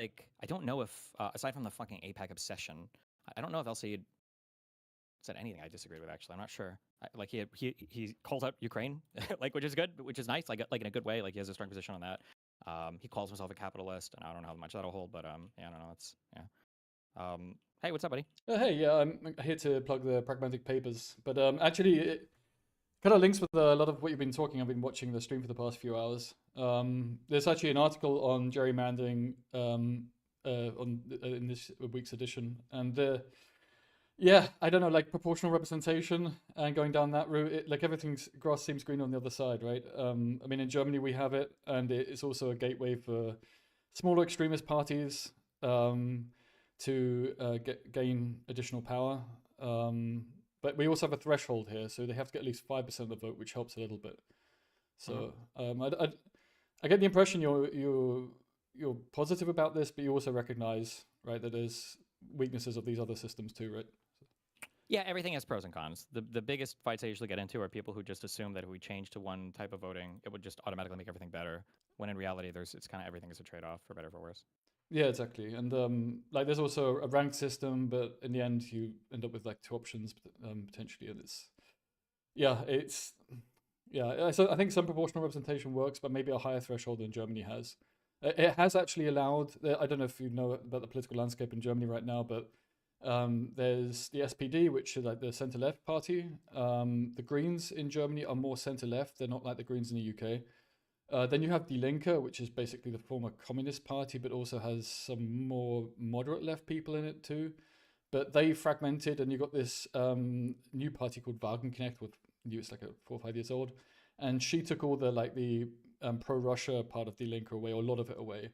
like, I don't know if, aside from the fucking APEC obsession, I don't know if LC said anything I disagreed with. Actually, I'm not sure. Like he calls out Ukraine, like which is good, which is nice, like in a good way. Like he has a strong position on that. He calls himself a capitalist, and I don't know how much that'll hold, but yeah, I don't know. It's yeah. Hey, what's up, buddy? Hey, yeah, I'm here to plug the pragmatic papers, but actually, it kind of links with a lot of what you've been talking. I've been watching the stream for the past few hours. There's actually an article on gerrymandering in this week's edition, and yeah, I don't know, like proportional representation and going down that route. Like everything's grass seems green on the other side, right? I mean, in Germany we have it, and it's also a gateway for smaller extremist parties. To gain additional power. But we also have a threshold here, so they have to get at least 5% of the vote, which helps a little bit. Mhm. So I get the impression you're positive about this, but you also recognize, right, that there's weaknesses of these other systems too, right? Yeah, everything has pros and cons. The biggest fights I usually get into are people who just assume that if we change to one type of voting, it would just automatically make everything better. When in reality, it's kind of everything is a trade off for better or for worse. Yeah, exactly. And like there's also a ranked system, but in the end you end up with like two options potentially, and it's yeah. So I think some proportional representation works, but maybe a higher threshold than Germany has. It has actually allowed. I don't know if you know about the political landscape in Germany right now, but there's the SPD, which is like the centre left party. The Greens in Germany are more centre left. They're not like the Greens in the UK. Then you have Die Linke, which is basically the former Communist Party, but also has some more moderate left people in it too. But they fragmented, and you got this new party called Wagenknecht, with it's like a 4 or 5 years old, and she took all the pro-Russia part of Die Linke away, or a lot of it away.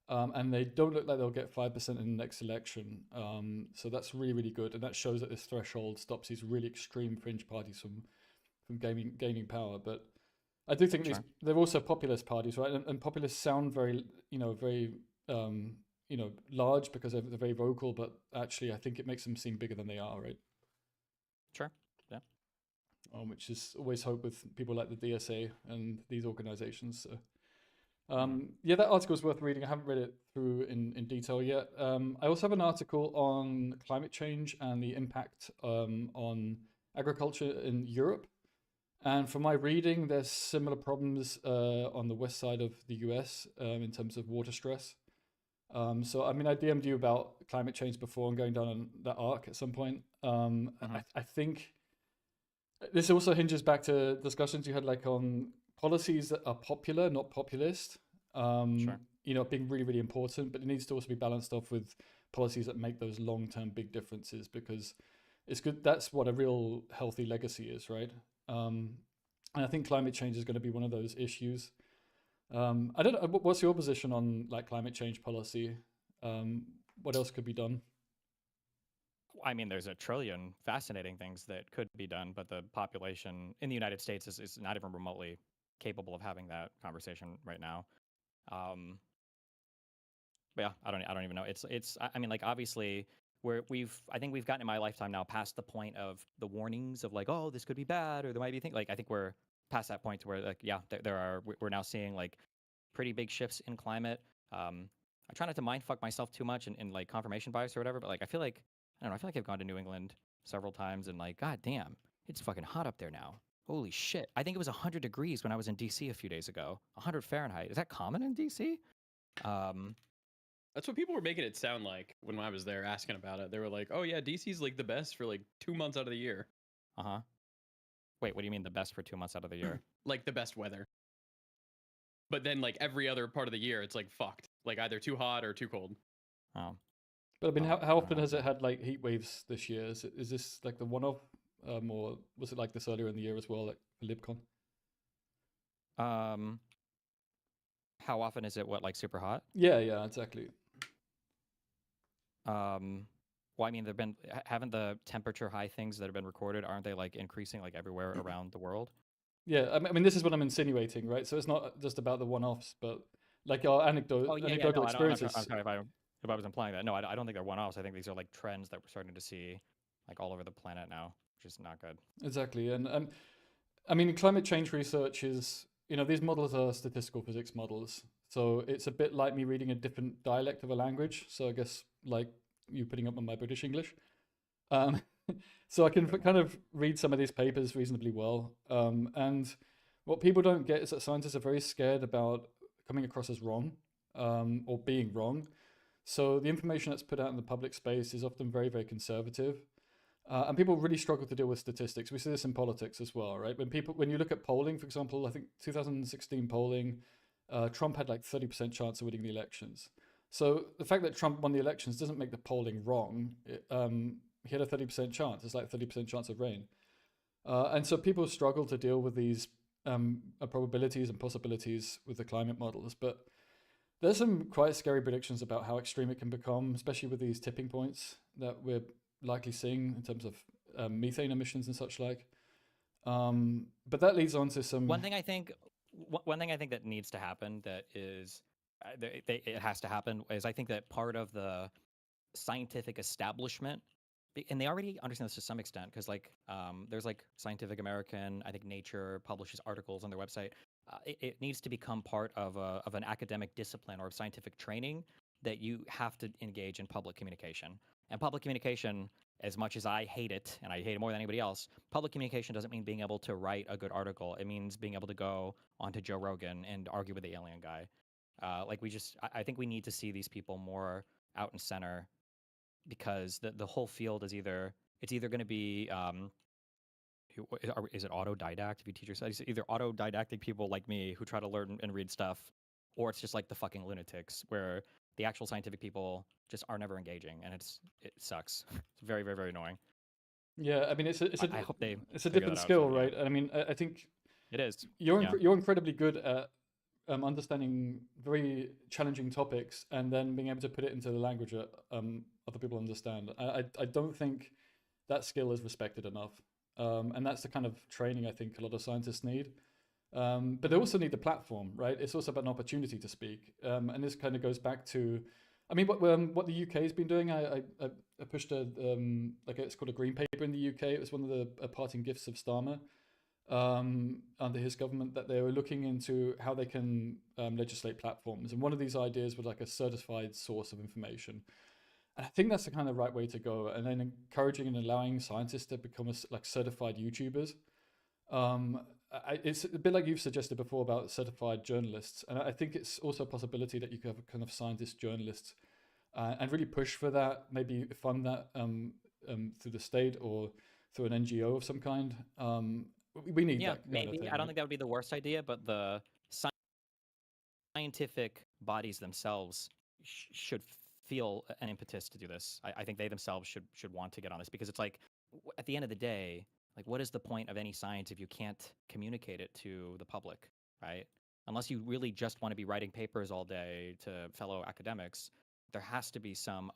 And they don't look like they'll get 5% in the next election. So that's really, really good, and that shows that this threshold stops these really extreme fringe parties from gaining power. But I do think Sure. they're also populist parties, right? And populists sound very, very, large because they're very vocal, but actually, I think it makes them seem bigger than they are, right? Sure. Yeah. Which is always hope with people like the DSA and these organizations. So, Mhm. yeah, that article is worth reading. I haven't read it through in detail yet. I also have an article on climate change and the impact on agriculture in Europe. And from my reading, there's similar problems on the west side of the US in terms of water stress. So, I mean, I DM'd you about climate change before and going down on that arc at some point. Mhm. I think this also hinges back to discussions you had like on policies that are popular, not populist. Sure. Being really, really important, but it needs to also be balanced off with policies that make those long-term big differences because it's good. That's what a real healthy legacy is, right? And I think climate change is going to be one of those issues. I don't know. What's your position on like climate change policy? Um, what else could be done? I mean, there's a trillion fascinating things that could be done, but the population in the United States is not even remotely capable of having that conversation right now. Um, but yeah, I don't even know. I mean, like obviously I think we've gotten in my lifetime now past the point of the warnings of like, oh, this could be bad or there might be things like I think we're past that point to where like yeah, we're now seeing like pretty big shifts in climate. I try not to mind fuck myself too much in like confirmation bias or whatever, but like I feel like I don't know, I feel like I've gone to New England several times and like, god damn, it's fucking hot up there now. Holy shit. I think it was 100 degrees when I was in DC a few days ago. 100 Fahrenheit. Is that common in DC? Um, That's what people were making it sound like when I was there asking about it. They were like, "Oh yeah, DC's like the best for like 2 months out of the year, uh-huh. Wait, what do you mean the best for 2 months out of the year? like the best weather." But then like every other part of the year, it's like fucked, like either too hot or too cold. Oh, But I mean, well, how I don't often know. has it had like heat waves this year? Is this like the one-off, or was it like this earlier in the year as well, like for LibCon? Um, how often is it what like super hot? Yeah, yeah, exactly. Um, well, I mean, haven't the temperature high things that have been recorded, aren't they like increasing like everywhere around the world? Yeah, I mean, this is what I'm insinuating, right? So it's not just about the one-offs, but like our Oh yeah, yeah. anecdotal No, I'm experiences. sorry if I was implying that. No, I don't think they're one-offs. I think these are like trends that we're starting to see like all over the planet now, which is not good. Exactly, and I mean, climate change research is, these models are statistical physics models. So it's a bit like me reading a different dialect of a language. So I guess like you putting up on my British English. Um, so I can kind of read some of these papers reasonably well. And what people don't get is that scientists are very scared about coming across as wrong, or being wrong. So the information that's put out in the public space is often very, very conservative. And people really struggle to deal with statistics. We see this in politics as well, right? When you look at polling, for example, I think 2016 polling, Trump had like 30% chance of winning the elections. So the fact that Trump won the elections doesn't make the polling wrong. He had a 30% chance. It's like 30% chance of rain. And so people struggle to deal with these probabilities and possibilities with the climate models. But there's some quite scary predictions about how extreme it can become, especially with these tipping points that we're likely seeing in terms of methane emissions and such like. But that leads on to some. One thing I think that needs to happen, that is, it has to happen, is I think that part of the scientific establishment, and they already understand this to some extent, because like there's like Scientific American, I think Nature publishes articles on their website. It needs to become part of an academic discipline or of scientific training, that you have to engage in public communication. And public communication, as much as I hate it, and I hate it more than anybody else, public communication doesn't mean being able to write a good article. It means being able to go onto Joe Rogan and argue with the alien guy. I think we need to see these people more out and center, because the whole field is either going to be is it autodidact if you teach yourself? It's either autodidactic people like me who try to learn and read stuff, or it's just like the fucking lunatics where the actual scientific people just are never engaging, and it sucks. It's very, very, very annoying. Yeah, I mean, I hope they it's a different skill, right? I mean, I think it is. You're incredibly good at understanding very challenging topics and then being able to put it into the language that other people understand. I don't think that skill is respected enough, and that's the kind of training I think a lot of scientists need. But they also need the platform, right? It's also about an opportunity to speak, and this kind of goes back to, I mean, what the UK has been doing. I pushed it's called a green paper in the UK. It was one of the parting gifts of Starmer under his government, that they were looking into how they can legislate platforms. And one of these ideas was like a certified source of information. And I think that's the kind of right way to go. And then encouraging and allowing scientists to become like certified YouTubers. It's a bit like you've suggested before about certified journalists. And I think it's also a possibility that you could have a kind of scientist journalists and really push for that, maybe fund that through the state or through an NGO of some kind. We need that. Maybe. Thing, I don't think that would be the worst idea, but the scientific bodies themselves should feel an impetus to do this. I think they themselves should want to get on this, because it's like, at the end of the day, like, what is the point of any science if you can't communicate it to the public, right? Unless you really just want to be writing papers all day to fellow academics, there has to be some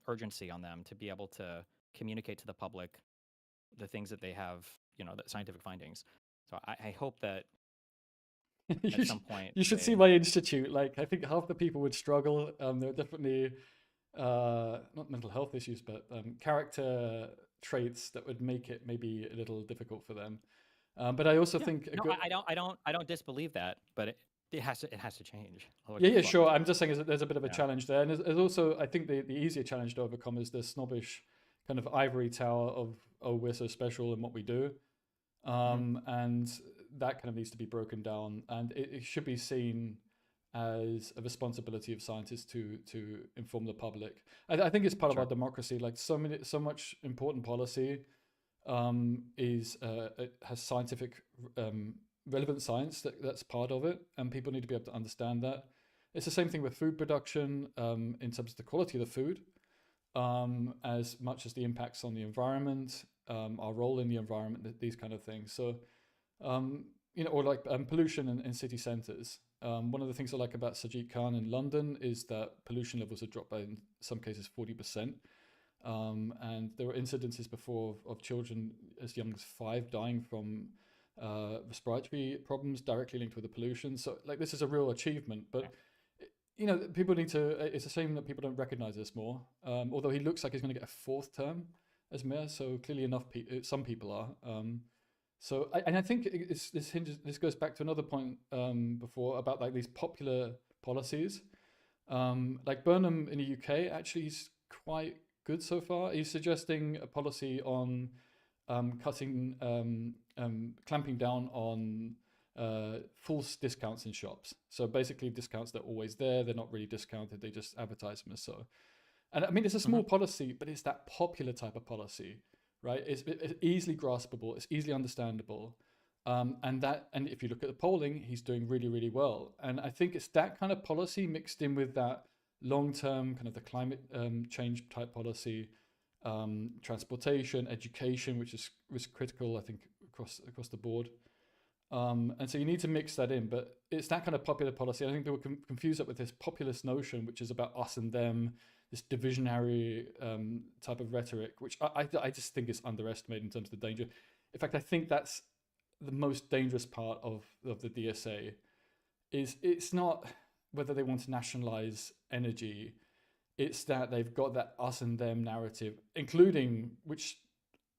urgency on them to be able to communicate to the public the things that they have, the scientific findings. So I hope that at some point you should see my institute. Like, I think half the people would struggle. There are definitely not mental health issues, but character traits that would make it maybe a little difficult for them. But I also think I don't disbelieve that, but it has to change. Yeah, sure. I'm just saying there's a bit of a challenge there, and there's also, I think, the easier challenge to overcome is the snobbish kind of ivory tower of, oh, we're so special in what we do, and that kind of needs to be broken down, and it should be seen as a responsibility of scientists to inform the public. I think it's part of our democracy. Like, so much important policy has scientific relevant science that's part of it, and people need to be able to understand that. It's the same thing with food production, in terms of the quality of the food, as much as the impacts on the environment, our role in the environment, these kind of things. So, or like pollution in city centres. One of the things I like about Sajid Khan in London is that pollution levels have dropped by, in some cases, 40%. And there were incidences before of children as young as 5 dying from respiratory problems directly linked with the pollution. So, like, this is a real achievement. But, people need to, it's a shame that people don't recognize this more. Although he looks like he's going to get a 4th term as mayor, so clearly enough, some people are. So, and I think this goes back to another point before about like these popular policies. Like Burnham in the UK actually is quite good so far. He's suggesting a policy on clamping down on false discounts in shops. So basically discounts that are always there, they're not really discounted, they just advertise them as so. And I mean, it's a small policy, but it's that popular type of policy, right? It's easily graspable, it's easily understandable. And if you look at the polling, he's doing really, really well. And I think it's that kind of policy mixed in with that long-term kind of the climate change type policy, transportation, education, which is critical, I think, across the board. And so you need to mix that in, but it's that kind of popular policy. I think people confuse it with this populist notion, which is about us and them, this divisionary type of rhetoric, which I just think is underestimated in terms of the danger. In fact, I think that's the most dangerous part of the DSA. Is it's not whether they want to nationalize energy, it's that they've got that us and them narrative, including, which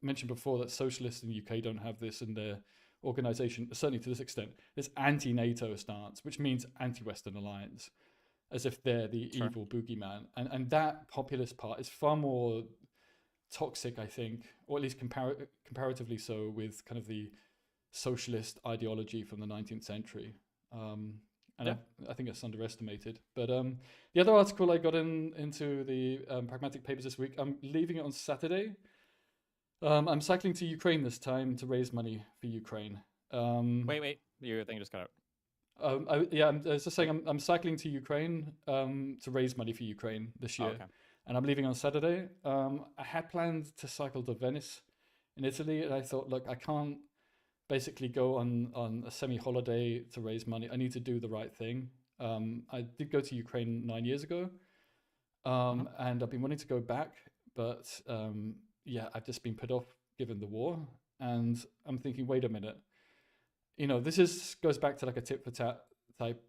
I mentioned before, that socialists in the UK don't have this in their organization, certainly to this extent, this anti-NATO stance, which means anti-Western alliance, as if they're the evil boogeyman. And that populist part is far more toxic, I think, or at least comparatively so, with kind of the socialist ideology from the 19th century. I think it's underestimated. But the other article I got into the Pragmatic Papers this week, I'm leaving it on Saturday. I'm cycling to Ukraine this time to raise money for Ukraine. Wait, your thing just got out. I'm just saying I'm cycling to Ukraine to raise money for Ukraine this year. Okay. And I'm leaving on Saturday. I had planned to cycle to Venice in Italy, and I thought, look, I can't basically go on a semi-holiday to raise money. I need to do the right thing. I did go to Ukraine 9 years ago, and I've been wanting to go back, but I've just been put off given the war. And I'm thinking, wait a minute, this goes back to like a tit for tat type,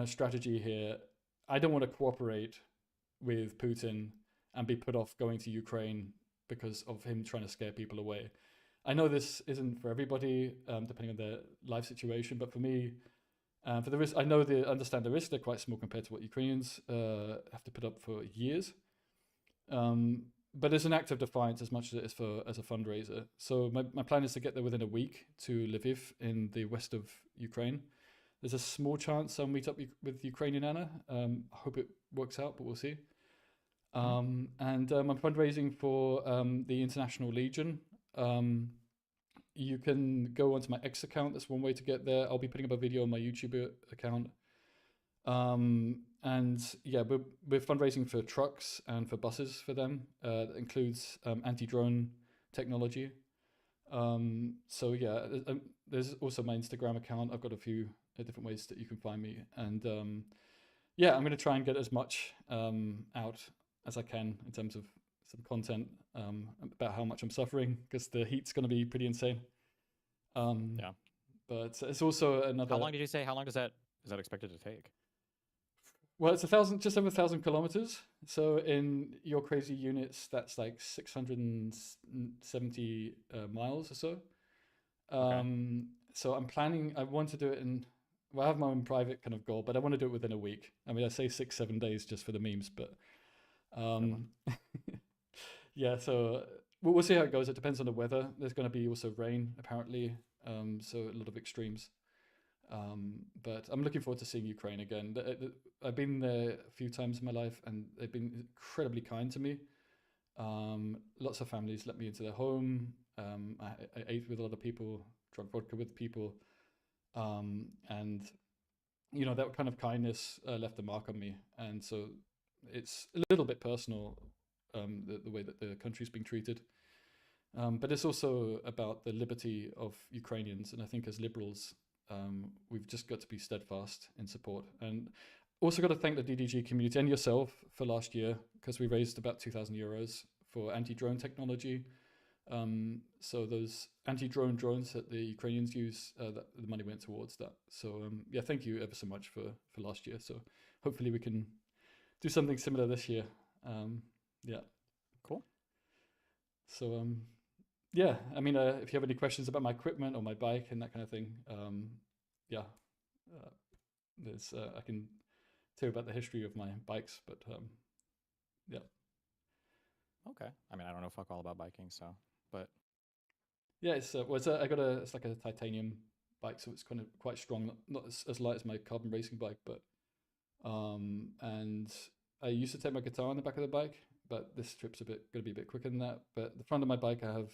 strategy here. I don't want to cooperate with Putin and be put off going to Ukraine because of him trying to scare people away. I know this isn't for everybody, depending on their life situation, but for me, for the risk, I understand the risks. They're quite small compared to what Ukrainians have to put up for years. But it's an act of defiance as much as it is as a fundraiser. So my plan is to get there within a week to Lviv in the west of Ukraine. There's a small chance I'll meet up with Ukrainian Anna. I hope it works out, but we'll see. And I'm fundraising for the International Legion. You can go onto my X account. That's one way to get there. I'll be putting up a video on my YouTube account. We're fundraising for trucks and for buses for them. That includes anti-drone technology. There's also my Instagram account. I've got a few different ways that you can find me. And I'm going to try and get as much out as I can in terms of some content about how much I'm suffering, because the heat's going to be pretty insane. But it's also another. How long did you say? How long is that expected to take? Well, it's just over 1,000 kilometers. So in your crazy units, that's like 670 miles or so. So I'm planning. I want to do it I have my own private kind of goal, but I want to do it within a week. I mean, I say 6-7 days just for the memes, but so we'll see how it goes. It depends on the weather. There's going to be also rain, apparently, so a lot of extremes. But I'm looking forward to seeing Ukraine again. I've been there a few times in my life, and they've been incredibly kind to me. Lots of families let me into their home. I ate with a lot of people, drank vodka with people. That kind of kindness left a mark on me. And so it's a little bit personal, the way that the country's being treated. But it's also about the liberty of Ukrainians. And I think as liberals, we've just got to be steadfast in support. And also got to thank the DDG community and yourself for last year, because we raised about 2,000 euros for anti-drone technology. So those anti-drone drones that the Ukrainians use, the money went towards that. So thank you ever so much for last year. So hopefully we can do something similar this year. Cool. So yeah, I mean, if you have any questions about my equipment or my bike and that kind of thing, yeah, uh, there's I can tell you about the history of my bikes, but yeah. Okay. I mean, I don't know fuck all about biking, so, but Yeah, it's like a titanium bike, so it's kind of quite strong, not as light as my carbon racing bike, but and I used to take my guitar on the back of the bike, but this trip's gonna be a bit quicker than that. But the front of my bike, I have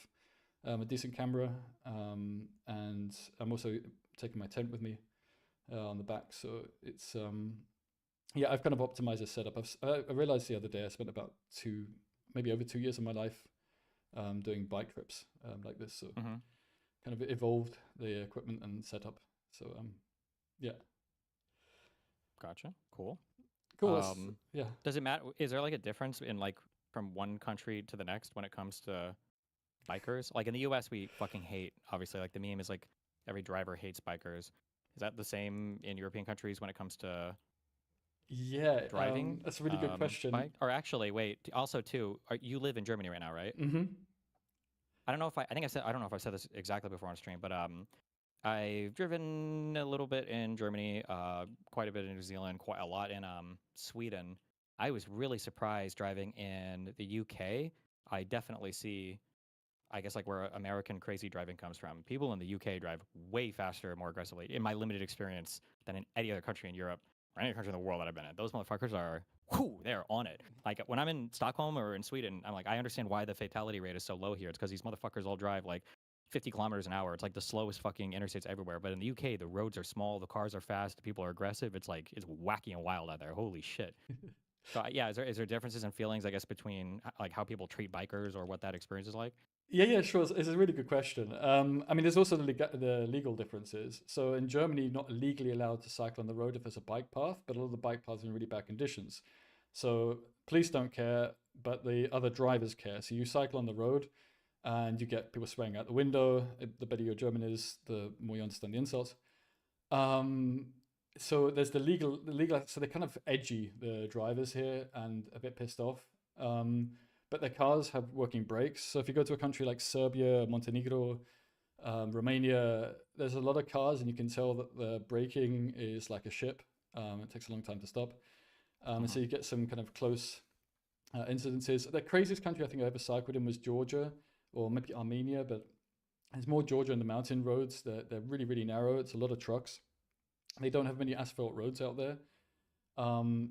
a decent camera, and I'm also taking my tent with me on the back, so it's yeah, I've kind of optimized the setup. I realized the other day I spent about maybe over 2 years of my life doing bike trips like this, so mm-hmm. kind of evolved the equipment and setup. So yeah, Gotcha. Cool. cool. Yeah. Does it matter? Is there like a difference in like from one country to the next when it comes to bikers? Like in the US, we fucking hate, obviously, like the meme is like every driver hates bikers. Is that the same in European countries when it comes to Yeah, driving? that's a really good question. Bike? Or actually, wait, also too, you live in Germany right now, right? Mm-hmm. I don't know if I don't know if I said this exactly before on stream, but I've driven a little bit in Germany, quite a bit in New Zealand, quite a lot in Sweden. I was really surprised driving in the UK. I definitely see, I guess, like where American crazy driving comes from. People in the UK drive way faster, more aggressively, in my limited experience, than in any other country in Europe or any country in the world that I've been in. Those motherfuckers are, whoo, they're on it. Like when I'm in Stockholm or in Sweden, I'm like, I understand why the fatality rate is so low here. It's because these motherfuckers all drive like 50 kilometers an hour. It's like the slowest fucking interstates everywhere. But in the UK, the roads are small, the cars are fast, the people are aggressive. It's like, it's wacky and wild out there. Holy shit. So yeah, is there differences in feelings, I guess, between like how people treat bikers or what that experience is like? Yeah, sure. It's a really good question. I mean, there's also the legal differences. So in Germany, you're not legally allowed to cycle on the road if there's a bike path, but a lot of the bike paths are in really bad conditions. So police don't care, but the other drivers care. So you cycle on the road, and you get people spraying out the window. The better your German is, the more you understand the insults. So there's the legal. So they're kind of edgy, the drivers here, and a bit pissed off. But their cars have working brakes. So if you go to a country like Serbia, Montenegro, Romania, there's a lot of cars, and you can tell that the braking is like a ship. It takes a long time to stop. And so you get some kind of close incidences. The craziest country I think I ever cycled in was Georgia, or maybe Armenia, but it's more Georgia and the mountain roads. They're really, really narrow. It's a lot of trucks. They don't have many asphalt roads out there.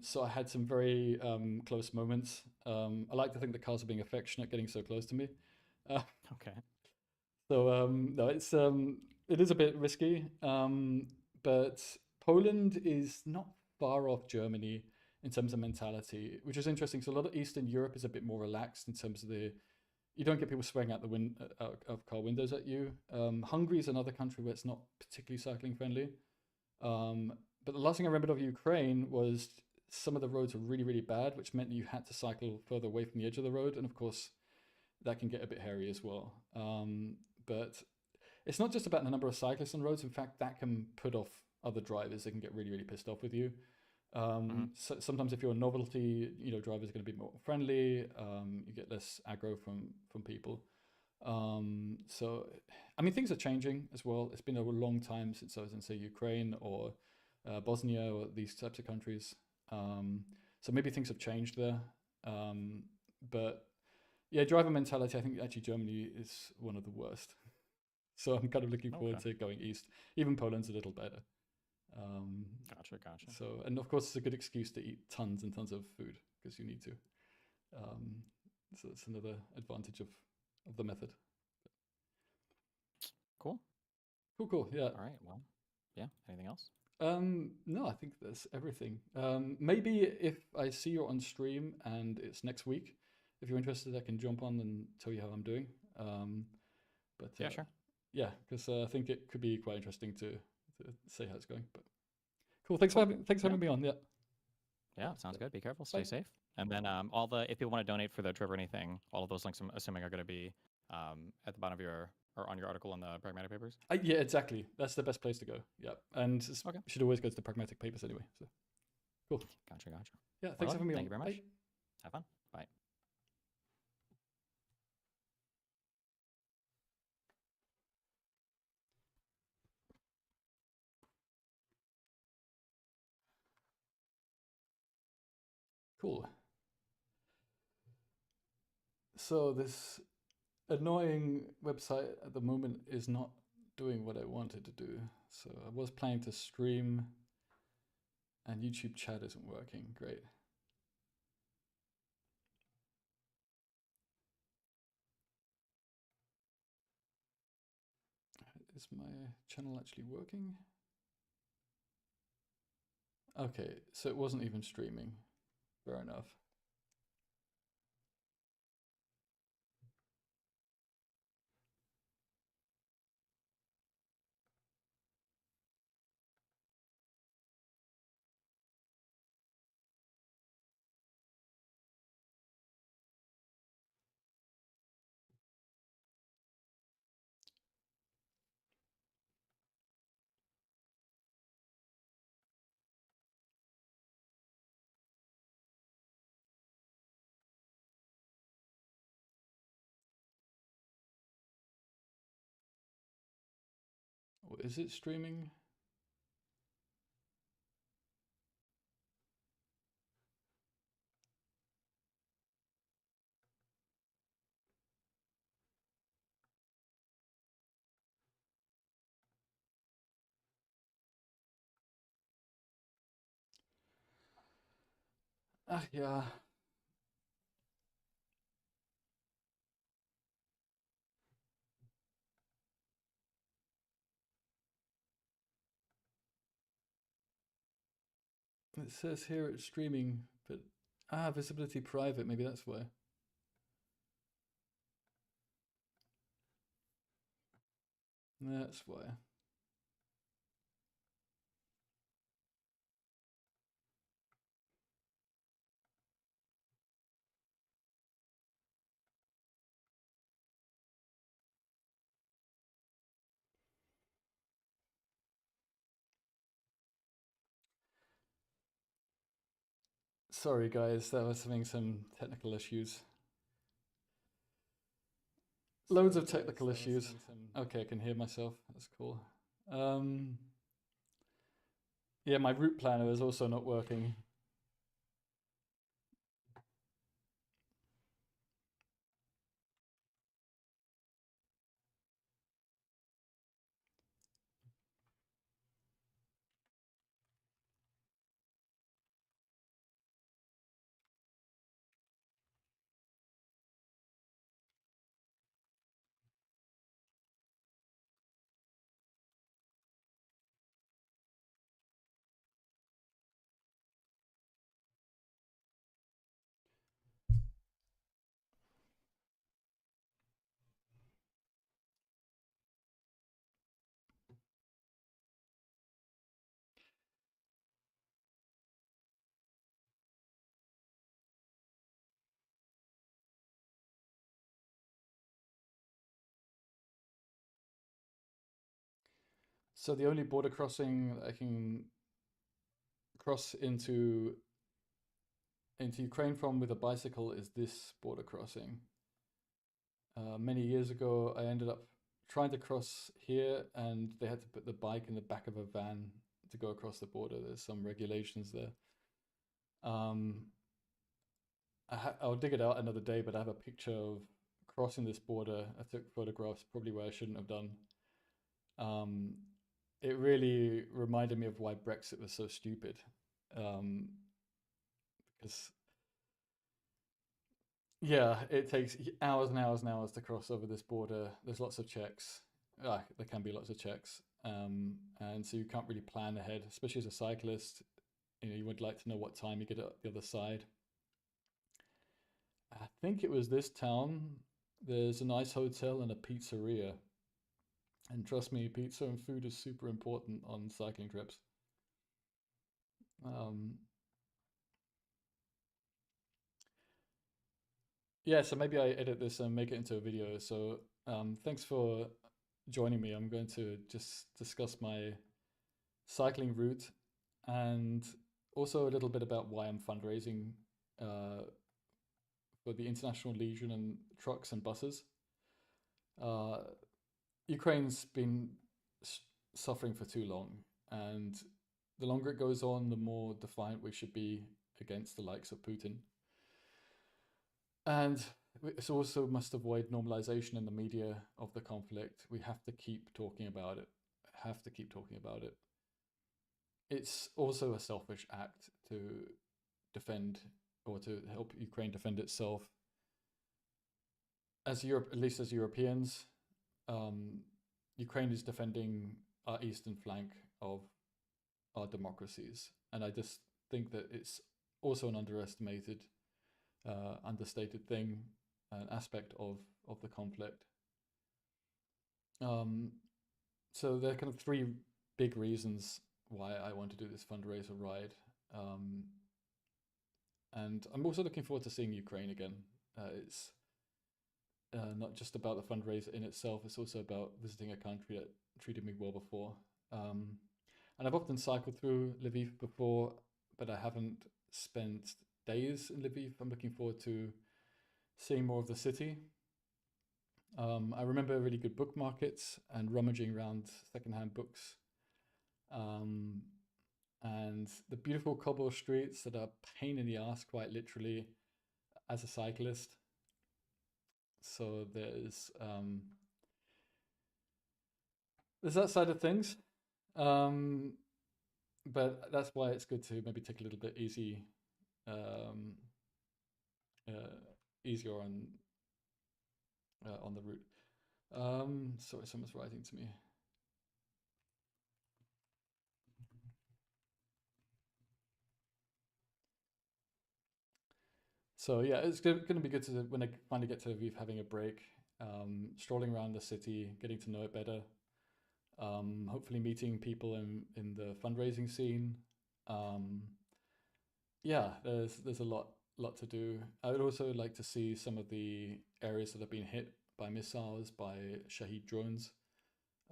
So I had some very close moments. I like to think the cars are being affectionate, getting so close to me. Okay. So no, it is a bit risky, but Poland is not far off Germany in terms of mentality, which is interesting. So a lot of Eastern Europe is a bit more relaxed in terms of you don't get people spraying out out of car windows at you. Hungary is another country where it's not particularly cycling friendly. But the last thing I remembered of Ukraine was some of the roads were really, really bad, which meant you had to cycle further away from the edge of the road. And of course, that can get a bit hairy as well. But it's not just about the number of cyclists on roads. In fact, that can put off other drivers. They can get really, really pissed off with you. So sometimes if you're a novelty, drivers are going to be more friendly. You get less aggro from people. So, I mean, things are changing as well. It's been a long time since I was in, say, Ukraine or Bosnia or these types of countries. So maybe things have changed there. But yeah, driver mentality, I think actually Germany is one of the worst. So I'm kind of looking forward to going east. Even Poland's a little better. Gotcha. So, and of course, it's a good excuse to eat tons and tons of food because you need to. So it's another advantage of the method. Cool. Cool. Yeah. All right. Well, yeah. Anything else? No, I think that's everything. Maybe if I see you on stream and it's next week, if you're interested, I can jump on and tell you how I'm doing. But yeah, sure. Yeah, because I think it could be quite interesting to say how it's going. But cool. Thanks for having me on. Yeah. Yeah, sounds good. Be careful. Stay safe. And then if people want to donate for the trip or anything, all of those links I'm assuming are going to be at the bottom of your or on your article in the Pragmatic Papers. Yeah, exactly. That's the best place to go. Yeah, and you should always go to the Pragmatic Papers anyway. So cool. Gotcha. Yeah, thanks for having me on. Thank you very much. Bye. Have fun. Bye. Cool. So this annoying website at the moment is not doing what I wanted to do. So I was planning to stream and YouTube chat isn't working. Great. Is my channel actually working? Okay, so it wasn't even streaming. Fair enough. Oh, is it streaming? Ah, yeah. It says here it's streaming, but visibility private, maybe that's why. That's why. Sorry guys, that was having some technical issues. Loads of technical issues. Okay, I can hear myself. That's cool. Yeah, my route planner is also not working. So the only border crossing I can cross into Ukraine from with a bicycle is this border crossing. Many years ago, I ended up trying to cross here, and they had to put the bike in the back of a van to go across the border. There's some regulations there. I'll dig it out another day, but I have a picture of crossing this border. I took photographs, probably where I shouldn't have done. It really reminded me of why Brexit was so stupid. Because yeah, it takes hours and hours and hours to cross over this border. There's lots of checks. There can be lots of checks, and so you can't really plan ahead, especially as a cyclist. You would like to know what time you get at the other side. I think it was this town. There's a nice hotel and a pizzeria, and trust me, pizza and food is super important on cycling trips. Yeah, so maybe I edit this and make it into a video. So thanks for joining me. I'm going to just discuss my cycling route and also a little bit about why I'm fundraising for the International Legion and trucks and buses. Ukraine's been suffering for too long, and the longer it goes on, the more defiant we should be against the likes of Putin. And it also must avoid normalization in the media of the conflict. We have to keep talking about it. It's also a selfish act to defend or to help Ukraine defend itself. As Europe, at least as Europeans, Ukraine is defending our eastern flank of our democracies. And I just think that it's also an understated thing, an aspect of the conflict. So there are kind of three big reasons why I want to do this fundraiser ride. And I'm also looking forward to seeing Ukraine again. It's not just about the fundraiser in itself, it's also about visiting a country that treated me well before. And I've often cycled through Lviv before, but I haven't spent days in Lviv. I'm looking forward to seeing more of the city. I remember really good book markets and rummaging around secondhand books. And the beautiful cobble streets that are a pain in the ass, quite literally, as a cyclist. So there's that side of things. But that's why it's good to maybe take a little bit easier on the route. Sorry, someone's writing to me. So yeah, it's going to be good to, when I finally get to Lviv, having a break, strolling around the city, getting to know it better, hopefully meeting people in the fundraising scene. Yeah, there's a lot to do. I would also like to see some of the areas that have been hit by missiles, by Shahid drones.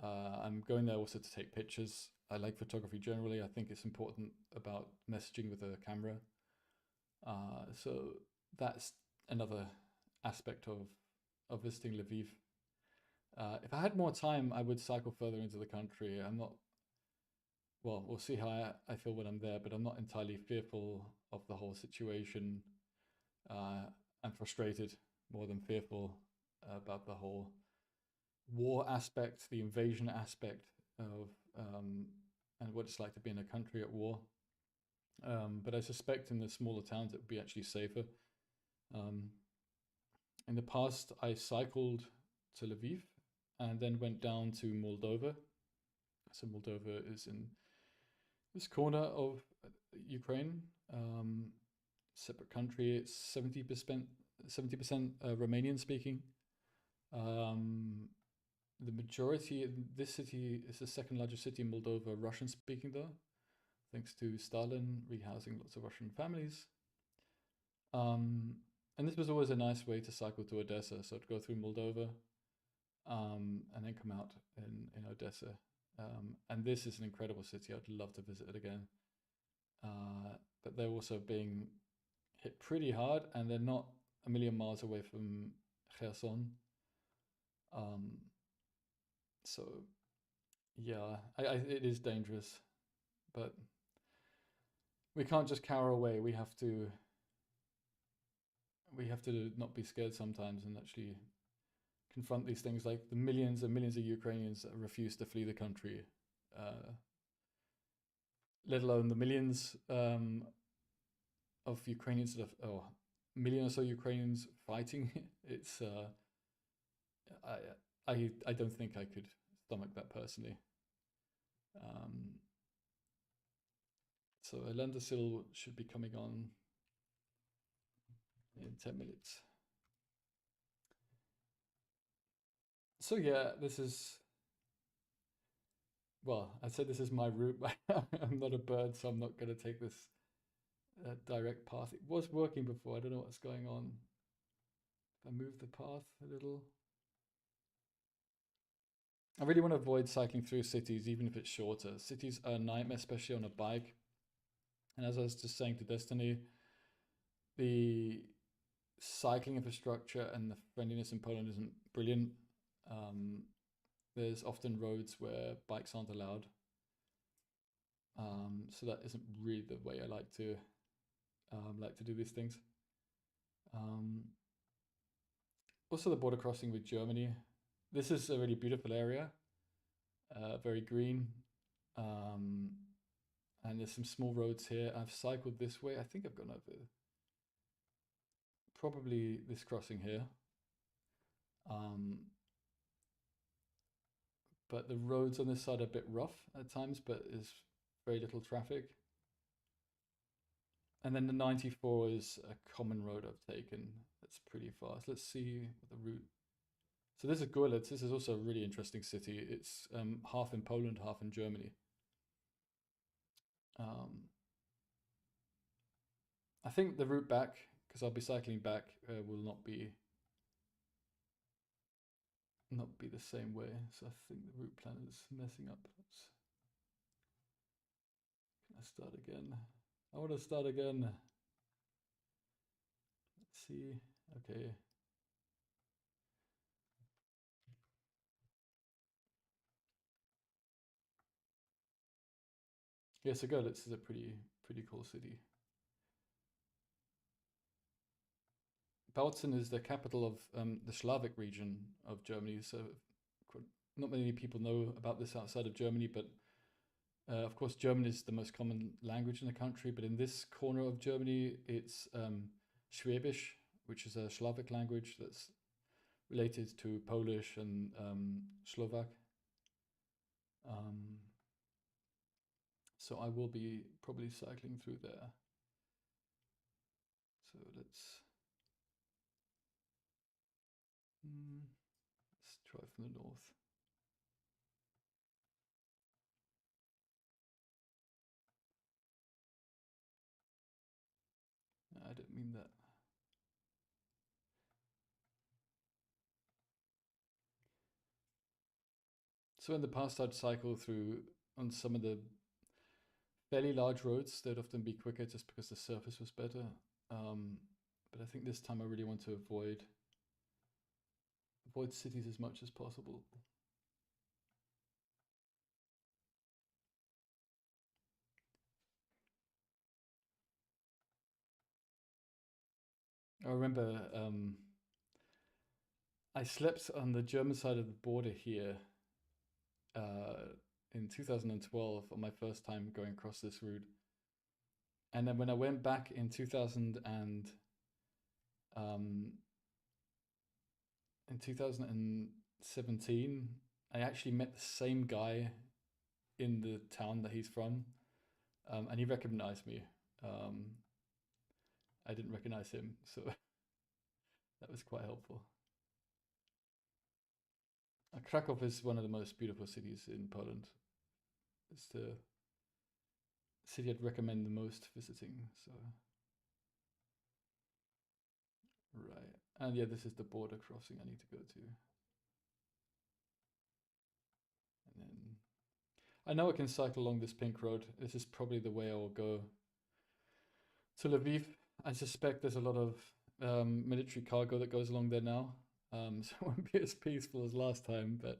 I'm going there also to take pictures. I like photography generally. I think it's important about messaging with a camera. So that's another aspect of visiting Lviv. If I had more time, I would cycle further into the country. I'm not, well, we'll see how I feel when I'm there, but I'm not entirely fearful of the whole situation. I'm frustrated more than fearful about the whole war aspect, the invasion aspect of, and what it's like to be in a country at war. But I suspect in the smaller towns it would be actually safer. In the past, I cycled to Lviv and then went down to Moldova. So Moldova is in this corner of Ukraine, separate country. It's 70% Romanian speaking. The majority in this city is the second largest city in Moldova, Russian speaking though, thanks to Stalin rehousing lots of Russian families. And this was always a nice way to cycle to Odessa. So I'd go through Moldova and then come out in Odessa. And this is an incredible city. I'd love to visit it again. But they're also being hit pretty hard, and they're not a million miles away from Kherson. So yeah, it is dangerous, but we can't just cower away. We have to not be scared sometimes and actually confront these things, like the millions and millions of Ukrainians that refuse to flee the country, let alone the millions of Ukrainians that have, million or so Ukrainians fighting. It's I don't think I could stomach that personally. So Elendersil should be coming on in 10 minutes. So yeah, this is, well, I said this is my route. I'm not a bird, so I'm not going to take this direct path. It was working before. I don't know what's going on. If I move the path a little. I really want to avoid cycling through cities, even if it's shorter. Cities are a nightmare, especially on a bike. And as I was just saying to Destiny, the cycling infrastructure and the friendliness in Poland isn't brilliant. There's often roads where bikes aren't allowed. So that isn't really the way I like to like to do these things. Also the border crossing with Germany. This is a really beautiful area, very green. And there's some small roads here. I've cycled this way. I think I've gone over probably this crossing here. But the roads on this side are a bit rough at times, but there's very little traffic. And then the 94 is a common road I've taken. That's pretty fast. Let's see the route. So this is Görlitz. This is also a really interesting city. It's half in Poland, half in Germany. I think the route back, because I'll be cycling back, will not be the same way. So I think the route plan is messing up. Can I start again? I want to start again. Let's see. Okay. Yeah, so Görlitz is a pretty cool city. Bautzen is the capital of the Slavic region of Germany. So not many people know about this outside of Germany, but of course German is the most common language in the country. But in this corner of Germany, it's Schwäbisch, which is a Slavic language that's related to Polish and Slovak. So I will be probably cycling through there. So let's try from the north. I didn't mean that. So in the past, I'd cycle through on some of the fairly large roads. They'd often be quicker just because the surface was better. But I think this time I really want to avoid cities as much as possible. I remember I slept on the German side of the border here in 2012 on my first time going across this route. And then when I went back in 2017, I actually met the same guy in the town that he's from, and he recognized me. I didn't recognize him, so that was quite helpful. Krakow is one of the most beautiful cities in Poland. It's the city I'd recommend the most visiting. So, right, and yeah, this is the border crossing I need to go to. And then I know I can cycle along this pink road. This is probably the way I will go to Lviv. I suspect there's a lot of military cargo that goes along there now. So it won't be as peaceful as last time, but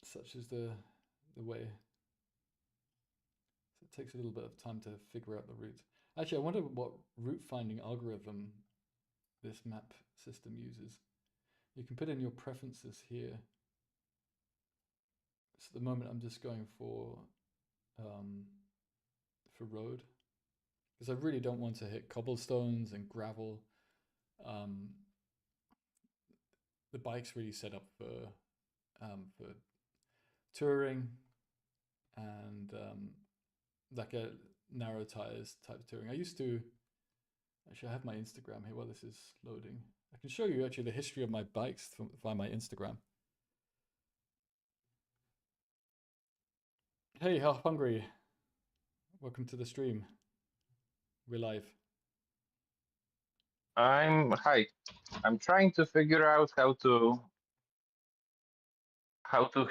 such is the way. So it takes a little bit of time to figure out the route. Actually, I wonder what route finding algorithm this map system uses. You can put in your preferences here. So at the moment I'm just going for road, because I really don't want to hit cobblestones and gravel. The bike's really set up for touring and like a narrow tires type of touring. I used to actually, I have my Instagram here while this is loading. I can show you actually the history of my bikes via my Instagram. Hey, Half Hungry. Welcome to the stream. We're live. Hi. I'm trying to figure out how to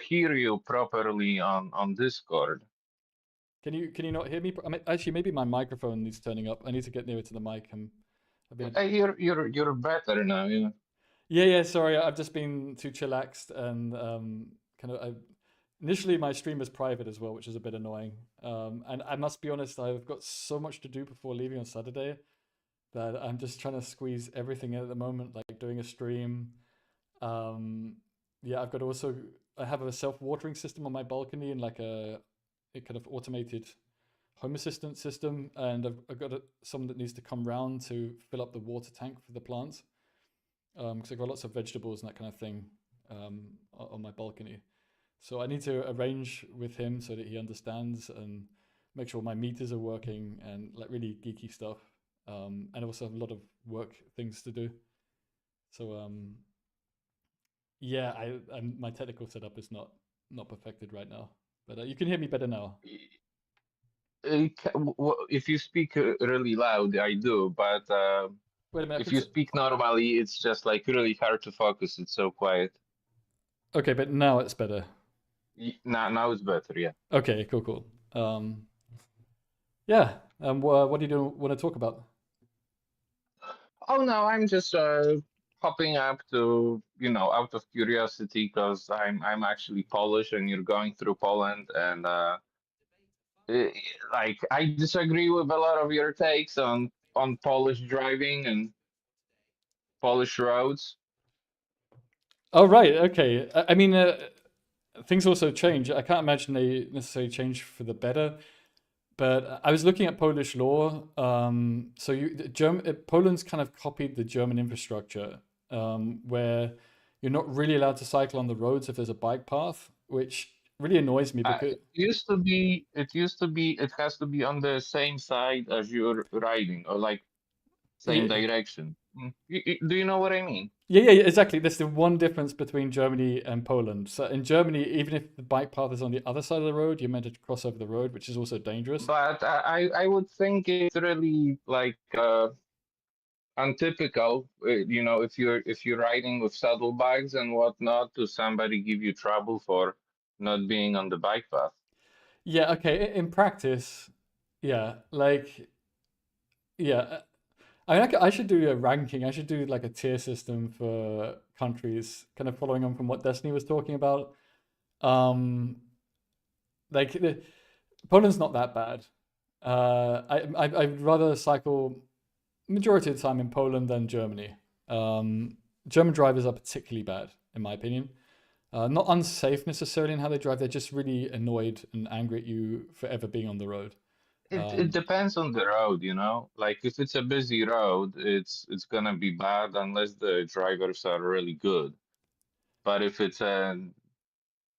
hear you properly on Discord. Can you not hear me? I mean, actually, maybe my microphone needs turning up. I need to get nearer to the mic. You're better now. Yeah. Sorry, I've just been too chillaxed and kind of initially my stream is private as well, which is a bit annoying. And I must be honest, I've got so much to do before leaving on Saturday that I'm just trying to squeeze everything in at the moment, like doing a stream. Yeah, I have a self-watering system on my balcony and like a kind of automated home assistant system, and I've got someone that needs to come round to fill up the water tank for the plants, because I've got lots of vegetables and that kind of thing on my balcony. So I need to arrange with him so that he understands and make sure my meters are working and like really geeky stuff. And I also have a lot of work things to do. So yeah, my technical setup is not perfected right now, but you can hear me better now. If you speak really loud, I do, but Wait a minute. if you speak normally, it's just like really hard to focus. It's so quiet. Okay, but now it's better. Now it's better, yeah. Okay, cool. Yeah. What do you want to talk about? Oh no, I'm just popping up to, out of curiosity, because I'm actually Polish and you're going through Poland, and like I disagree with a lot of your takes on Polish driving and Polish roads. Oh right, okay. I mean, things also change. I can't imagine they necessarily change for the better. But I was looking at Polish law. So Poland's kind of copied the German infrastructure, where you're not really allowed to cycle on the roads if there's a bike path, which really annoys me because It has to be on the same side as you're riding, or like same direction. Do you know what I mean? Yeah, exactly. There's the one difference between Germany and Poland. So in Germany, even if the bike path is on the other side of the road, you're meant to cross over the road, which is also dangerous. But I would think it's really like untypical, if you're riding with saddlebags and whatnot, to somebody give you trouble for not being on the bike path. Yeah, okay. In practice, yeah, yeah. I mean, I should do a ranking. I should do like a tier system for countries, kind of following on from what Destiny was talking about. Poland's not that bad. I'd rather cycle majority of the time in Poland than Germany. German drivers are particularly bad, in my opinion. Not unsafe necessarily in how they drive. They're just really annoyed and angry at you for ever being on the road. It depends on the road, Like if it's a busy road, it's gonna be bad unless the drivers are really good. But if it's a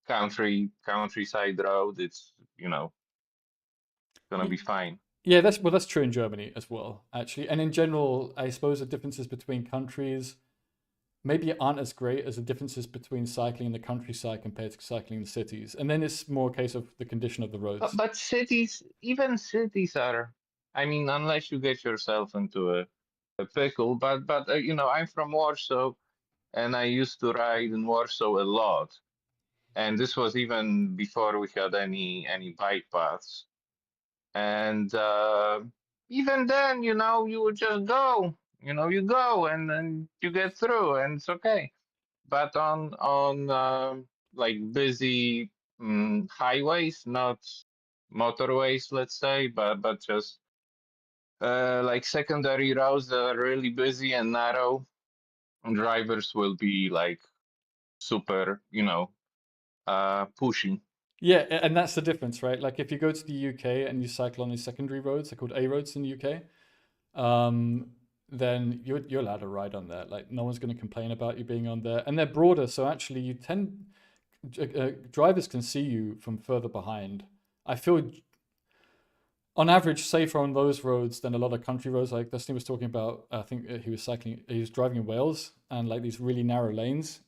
countryside road, it's gonna be fine. Yeah, that's true in Germany as well, actually. And in general, I suppose the differences between countries maybe aren't as great as the differences between cycling in the countryside compared to cycling in the cities. And then it's more a case of the condition of the roads. But even cities are, I mean, unless you get yourself into a pickle. But I'm from Warsaw, and I used to ride in Warsaw a lot. And this was even before we had any bike paths. And even then, you would just go. You go and then you get through, and it's okay. But on like busy highways, not motorways, let's say, but just like secondary roads that are really busy and narrow, drivers will be like super, pushing. Yeah, and that's the difference, right? Like if you go to the UK and you cycle on these secondary roads, they're called A roads in the UK, then you're allowed to ride on there. Like no one's going to complain about you being on there, and they're broader, so actually drivers can see you from further behind. I feel on average safer on those roads than a lot of country roads. Like Destiny was talking about, I think he was driving in Wales and like these really narrow lanes.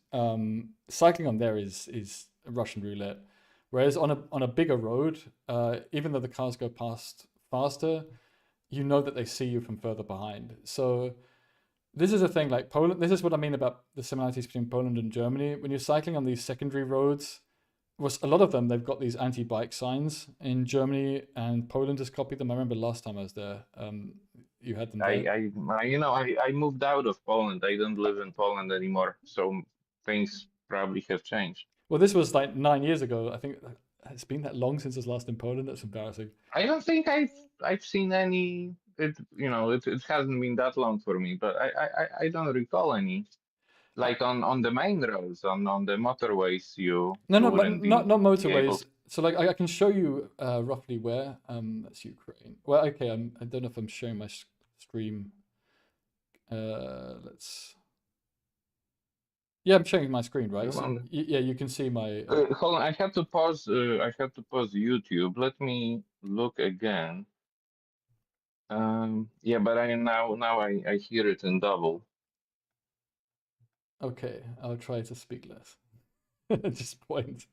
Cycling on there is Russian roulette. Whereas on a bigger road, even though the cars go past faster, you know that they see you from further behind. So this is a thing like Poland. This is what I mean about the similarities between Poland and Germany. When you're cycling on these secondary roads, a lot of them, they've got these anti-bike signs in Germany, and Poland has copied them. I remember last time I was there, you had them there. I moved out of Poland. I don't live in Poland anymore, so things probably have changed. Well, this was like 9 years ago. I think it's been that long since I was last in Poland. That's embarrassing. I don't think I've seen any. It hasn't been that long for me, but I don't recall any. Like on the main roads, on the motorways, you No, no, wouldn't not be able motorways. to. So like I can show you roughly where. That's Ukraine. Well, okay. I don't know if I'm showing my stream. Let's. Yeah, I'm showing my screen, right? So, yeah, you can see my. Hold on, I have to pause. I have to pause YouTube. Let me look again. Yeah, but I hear it in double. Okay, I'll try to speak less. Just point.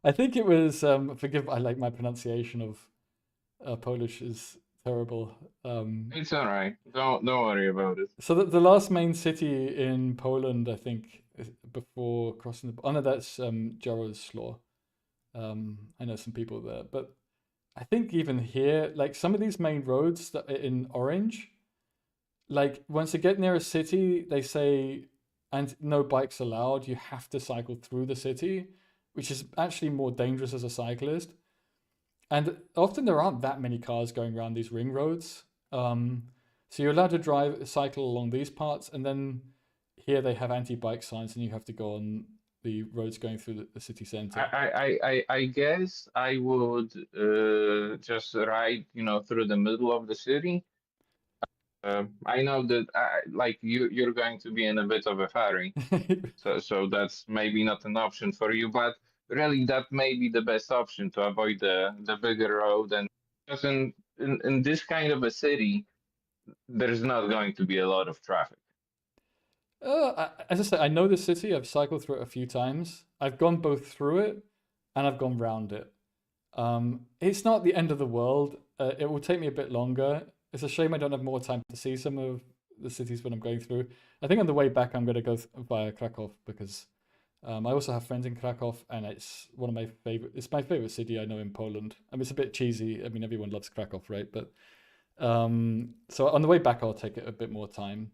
I think it was. Forgive. I like my pronunciation of Polish is terrible. It's all right. Don't worry about it. So the last main city in Poland, I think, before crossing the. Oh no, that's Jarosław. I know some people there, but I think even here, like some of these main roads that are in orange, like once you get near a city, they say, and no bikes allowed. You have to cycle through the city, which is actually more dangerous as a cyclist. And often there aren't that many cars going around these ring roads. So you're allowed to cycle along these parts, and then here they have anti-bike signs, and you have to go on the roads going through the city center. I guess I would just ride, through the middle of the city. I know that like you're going to be in a bit of a hurry, so that's maybe not an option for you, but really that may be the best option to avoid the bigger road. And just in this kind of a city, there's not going to be a lot of traffic. As I said, I know the city. I've cycled through it a few times. I've gone both through it and I've gone round it. It's not the end of the world. It will take me a bit longer. It's a shame I don't have more time to see some of the cities when I'm going through. I think on the way back I'm going to go via Krakow because I also have friends in Krakow, and it's one of my favorite. It's my favorite city I know in Poland. I mean, it's a bit cheesy. I mean, everyone loves Krakow, right? But so on the way back, I'll take it a bit more time.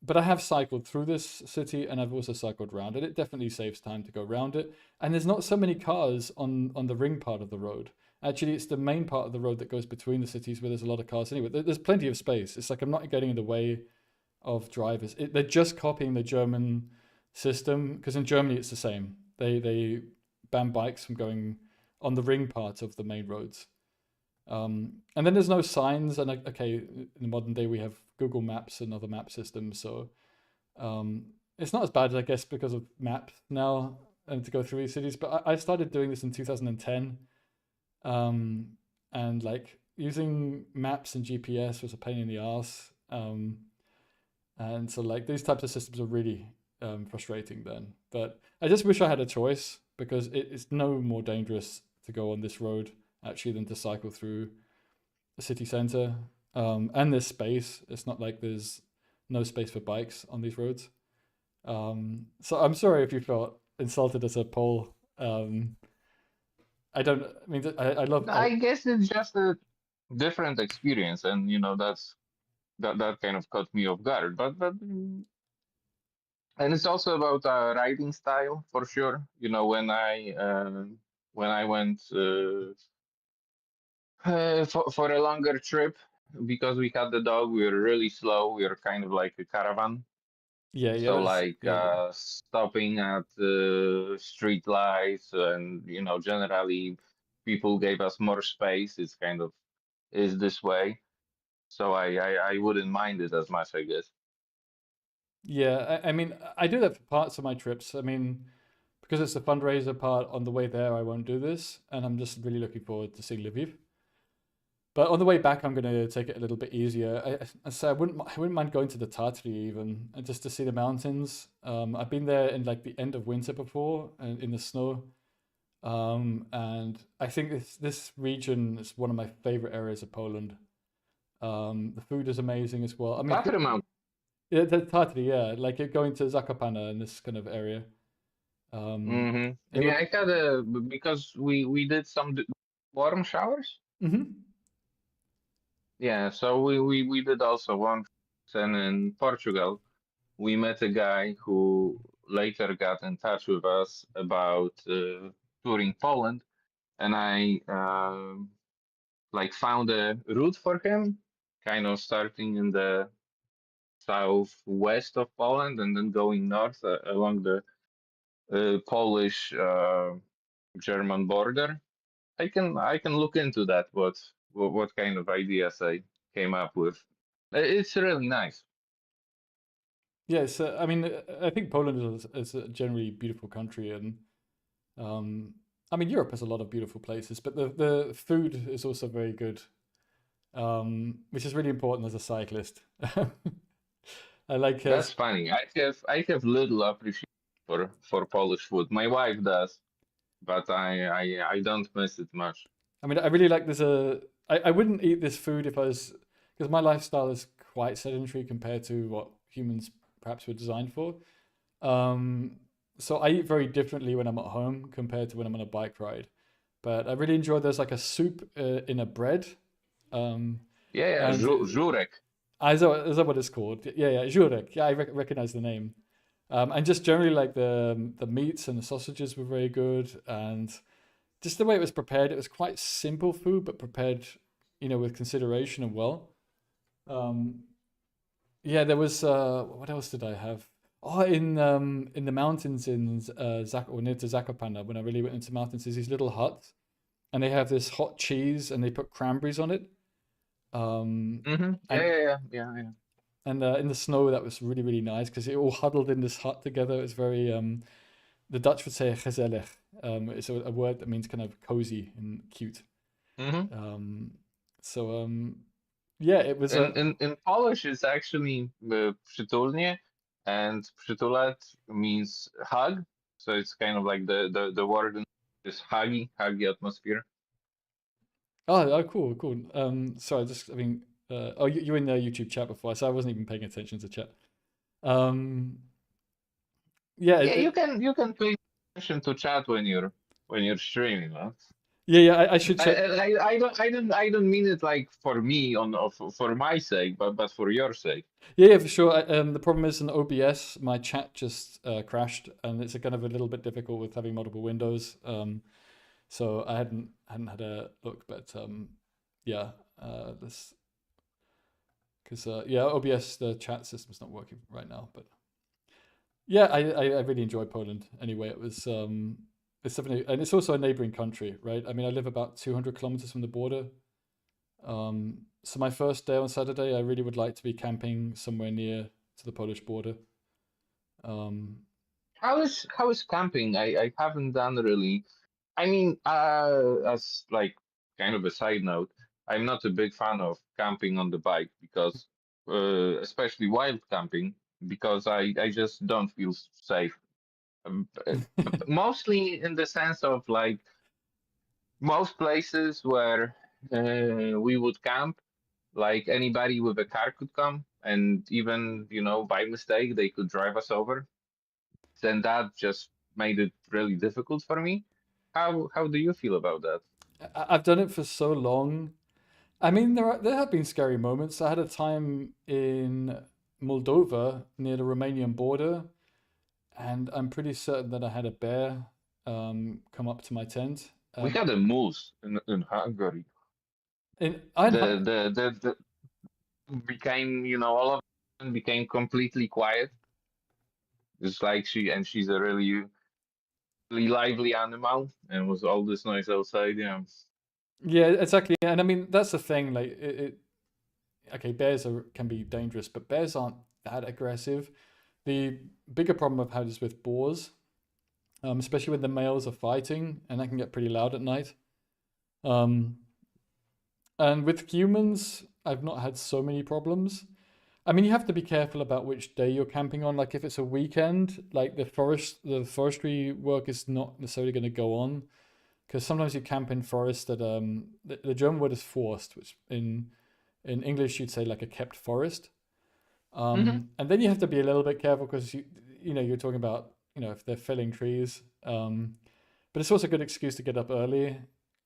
But I have cycled through this city, and I've also cycled around it. It definitely saves time to go around it, and there's not so many cars on the ring part of the road. Actually, it's the main part of the road that goes between the cities where there's a lot of cars anyway. There's plenty of space. It's like I'm not getting in the way of drivers. They're just copying the German system, because in Germany it's the same. They ban bikes from going on the ring part of the main roads. And then there's no signs. And okay, in the modern day we have Google Maps and other map systems, so it's not as bad, I guess, because of maps now and to go through these cities. But I started doing this in 2010. And like using maps and GPS was a pain in the ass. And so like these types of systems are really frustrating then. But I just wish I had a choice, because it's no more dangerous to go on this road actually than to cycle through the city center. And there's space. It's not like there's no space for bikes on these roads. So I'm sorry if you felt insulted as a Pole. I love. I guess it's just a different experience, and that kind of caught me off guard. But and it's also about riding style for sure. When I went for a longer trip, because we had the dog, we were really slow. We were kind of like a caravan. Yeah. So like stopping at street lights, and generally people gave us more space. It's kind of is this way. So I wouldn't mind it as much, I guess. Yeah, I mean, I do that for parts of my trips. I mean, because it's the fundraiser part, on the way there, I won't do this, and I'm just really looking forward to seeing Lviv. But on the way back, I'm going to take it a little bit easier. I wouldn't mind going to the Tartary even, just to see the mountains. I've been there in like the end of winter before, and in the snow. And I think this region is one of my favorite areas of Poland. The food is amazing as well. I mean, Tatry Mountain. yeah, the Tartary, yeah, like you're going to Zakopane in this kind of area. Yeah, I had because we did some warm showers. Yeah, so we did also one, and in Portugal we met a guy who later got in touch with us about touring Poland, and I like found a route for him, kind of starting in the southwest of Poland and then going north along the Polish German border. I can look into that. What kind of ideas I came up with? It's really nice. Yes, I mean, I think Poland is a generally beautiful country, and I mean, Europe has a lot of beautiful places, but the food is also very good, which is really important as a cyclist. I like That's funny. I have little appreciation for Polish food. My wife does, but I don't miss it much. I mean, I really like I wouldn't eat this food if I was, because my lifestyle is quite sedentary compared to what humans perhaps were designed for. So I eat very differently when I'm at home compared to when I'm on a bike ride. But I really enjoy there's like a soup in a bread. Yeah, And żurek. Is that what it's called? Yeah, Jurek. Yeah, I recognize the name. And just generally like the meats and the sausages were very good, and just the way it was prepared, it was quite simple food, but prepared, with consideration and well. Yeah, there was what else did I have? Oh, in the mountains in or near to Zakopane, when I really went into mountains, there's these little huts, and they have this hot cheese, and they put cranberries on it. Mm-hmm. And Yeah. and in the snow, that was really really nice because it all huddled in this hut together. It's very the Dutch would say gezellig. It's a word that means kind of cozy and cute. Mm-hmm. So yeah, it was In Polish, it's actually przytulnie, and przytulać means hug. So it's kind of like the word is huggy atmosphere. oh cool. Sorry, I mean, oh, you were in the YouTube chat before, so I wasn't even paying attention to chat. Yeah, Yeah, you can pay attention to chat when you're streaming, huh? yeah. I should check. I don't mean it like for me for my sake, but for your sake. Yeah, for sure. The problem is in OBS, my chat just crashed, and it's kind of a little bit difficult with having multiple windows. So I hadn't had a look, but yeah, this because yeah, OBS the chat system's not working right now, but yeah, I really enjoy Poland. Anyway, it's definitely, and it's also a neighboring country, right? I mean, I live about 200 kilometers from the border. So my first day on Saturday, I really would like to be camping somewhere near to the Polish border. How is camping? I haven't done really. I mean, as like kind of a side note, I'm not a big fan of camping on the bike because, especially wild camping, because I just don't feel safe. Mostly in the sense of like most places where we would camp, like anybody with a car could come, and even by mistake they could drive us over. Then that just made it really difficult for me. How do you feel about that? I've done it for so long. I mean, there have been scary moments. I had a time in Moldova near the Romanian border, and I'm pretty certain that I had a bear come up to my tent. We had a moose in Hungary. The became all of a sudden became completely quiet. It's like she's a really lively animal, and was all this noise outside. Yeah, exactly. And I mean, that's the thing. Like, okay, bears can be dangerous, but bears aren't that aggressive. The bigger problem I've had is with boars, especially when the males are fighting, and that can get pretty loud at night. And with humans, I've not had so many problems. I mean, you have to be careful about which day you're camping on. Like, if it's a weekend, like the forestry work is not necessarily going to go on, because sometimes you camp in forests that the German word is forst, which in English you'd say like a kept forest. And then you have to be a little bit careful because you're talking about if they're felling trees. But it's also a good excuse to get up early.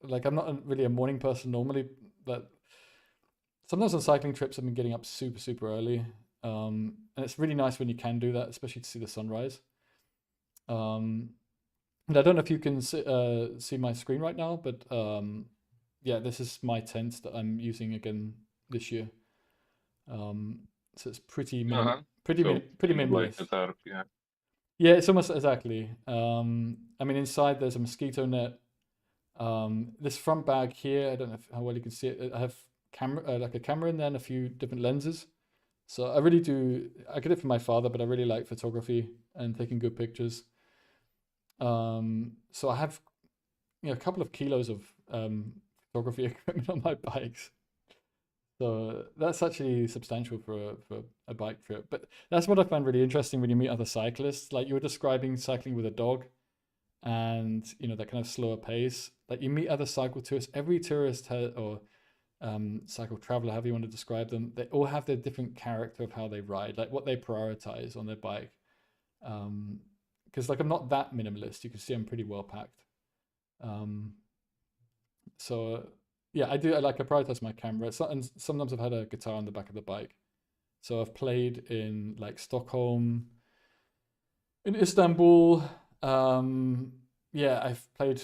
Like, I'm not really a morning person normally, but sometimes on cycling trips I've been getting up super super early. And it's really nice when you can do that, especially to see the sunrise. And I don't know if you can see my screen right now, but yeah, this is my tent that I'm using again this year. So it's pretty Uh-huh. pretty So pretty kind of like a minimalist. tarp, yeah. Yeah, it's almost exactly. I mean, inside there's a mosquito net. This front bag here, I don't know how well you can see it. I have camera, like a camera in there and a few different lenses. So I really do. I get it from my father, but I really like photography and taking good pictures. So I have, a couple of kilos of photography equipment on my bikes. So that's actually substantial for a bike trip. But that's what I find really interesting when you meet other cyclists. Like you were describing cycling with a dog and, that kind of slower pace. Like you meet other cycle tourists. Every tourist or cycle traveler, however you want to describe them, they all have their different character of how they ride, like what they prioritize on their bike. Because like I'm not that minimalist. You can see I'm pretty well packed. So yeah, I prioritize my camera. And sometimes I've had a guitar on the back of the bike. So I've played in like Stockholm, in Istanbul. Yeah, I've played.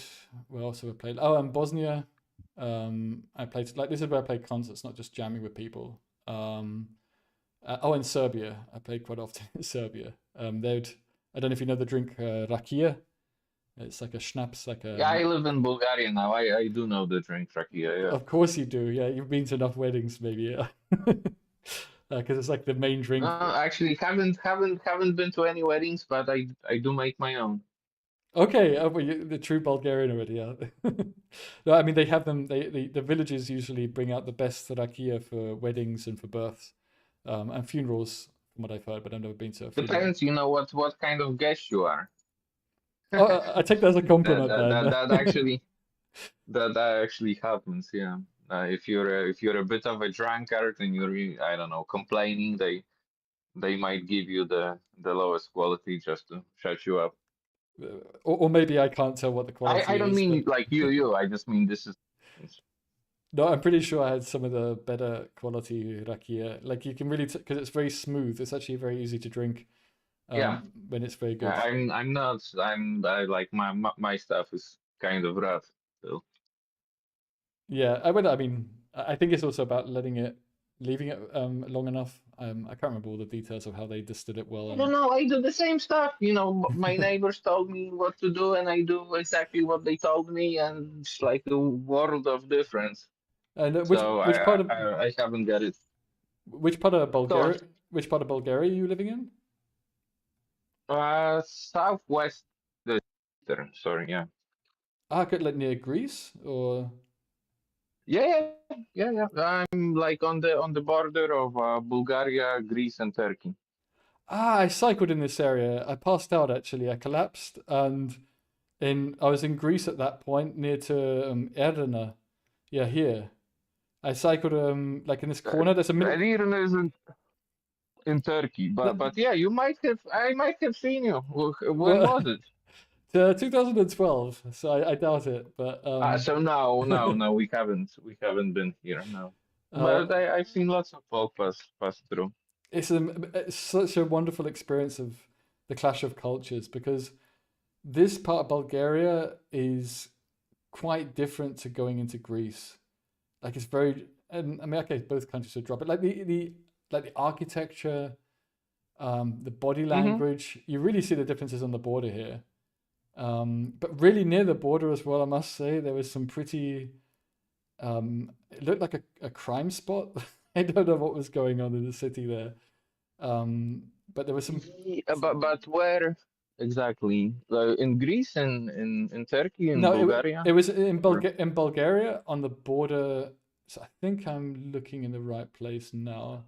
Where else have I played? Oh, and Bosnia. I played like this is where I play concerts, not just jamming with people. In Serbia, I played quite often in Serbia. I don't know if you know the drink rakia. It's like a schnapps, like a. Yeah, I live in Bulgaria now. I do know the drink rakia, yeah. Of course you do. Yeah, you've been to enough weddings, maybe. Yeah. Because it's like the main drink. Actually, haven't been to any weddings, but I do make my own. Okay, well, the true Bulgarian already. Yeah. No, I mean they have them. The villages usually bring out the best rakia for weddings and for births, and funerals, from what I've heard. But I've never been to a funeral. Depends, what kind of guest you are. Oh, I take that as a compliment, man. that actually happens, yeah. If you're a bit of a drunkard and you're I don't know, complaining, they might give you the lowest quality just to shut you up. Or maybe I can't tell what the quality I don't is. mean But... like you. I just mean this is. No, I'm pretty sure I had some of the better quality rakia. Like you can really, because it's very smooth. It's actually very easy to drink. Yeah. When it's very good. I'm not. I like my stuff is kind of rough. So. Yeah, I mean, I think it's also about leaving it long enough. I can't remember all the details of how they distilled it well. I don't know. I do the same stuff. My neighbors told me what to do, and I do exactly what they told me, and it's like a world of difference. And which part of I haven't got it. Which part of Bulgaria? Which part of Bulgaria are you living in? Southwest. Sorry, yeah. Like near Greece or? Yeah. I'm like on the border of Bulgaria, Greece, and Turkey. I cycled in this area. I passed out actually. I collapsed, and I was in Greece at that point, near to Edirne. Yeah, here. I cycled like in this corner. There's a Edirne is in Turkey, but yeah, I might have seen you. When was it? 2012. So I doubt it, but so no, we haven't been here, no. But I've seen lots of folk pass through. It's such a wonderful experience of the clash of cultures, because this part of Bulgaria is quite different to going into Greece. Like it's very, and I mean, okay, both countries are drop it. Like the architecture, the body language, you really see the differences on the border here. But really near the border as well, I must say, there was some pretty, it looked like a crime spot. I don't know what was going on in the city there. But there was some. But where exactly? In Greece and in Turkey and Bulgaria? It was in Bulgaria on the border. So I think I'm looking in the right place now.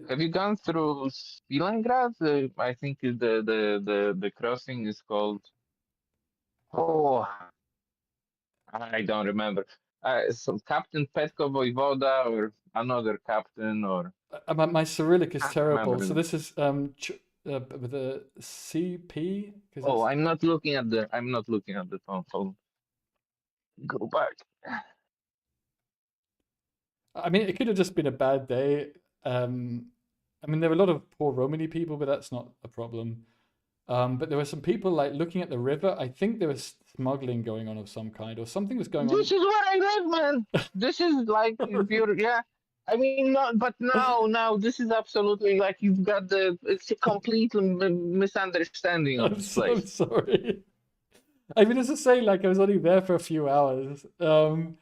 Have you gone through Stalingrad? I think the crossing is called. Oh, I don't remember. Some Captain Petko Voivoda or another captain or. My Cyrillic is terrible. So this is with a CP. Oh, I'm not looking at the phone. Hold. Go back. I mean, it could have just been a bad day. I mean, there were a lot of poor Romani people, but that's not a problem. But there were some people like looking at the river. I think there was smuggling going on of some kind, or something was going on. This is where I live, man. This is like if you're yeah. I mean, not, but now this is absolutely like you've got it's a complete misunderstanding of I'm this so place. sorry. I mean, as I say, like I was only there for a few hours, and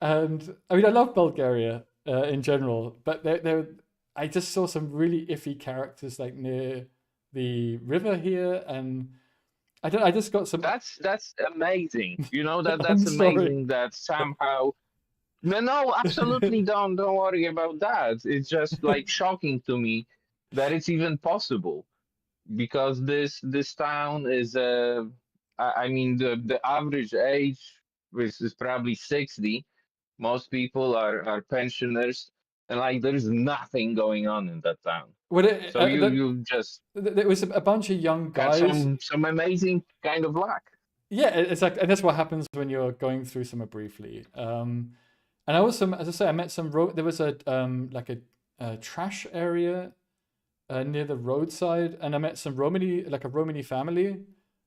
I mean, I love Bulgaria in general, but I just saw some really iffy characters like near the river here, and I just got some. That's amazing. You know I'm that's sorry. amazing that somehow. No, absolutely don't worry about that. It's just like shocking to me that it's even possible because this town is I mean the average age is probably 60. Most people are pensioners, and like there's nothing going on in that town. Well, So you just there was a bunch of young got guys. some amazing kind of luck. Yeah, it's like, and that's what happens when you're going through somewhere briefly. And I also, as I say, I met some. There was a like a trash area near the roadside, and I met some Romani, like a Romani family,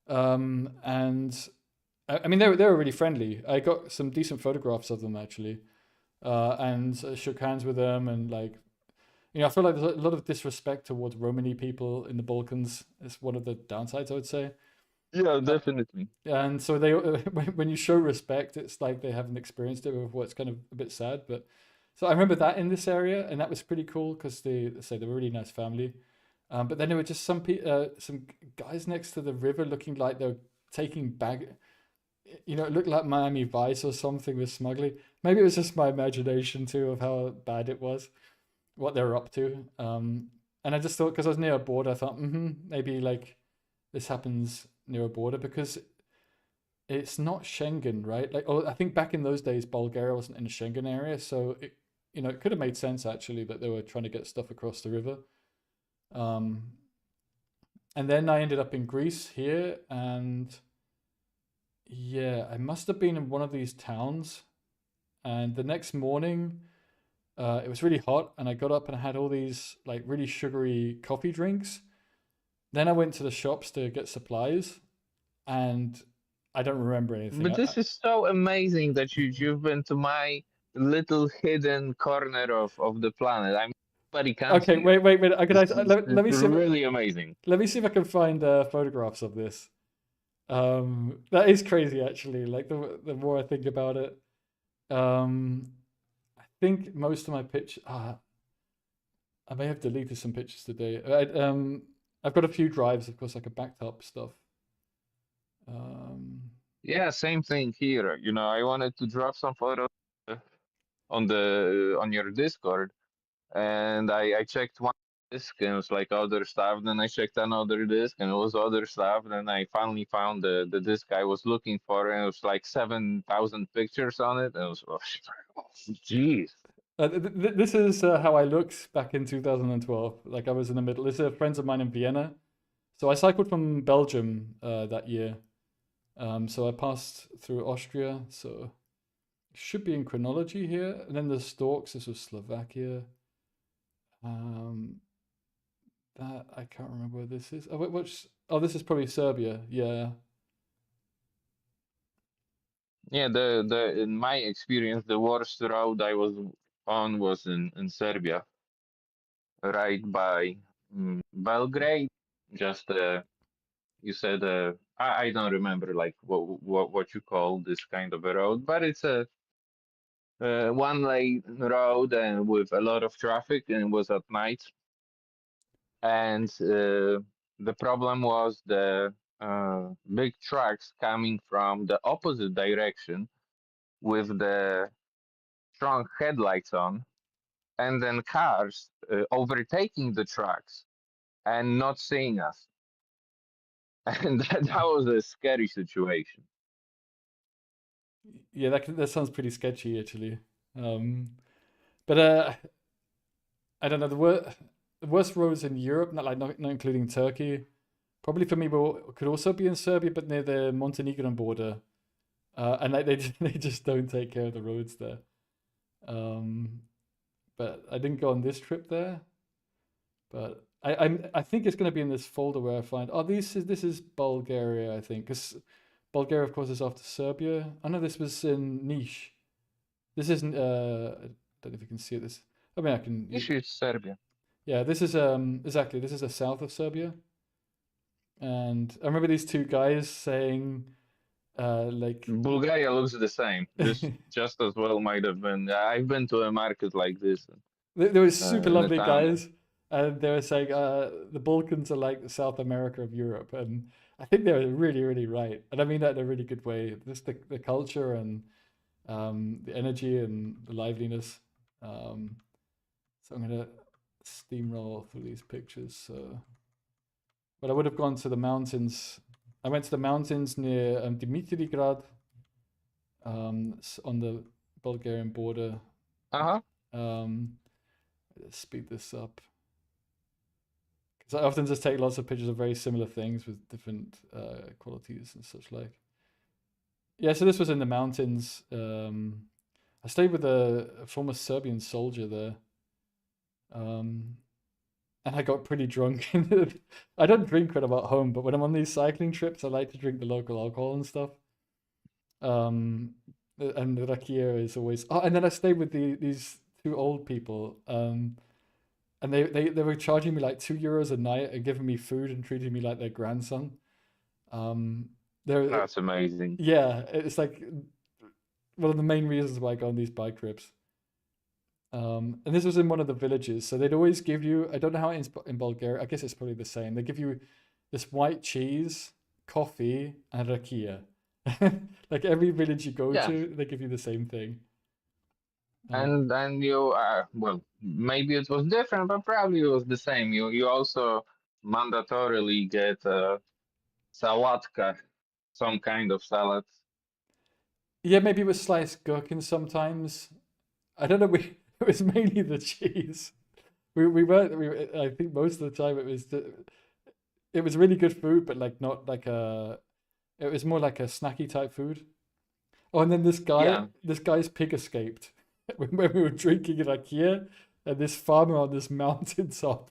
and I mean they were really friendly. I got some decent photographs of them actually, and shook hands with them, and like, I feel like there's a lot of disrespect towards Romani people in the Balkans. It's one of the downsides, I would say. Yeah, definitely. And so they, when you show respect, it's like they haven't experienced it before. It's kind of a bit sad, but so I remember that in this area, and that was pretty cool because they were a really nice family. But then there were just some guys next to the river looking like they were taking bag. It looked like Miami Vice or something with smuggling. Maybe it was just my imagination too of how bad it was, what they were up to. And I just thought, because I was near a border, I thought, maybe like this happens near a border because it's not Schengen, right? Like, I think back in those days, Bulgaria wasn't in a Schengen area, so it could have made sense actually that they were trying to get stuff across the river. And then I ended up in Greece here, and yeah, I must have been in one of these towns. And the next morning, it was really hot, and I got up and I had all these like really sugary coffee drinks. Then I went to the shops to get supplies, and I don't remember anything. But this is so amazing that you've been to my little hidden corner of the planet. I mean, nobody comes Okay, here. wait. Let me It's see. really amazing. Let me see if I can find photographs of this. That is crazy, actually. Like the more I think about it, I think most of my pictures. I may have deleted some pictures today. I've got a few drives, of course, like a backed up stuff. Yeah, same thing here. I wanted to drop some photos on your Discord, and I checked one disk and it was like other stuff. Then I checked another disk and it was other stuff. Then I finally found the disk I was looking for, and it was like 7,000 pictures on it. And it was, oh, jeez. This is how I looked back in 2012. Like I was in the middle. This is friends of mine in Vienna. So I cycled from Belgium that year. So I passed through Austria. So it should be in chronology here. And then the Storks. This was Slovakia. That I can't remember where this is. Oh, this is probably Serbia. Yeah. Yeah, in my experience, the worst road I was on was in Serbia, right by Belgrade. Just you said I don't remember like what you call this kind of a road, but it's a one-lane road and with a lot of traffic, and it was at night. And the problem was the big trucks coming from the opposite direction with the strong headlights on, and then cars overtaking the trucks and not seeing us. And that was a scary situation. Yeah, that sounds pretty sketchy actually. But I don't know, the worst roads in Europe, not including Turkey, probably for me could also be in Serbia, but near the Montenegrin border, and they just don't take care of the roads there. But I didn't go on this trip there. But I think it's going to be in this folder where I find, oh, this is Bulgaria, I think, because Bulgaria, of course, is after Serbia. I know this was in Niche. This isn't. I don't know if you can see it. This. I mean, I can. This is Serbia. Yeah, this is exactly. This is the south of Serbia, and I remember these two guys saying, like, Bulgaria looks the same. This just as well might have been. I've been to a market like this. they were super in a lovely town. guys, and they were saying the Balkans are like the South America of Europe, and I think they were really, really right, and I mean that in a really good way. Just the culture and the energy and the liveliness. So I'm gonna steamroll through these pictures. So, but I would have gone to the mountains. I went to the mountains near Dimitrigrad, on the Bulgarian border. Let's speed this up because I often just take lots of pictures of very similar things with different qualities and such like. Yeah, so this was in the mountains. I stayed with a former Serbian soldier there. And I got pretty drunk. I don't drink when I'm at home, but when I'm on these cycling trips, I like to drink the local alcohol and stuff. And the rakia is always. Oh, and then I stayed with these two old people. And they were charging me like €2 a night and giving me food and treating me like their grandson. That's amazing. Yeah, it's like one of the main reasons why I go on these bike trips. And this was in one of the villages, so they'd always give you, I don't know how it is in Bulgaria, I guess it's probably the same. They give you this white cheese, coffee, and rakia. Like every village you go to, they give you the same thing. And you well, maybe it was different, but probably it was the same. You also mandatorily get salatka, some kind of salad. Yeah, maybe it was sliced gherkin sometimes. I don't know. It was mainly the cheese. I think most of the time it was really good food, but like not like it was more like a snacky type food. Oh, and then this guy's pig escaped when we were drinking it IKEA, and this farmer on this mountaintop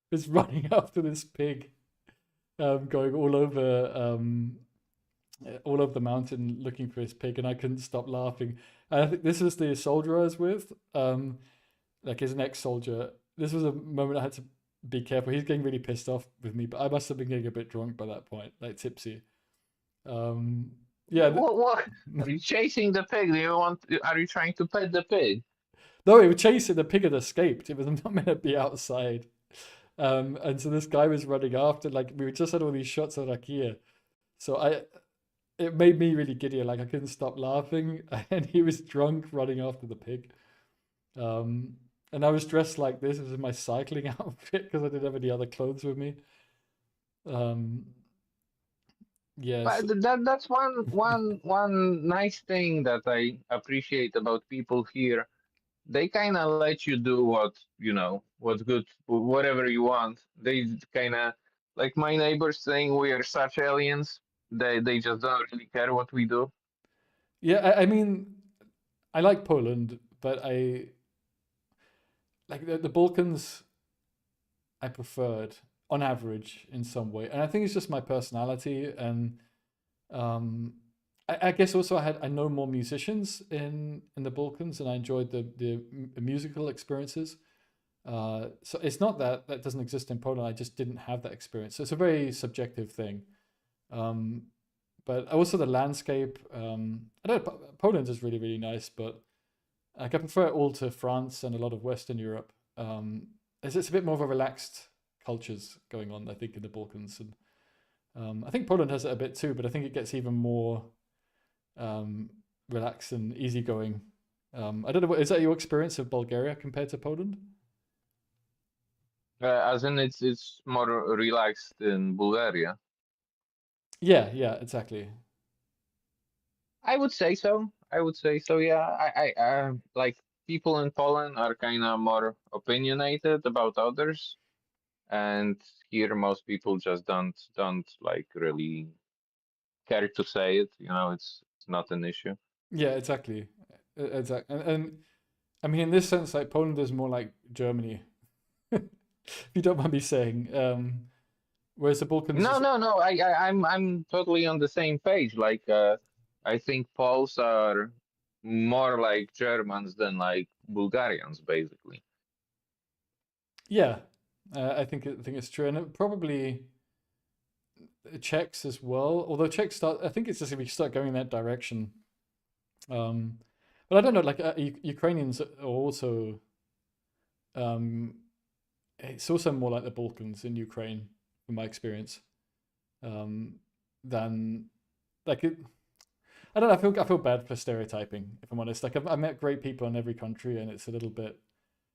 was running after this pig, going all over the mountain looking for his pig, and I couldn't stop laughing. And I think this was the soldier I was with, like he's an ex-soldier. This was a moment I had to be careful. He's getting really pissed off with me, but I must have been getting a bit drunk by that point, like tipsy. Yeah. What? Are you chasing the pig? Are you trying to pet the pig? No, it was chasing the pig. Had escaped. It was not meant to be outside. And so this guy was running after. Like we just had all these shots of rakia, so it made me really giddy. Like I couldn't stop laughing, and he was drunk running after the pig. And I was dressed like this. It was in my cycling outfit because I didn't have any other clothes with me. Yes. But that's one nice thing that I appreciate about people here. They kind of let you do what's good, whatever you want. They kind of, like my neighbors saying we are such aliens. They just don't really care what we do. Yeah, I mean, I like Poland, but I like the Balkans. I preferred on average in some way, and I think it's just my personality, and I guess also I know more musicians in the Balkans, and I enjoyed the musical experiences. So it's not that doesn't exist in Poland. I just didn't have that experience. So it's a very subjective thing. But also the landscape. I don't know, Poland is really, really nice, but like I prefer it all to France and a lot of Western Europe. It's a bit more of a relaxed cultures going on, I think, in the Balkans, and I think Poland has it a bit too, but I think it gets even more relaxed and easygoing. I don't know, is that your experience of Bulgaria compared to Poland? As in, it's more relaxed in Bulgaria. Yeah, exactly. I would say so. Yeah. I like people in Poland are kind of more opinionated about others, and here most people just don't like really care to say it. It's not an issue. Yeah, exactly. And I mean, in this sense, like Poland is more like Germany. if you don't mind me saying. Whereas the Balkans No, is, no, no. I'm totally on the same page. Like, I think Poles are more like Germans than like Bulgarians, basically. yeah, I think it's true, and it probably Czechs as well. Although Czechs I think it's just if we start going in that direction. But I don't know. Like Ukrainians are also, it's also more like the Balkans in Ukraine, from my experience, than like it. I don't know. I feel bad for stereotyping, if I'm honest. Like I met great people in every country, and it's a little bit.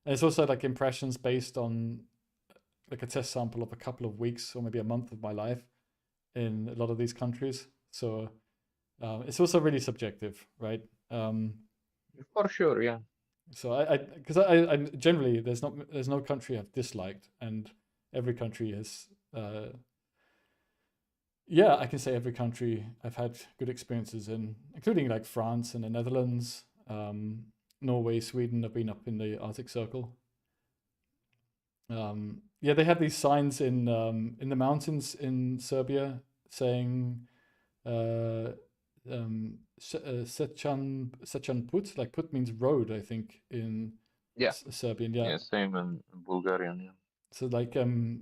And it's also like impressions based on like a test sample of a couple of weeks or maybe a month of my life in a lot of these countries. So it's also really subjective, right? For sure, yeah. So because I generally there's no country I've disliked, and every country has. Yeah, I can say every country I've had good experiences in, including like France and the Netherlands, Norway, Sweden. I've been up in the Arctic Circle. Yeah, they have these signs in the mountains in Serbia saying Sechan Put. Like Put means road, I think, in Yeah. Serbian. Yeah. Yeah, same in Bulgarian, yeah. So like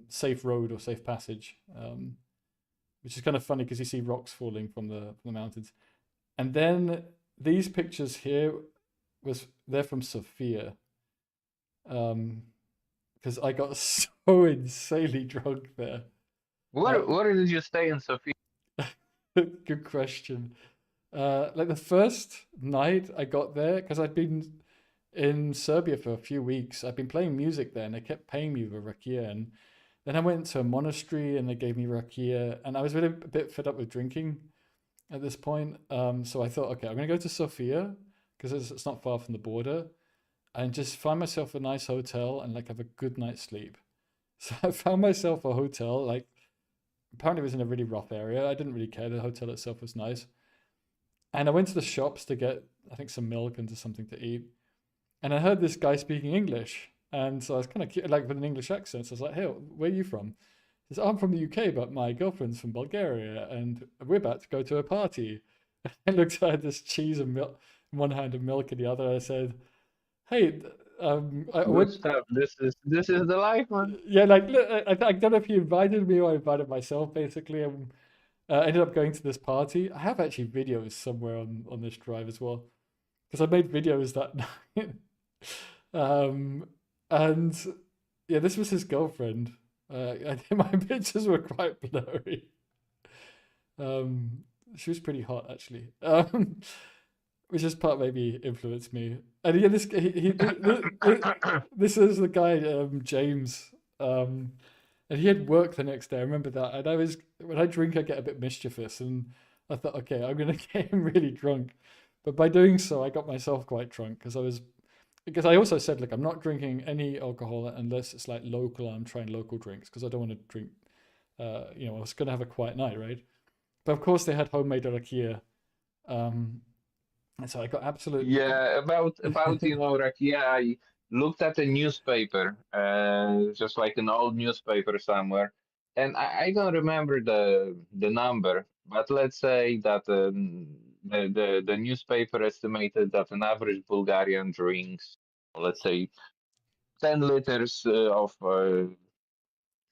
safe road or safe passage, which is kind of funny because you see rocks falling from the mountains. And then these pictures here they're from Sofia. Because I got so insanely drunk there. Where did you stay in Sofia? Good question. Like the first night I got there, because I'd been in Serbia for a few weeks. I've been playing music there, and they kept paying me with rakia. And then I went to a monastery, and they gave me rakia. And I was really a bit fed up with drinking at this point. So I thought, okay, I'm gonna go to Sofia because it's not far from the border, and just find myself a nice hotel and like have a good night's sleep. So I found myself a hotel, like apparently it was in a really rough area. I didn't really care. The hotel itself was nice. And I went to the shops to get, I think, some milk and something to eat. And I heard this guy speaking English. And so I was kind of cute, like with an English accent. So I was like, hey, where are you from? He says, I'm from the UK, but my girlfriend's from Bulgaria. And we're about to go to a party. I looked at this cheese and milk in one hand and milk in the other. I said, hey, Good stuff. This is the life, man. yeah, like look, I don't know if he invited me or I invited myself. Basically, I ended up going to this party. I have actually videos somewhere on this drive as well, because I made videos that night. And yeah, this was his girlfriend. I think my pictures were quite blurry. She was pretty hot actually. Which is part maybe influenced me. And yeah, this is the guy James, and he had work the next day. I remember that. And when I drink, I get a bit mischievous, and I thought, okay, I'm gonna get him really drunk. But by doing so, I got myself quite drunk because I also said, like, I'm not drinking any alcohol unless it's like local. I'm trying local drinks because I don't want to drink. I was gonna have a quiet night, right? But of course, they had homemade rakia. And so I got absolute. Yeah, about rakia. I looked at a newspaper, just like an old newspaper somewhere, and I don't remember the number, but let's say that the newspaper estimated that an average Bulgarian drinks, let's say, 10 liters of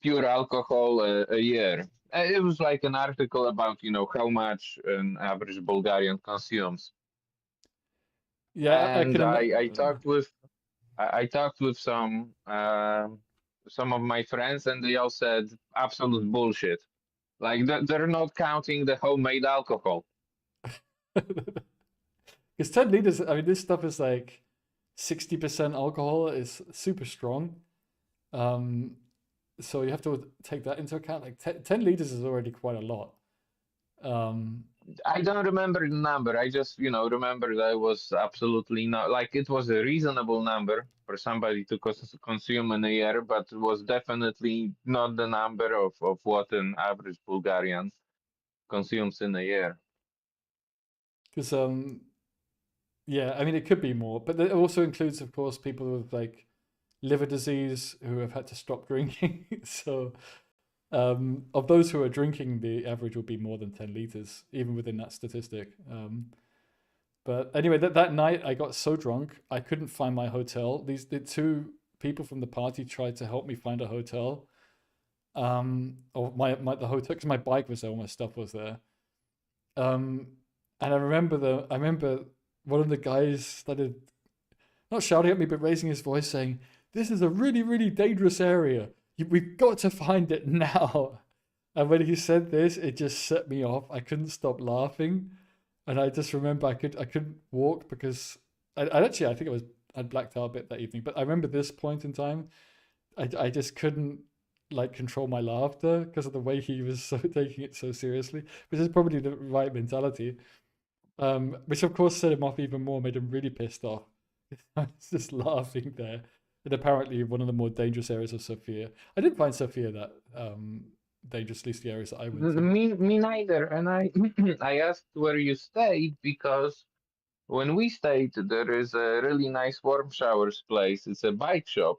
pure alcohol a year. It was like an article about how much an average Bulgarian consumes. Yeah, And I talked with some of my friends, and they all said absolute bullshit. Like they're not counting the homemade alcohol. Because 10 liters, I mean, this stuff is like 60% alcohol, is super strong. So you have to take that into account. Like 10 liters is already quite a lot. I don't remember the number. I just, remember that it was absolutely not, like, it was a reasonable number for somebody to consume in a year, but it was definitely not the number of what an average Bulgarian consumes in a year. Because, yeah, I mean, it could be more, but it also includes, of course, people with like liver disease who have had to stop drinking. So of those who are drinking, the average will be more than 10 liters, even within that statistic. But anyway, that night I got so drunk I couldn't find my hotel. The two people from the party tried to help me find a hotel, or the hotel, because my bike was there, all my stuff was there. And I remember one of the guys started not shouting at me, but raising his voice, saying, "This is a really, really dangerous area. We've got to find it now." And when he said this, it just set me off. I couldn't stop laughing, and I just remember I couldn't walk because I think I'd blacked out a bit that evening. But I remember this point in time, I just couldn't like control my laughter because of the way he was taking it so seriously, which is probably the right mentality. Which of course set him off even more, made him really pissed off. I was just laughing there. And apparently one of the more dangerous areas of Sofia. I didn't find Sofia that dangerous, at least the areas that I went to. Me neither. And I I asked where you stayed because when we stayed, there is a really nice warm showers place. It's a bike shop,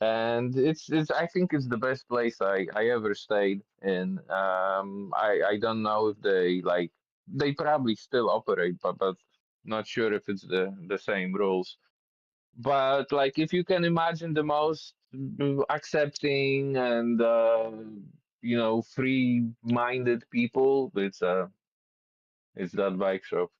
and it's I think it's the best place I ever stayed in. I don't know if they probably still operate, but not sure if it's the same rules. But like if you can imagine the most accepting and free-minded people, it's that bike shop.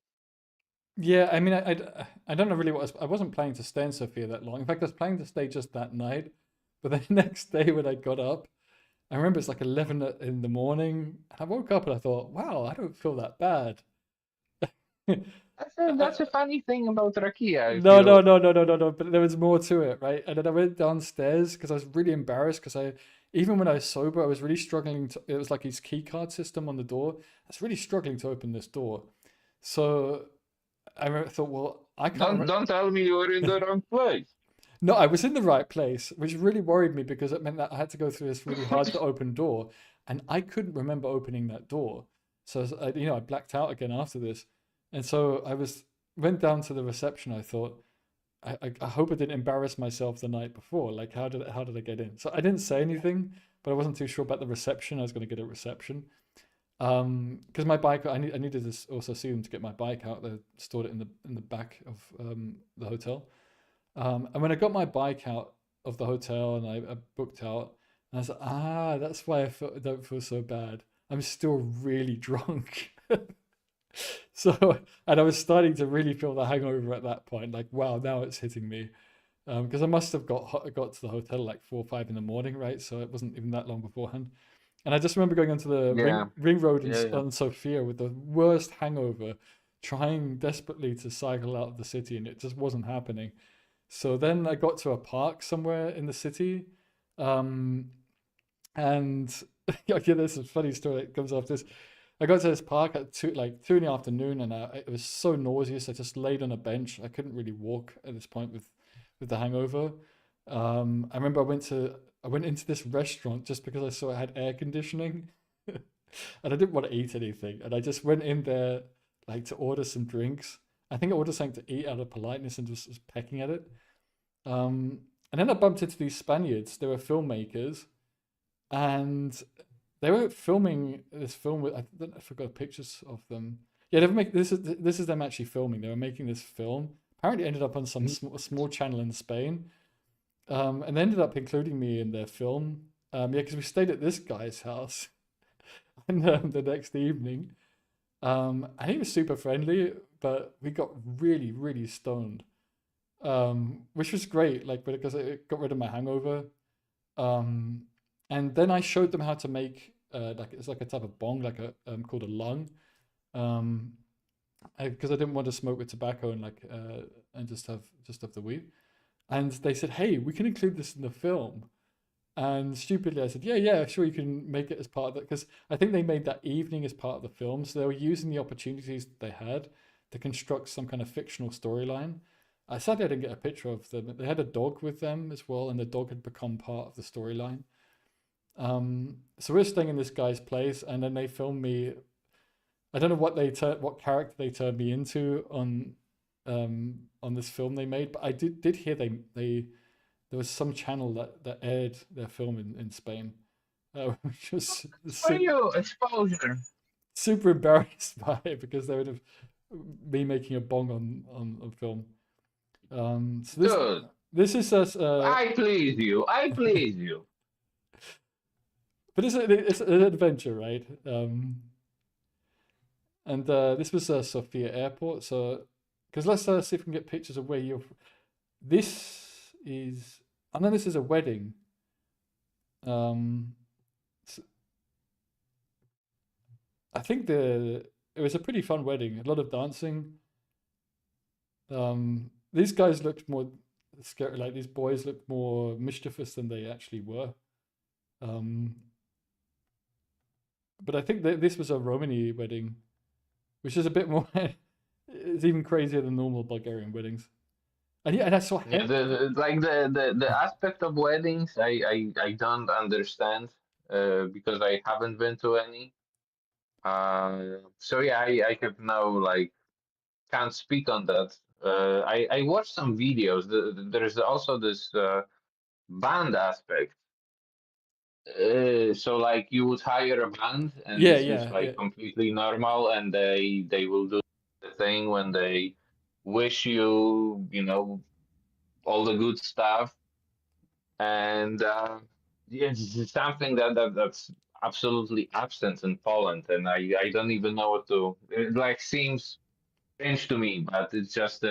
Yeah, I mean, I don't know really what I wasn't planning to stay in Sofia that long. In fact, I was planning to stay just that night. But the next day when I got up, I remember it's like 11 in the morning. I woke up and I thought, wow, I don't feel that bad. That's a funny thing about Rakia. I No, feel. no. But there was more to it, right? And then I went downstairs because I was really embarrassed because even when I was sober, I was really struggling to. It was like his key card system on the door. I was really struggling to open this door. So I thought, well, I can't. Don't tell me you were in the wrong place. No, I was in the right place, which really worried me because it meant that I had to go through this really hard to open door, and I couldn't remember opening that door. So I blacked out again after this, and so went down to the reception. I thought, I hope I didn't embarrass myself the night before. Like, how did I get in? So I didn't say anything, but I wasn't too sure about the reception. I was going to get a reception, because my bike, I needed to also see them to get my bike out. They stored it in the back of the hotel. And when I got my bike out of the hotel and I booked out, and I was like, that's why I don't feel so bad. I'm still really drunk. So, and I was starting to really feel the hangover at that point. Like, wow, now it's hitting me. Because I must have got to the hotel like 4 or 5 in the morning, right? So it wasn't even that long beforehand. And I just remember going onto the ring road on Sofia with the worst hangover, trying desperately to cycle out of the city, and it just wasn't happening. So then I got to a park somewhere in the city, and yeah, there's a funny story that comes after this. I got to this park at 2 in the afternoon, and it was so nauseous. I just laid on a bench. I couldn't really walk at this point with the hangover. I remember I went into this restaurant just because I saw it had air conditioning, and I didn't want to eat anything, and I just went in there like to order some drinks. I think I ordered something to eat out of politeness and just was pecking at it. And then I bumped into these Spaniards. They were filmmakers, and they were filming this film with, I forgot pictures of them. Yeah, this is them actually filming. They were making this film. Apparently, it ended up on some small channel in Spain, and they ended up including me in their film. Because we stayed at this guy's house, and the next evening. And he was super friendly, but we got really, really stoned, which was great, like, because it got rid of my hangover. And then I showed them how to make, it's like a type of bong, like called a lung, because I didn't want to smoke with tobacco and just have the weed. And they said, "Hey, we can include this in the film." And stupidly, I said, yeah, sure, you can make it as part of that. Because I think they made that evening as part of the film. So they were using the opportunities that they had to construct some kind of fictional storyline. Sadly, I didn't get a picture of them. They had a dog with them as well, and the dog had become part of the storyline. So we're staying in this guy's place, and then they filmed me. I don't know what character they turned me into on this film they made, but I did hear they there was some channel that aired their film in Spain, which was For you, exposure. super embarrassed by it because they would have me making a bong on film. So Good. this is us. I please you. I please you. But it's an adventure, right? And this was Sofia Airport. So, because let's see if we can get pictures of where you're. This is. I know this is a wedding. I think it was a pretty fun wedding. A lot of dancing. These guys looked more scary. Like these boys looked more mischievous than they actually were. But I think that this was a Romani wedding, which is a bit more. It's even crazier than normal Bulgarian weddings. And yeah, and I saw Yeah, the aspect of weddings, I don't understand because I haven't been to any. So yeah, I have no can't speak on that. I watched some videos. There's also this band aspect. So like you would hire a band, and this is like completely normal, and they will do the thing when they wish you, all the good stuff, and yeah, this is something that's absolutely absent in Poland, and I don't even know what to. It like seems strange to me, but it's just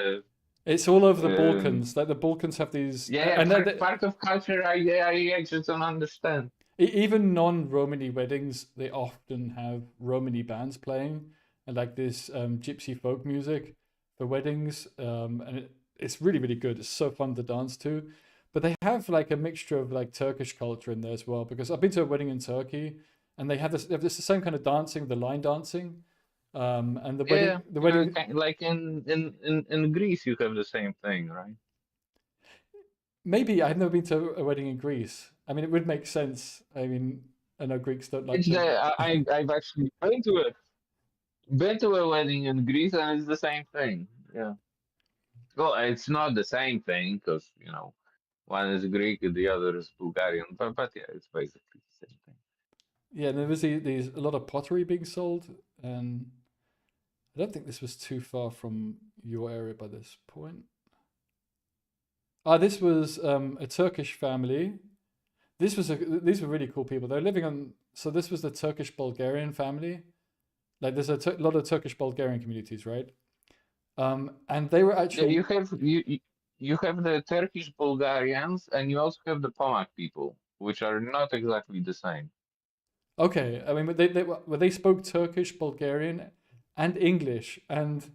it's all over the Balkans. Like the Balkans have these. Yeah, and part of culture I just don't understand. Even non-Romani weddings, they often have Romani bands playing and like this gypsy folk music for weddings, and it's really really good. It's so fun to dance to. But they have like a mixture of like Turkish culture in there as well. Because I've been to a wedding in Turkey, and they have the same kind of dancing, the line dancing, and the wedding, like in Greece, you have the same thing, right? Maybe I've never been to a wedding in Greece. I mean, it would make sense. I mean, I know Greeks don't like. I've actually been to a wedding in Greece, and it's the same thing. Yeah. Well, it's not the same thing because one is Greek and the other is Bulgarian, but yeah, it's basically the same thing. Yeah, there was these a lot of pottery being sold, and I don't think this was too far from your area by this point. This was a Turkish family. These were really cool people. They're living on. So this was the Turkish Bulgarian family. Like there's a lot of Turkish Bulgarian communities, right? And they were actually. You have the Turkish Bulgarians, and you also have the Pomak people, which are not exactly the same. Okay, I mean, they spoke Turkish, Bulgarian, and English, and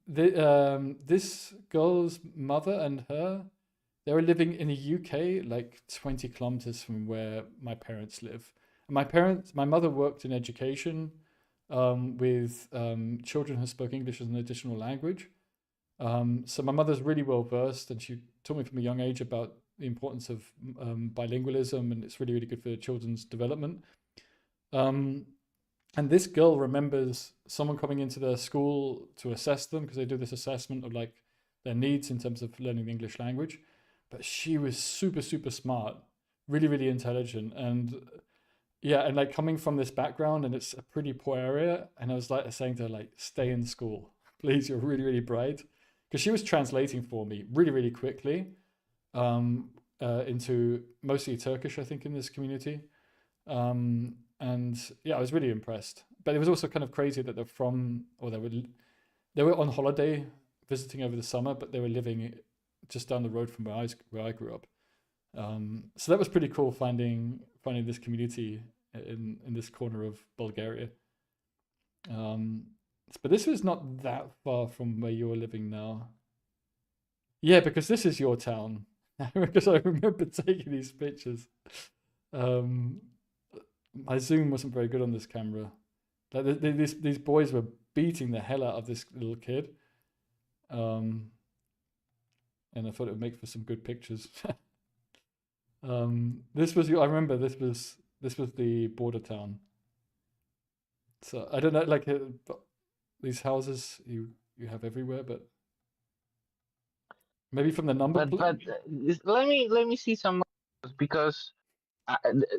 this girl's mother and they were living in the UK, like 20 kilometers from where my parents live. And my mother worked in education with children who spoke English as an additional language. So my mother's really well versed, and she taught me from a young age about the importance of bilingualism, and it's really, really good for children's development. And this girl remembers someone coming into their school to assess them because they do this assessment of like their needs in terms of learning the English language. But she was super, super smart, really, really intelligent. And yeah, and like coming from this background, and it's a pretty poor area. And I was like saying to her, like, stay in school, please, you're really, really bright. Because she was translating for me really, really quickly into mostly Turkish, I think, in this community. And yeah, I was really impressed. But it was also kind of crazy that they were on holiday visiting over the summer, but they were living just down the road from where I grew up. So that was pretty cool finding this community in this corner of Bulgaria. But this was not that far from where you're living now. Yeah, because this is your town. Because I remember taking these pictures. My zoom wasn't very good on this camera. Like these boys were beating the hell out of this little kid. And I thought it would make for some good pictures. I remember this was the border town. So I don't know, like these houses you have everywhere, but Maybe from the number. But let me see some numbers, because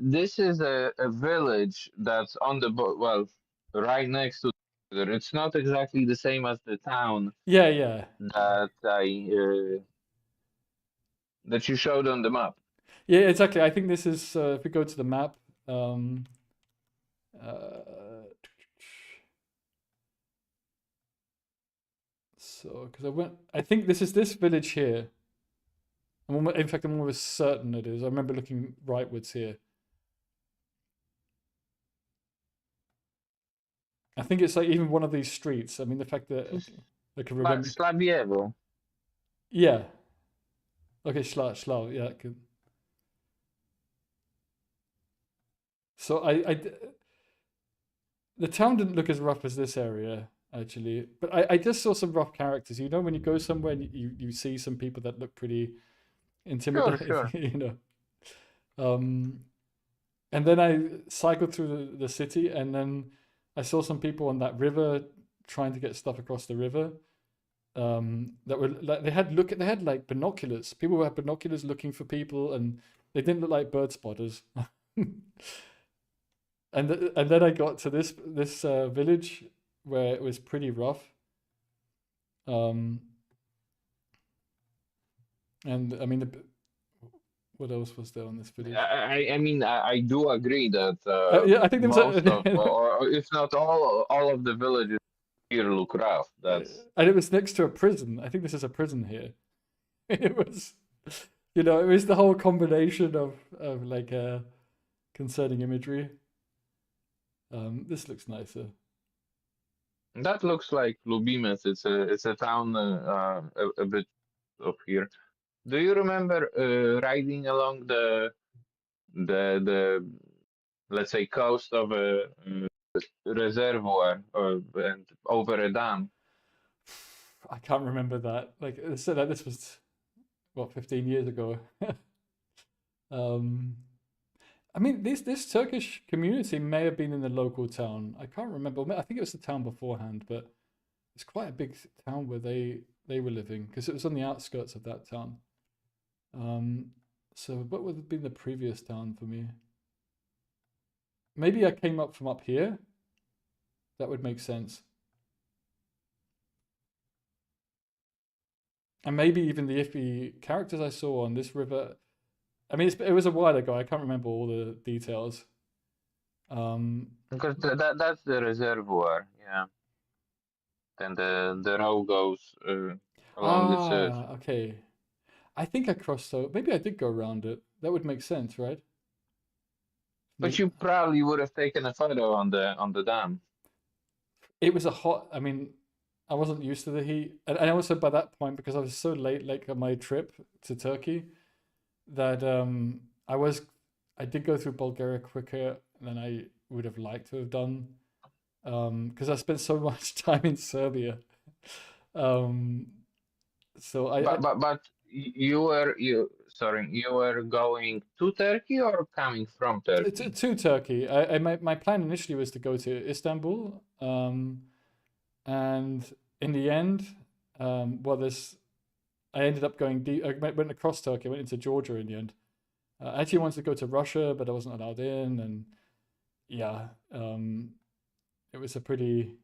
this is a village that's on the well, right next to the border. It's not exactly the same as the town Yeah. that that you showed on the map. Yeah, exactly. I think this is if we go to the map. So, because I think this is this village here. In fact, I'm almost certain it is. I remember looking rightwards here. I think it's like even one of these streets. I mean, the fact that I can remember. Slabievo. Yeah. Okay, Schlau. Yeah. So the town didn't look as rough as this area, actually. But I just saw some rough characters. You know, when you go somewhere and you see some people that look pretty intimidating, Sure. you know. And then I cycled through the city, and then I saw some people on that river trying to get stuff across the river. That were like they had like binoculars. People who had binoculars looking for people, and they didn't look like bird spotters. And then I got to this village where it was pretty rough. And I mean, what else was there on this village? I mean, I do agree that Yeah, I think there was most of, or if not all of the villages here look rough. That's and it was next to a prison. I think this is a prison here. It was, it was the whole combination of like concerning imagery. This looks nicer. that looks like Lubimec. It's a town a bit up here. Do you remember riding along the let's say coast of a reservoir and over a dam? I can't remember that. Like I said, this was 15 years ago. I mean, this Turkish community may have been in the local town. I can't remember. I think it was the town beforehand, but it's quite a big town where they were living, because it was on the outskirts of that town. So what would have been the previous town for me? Maybe I came up from up here. That would make sense. And maybe even the iffy characters I saw on this river. I mean, it was a while ago. I can't remember all the details. Because that's the reservoir, yeah. Then the road goes along its edge. Okay. I think I crossed over. Maybe I did go around it. That would make sense, right? But you probably would have taken a photo on the dam. It was I mean, I wasn't used to the heat, and also by that point, because I was so late, like on my trip to Turkey, that I did go through Bulgaria quicker than I would have liked to have done, because I spent so much time in Serbia. So But you were going to Turkey or coming from Turkey? to Turkey. My plan initially was to go to Istanbul, and in the end, I ended up going deep. I went across Turkey. I went into Georgia in the end. I actually wanted to go to Russia, but I wasn't allowed in, and yeah, it was a pretty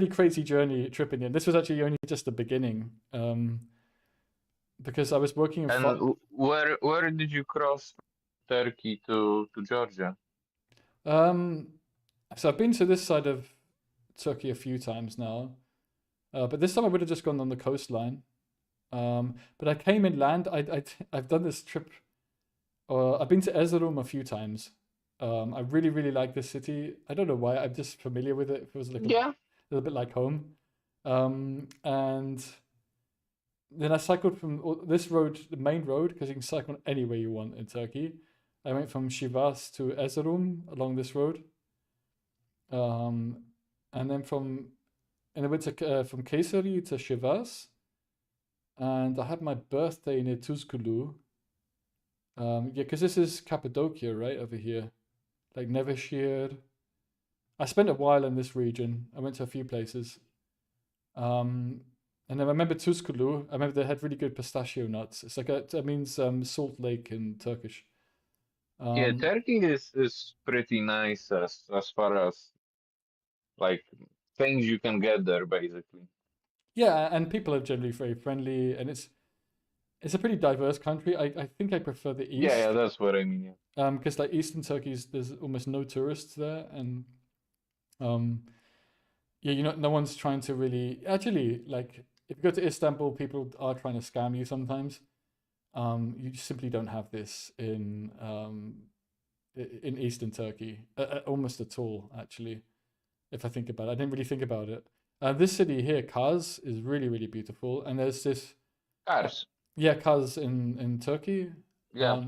crazy trip in the end. This was actually only just the beginning, because I was working in. And where did you cross Turkey to Georgia? So I've been to this side of Turkey a few times now, but this time I would have just gone on the coastline. But I came inland. I've done this trip. I've been to Erzurum a few times. I really like this city. I don't know why. I'm just familiar with it. It feels like a little bit like home. And then I cycled from this road, the main road, because you can cycle anywhere you want in Turkey. I went from Sivas to Erzurum along this road. And then I went from Kayseri to Sivas. And I had my birthday near Tuzkulu. Because this is Cappadocia, right, over here. Like Nevşehir. I spent a while in this region. I went to a few places. And then I remember Tuzkulu. I remember they had really good pistachio nuts. It's like that means Salt Lake in Turkish. Yeah, Turkey is pretty nice as far as like things you can get there, basically. Yeah, and people are generally very friendly, and it's a pretty diverse country. I think I prefer the east. Yeah, that's what I mean. Yeah. Because like Eastern Turkey's there's almost no tourists there, and yeah, no one's trying to really actually like if you go to Istanbul, people are trying to scam you sometimes. You simply don't have this in Eastern Turkey almost at all, actually. If I think about it, I didn't really think about it. This city here, Kaz, is really really beautiful, and there's this Cars. yeah, Kaz in Turkey. Yeah.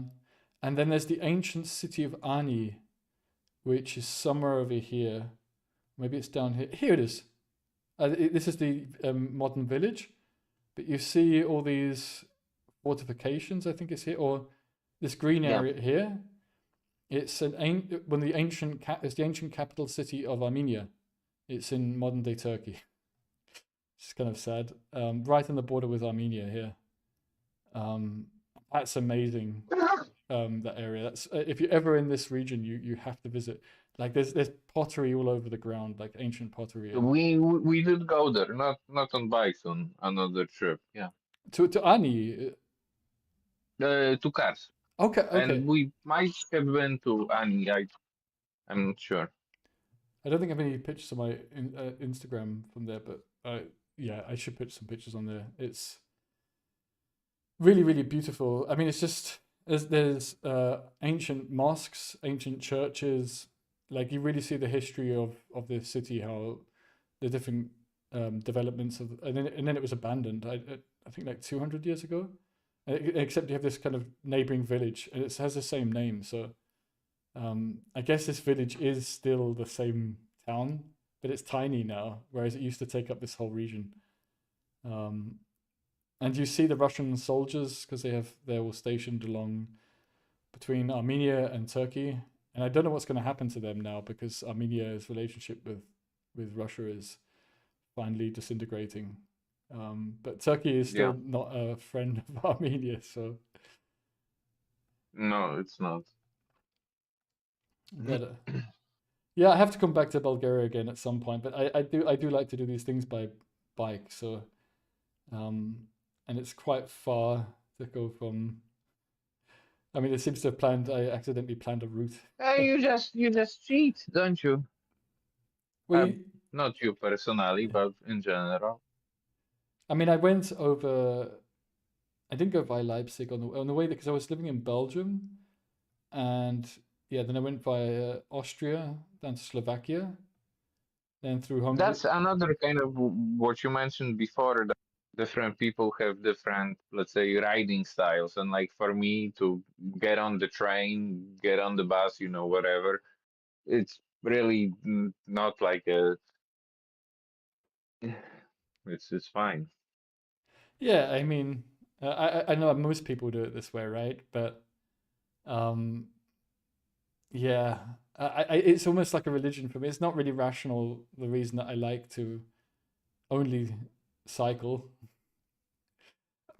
And then there's the ancient city of Ani, which is somewhere over here. Maybe it's down here. Here it is. This is the modern village, but you see all these fortifications. I think it's here, or this green area here. It's it's the ancient capital city of Armenia. It's in modern day Turkey. It's kind of sad. Right on the border with Armenia here. That's amazing. That area. That's if you're ever in this region, you have to visit. Like there's pottery all over the ground, like ancient pottery. We did go there, not on bikes, on another trip. Yeah. To Ani. To Cars. Okay. And we might have been to Ani. I'm not sure. I don't think I have any pictures on my Instagram from there, but yeah, I should put some pictures on there. It's really, really beautiful. I mean, it's just there's ancient mosques, ancient churches. Like you really see the history of the city, how the different developments of, and then it was abandoned. I think like 200 years ago. Except you have this kind of neighboring village, and it has the same name. So I guess this village is still the same town, but it's tiny now, whereas it used to take up this whole region. And you see the Russian soldiers because they're all stationed along between Armenia and Turkey. And I don't know what's going to happen to them now because Armenia's relationship with Russia is finally disintegrating. But Turkey is still not a friend of Armenia, so no, it's not. But yeah, I have to come back to Bulgaria again at some point. But I do like to do these things by bike, so and it's quite far to go from. I mean, it seems to have I accidentally planned a route. You just cheat, don't you? Well, not you personally, but in general. I mean, I went over. I didn't go via Leipzig on the way because I was living in Belgium, and yeah, then I went via Austria down to Slovakia, then through Hungary. That's another kind of what you mentioned before. That different people have different, let's say, riding styles, and like for me to get on the train, get on the bus, whatever, it's really not like a. It's fine. Yeah, I mean, I know most people do it this way, right? But yeah, it's almost like a religion for me. It's not really rational, the reason that I like to only cycle.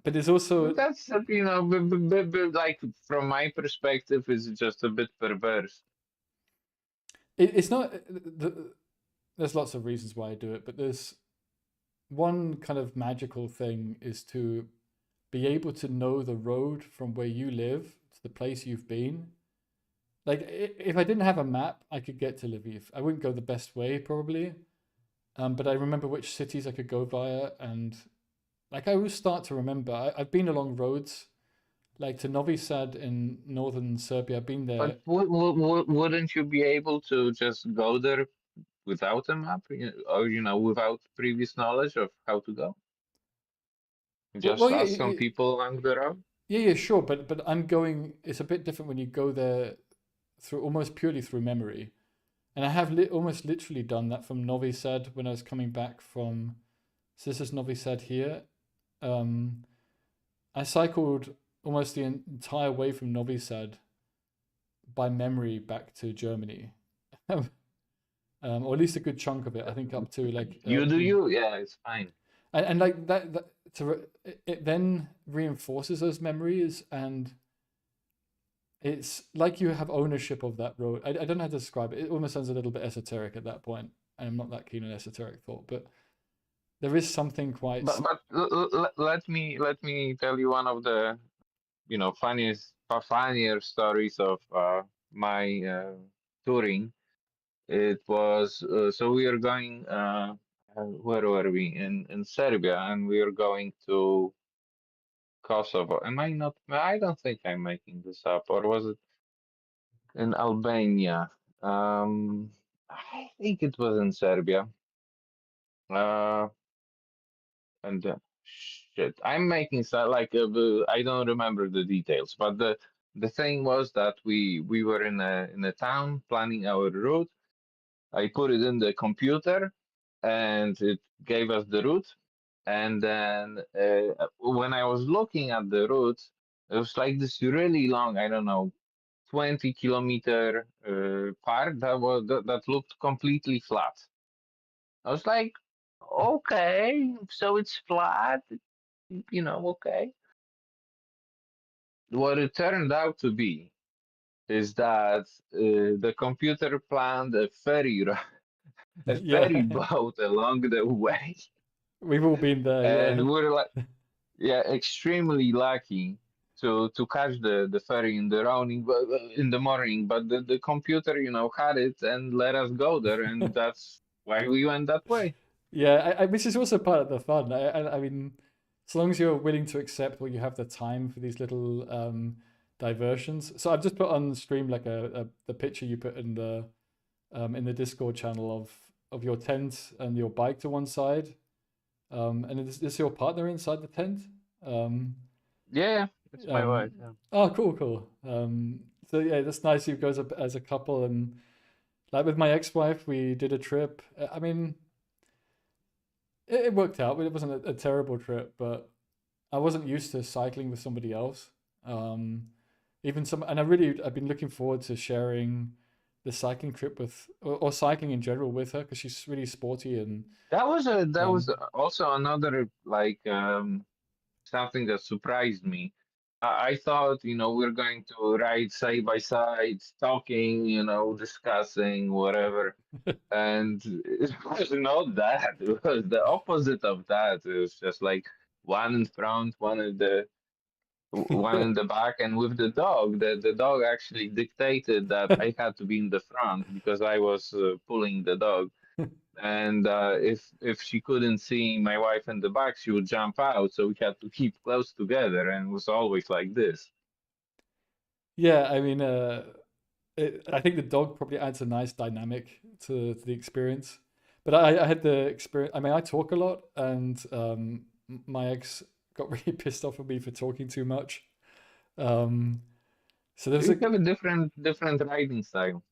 But there's also that's like from my perspective, it's just a bit perverse. It's not. There's lots of reasons why I do it, but there's one kind of magical thing is to be able to know the road from where you live to the place you've been. Like if I didn't have a map, I could get to Lviv. I wouldn't go the best way probably, but I remember which cities I could go via, and like I always start to remember. I've been along roads, like to Novi Sad in northern Serbia. I've been there. But wouldn't you be able to just go there without a map, or without previous knowledge of how to go? Just ask some people along the road. Yeah, sure. But I'm going. It's a bit different when you go there through almost purely through memory, and I have almost literally done that from Novi Sad when I was coming back from. So this is Novi Sad here. I cycled almost the entire way from Novi Sad by memory back to Germany. Or at least a good chunk of it. I think up to like yeah, it's fine. and like it then reinforces those memories, and it's like you have ownership of that road. I don't know how to describe it. It almost sounds a little bit esoteric at that point, and I'm not that keen on esoteric thought, but there is something quite. But let me tell you one of the funnier stories of my touring. It was so we are going. Where were we in Serbia, and we are going to Kosovo. Am I not? I don't think I'm making this up, or was it in Albania? I think it was in Serbia. Uh, and shit, I'm making I don't remember the details, but the thing was that we were in a town planning our route. I put it in the computer, and it gave us the route. And then when I was looking at the route, it was like this really long, I don't know, 20-kilometer part that looked completely flat. I was like, okay, so it's flat, okay. What it turned out to be is that the computer planned a a ferry Yeah, boat along the way, we've all been there. and Yeah. we're like, yeah, extremely lucky to catch the ferry in the morning, but the computer, had it and let us go there, and that's why we went that way. Yeah, which is also part of the fun. I mean, as long as you're willing to accept what you have the time for these little diversions. So I've just put on the stream like the picture you put in the Discord channel of your tent and your bike to one side. And is your partner inside the tent? Yeah, it's my wife. Yeah. Oh, cool. So yeah, that's nice. You guys as a couple, and like with my ex-wife, we did a trip. I mean, it worked out. It wasn't a terrible trip, but I wasn't used to cycling with somebody else. And I've been looking forward to sharing the cycling trip or cycling in general with her because she's really sporty and That was um, also another something that surprised me. I thought, we're going to ride side by side, talking, discussing whatever. And it was not that. It was the opposite of that. It was just like one in front, one in the back, and with the dog. The dog actually dictated that I had to be in the front because I was pulling the dog. And if she couldn't see my wife in the back, she would jump out. So we had to keep close together, and it was always like this. yeah. I mean, I think the dog probably adds a nice dynamic to the experience. But I had the experience. I mean, I talk a lot, and my ex got really pissed off at me for talking too much. Um, so there was We have a different riding style.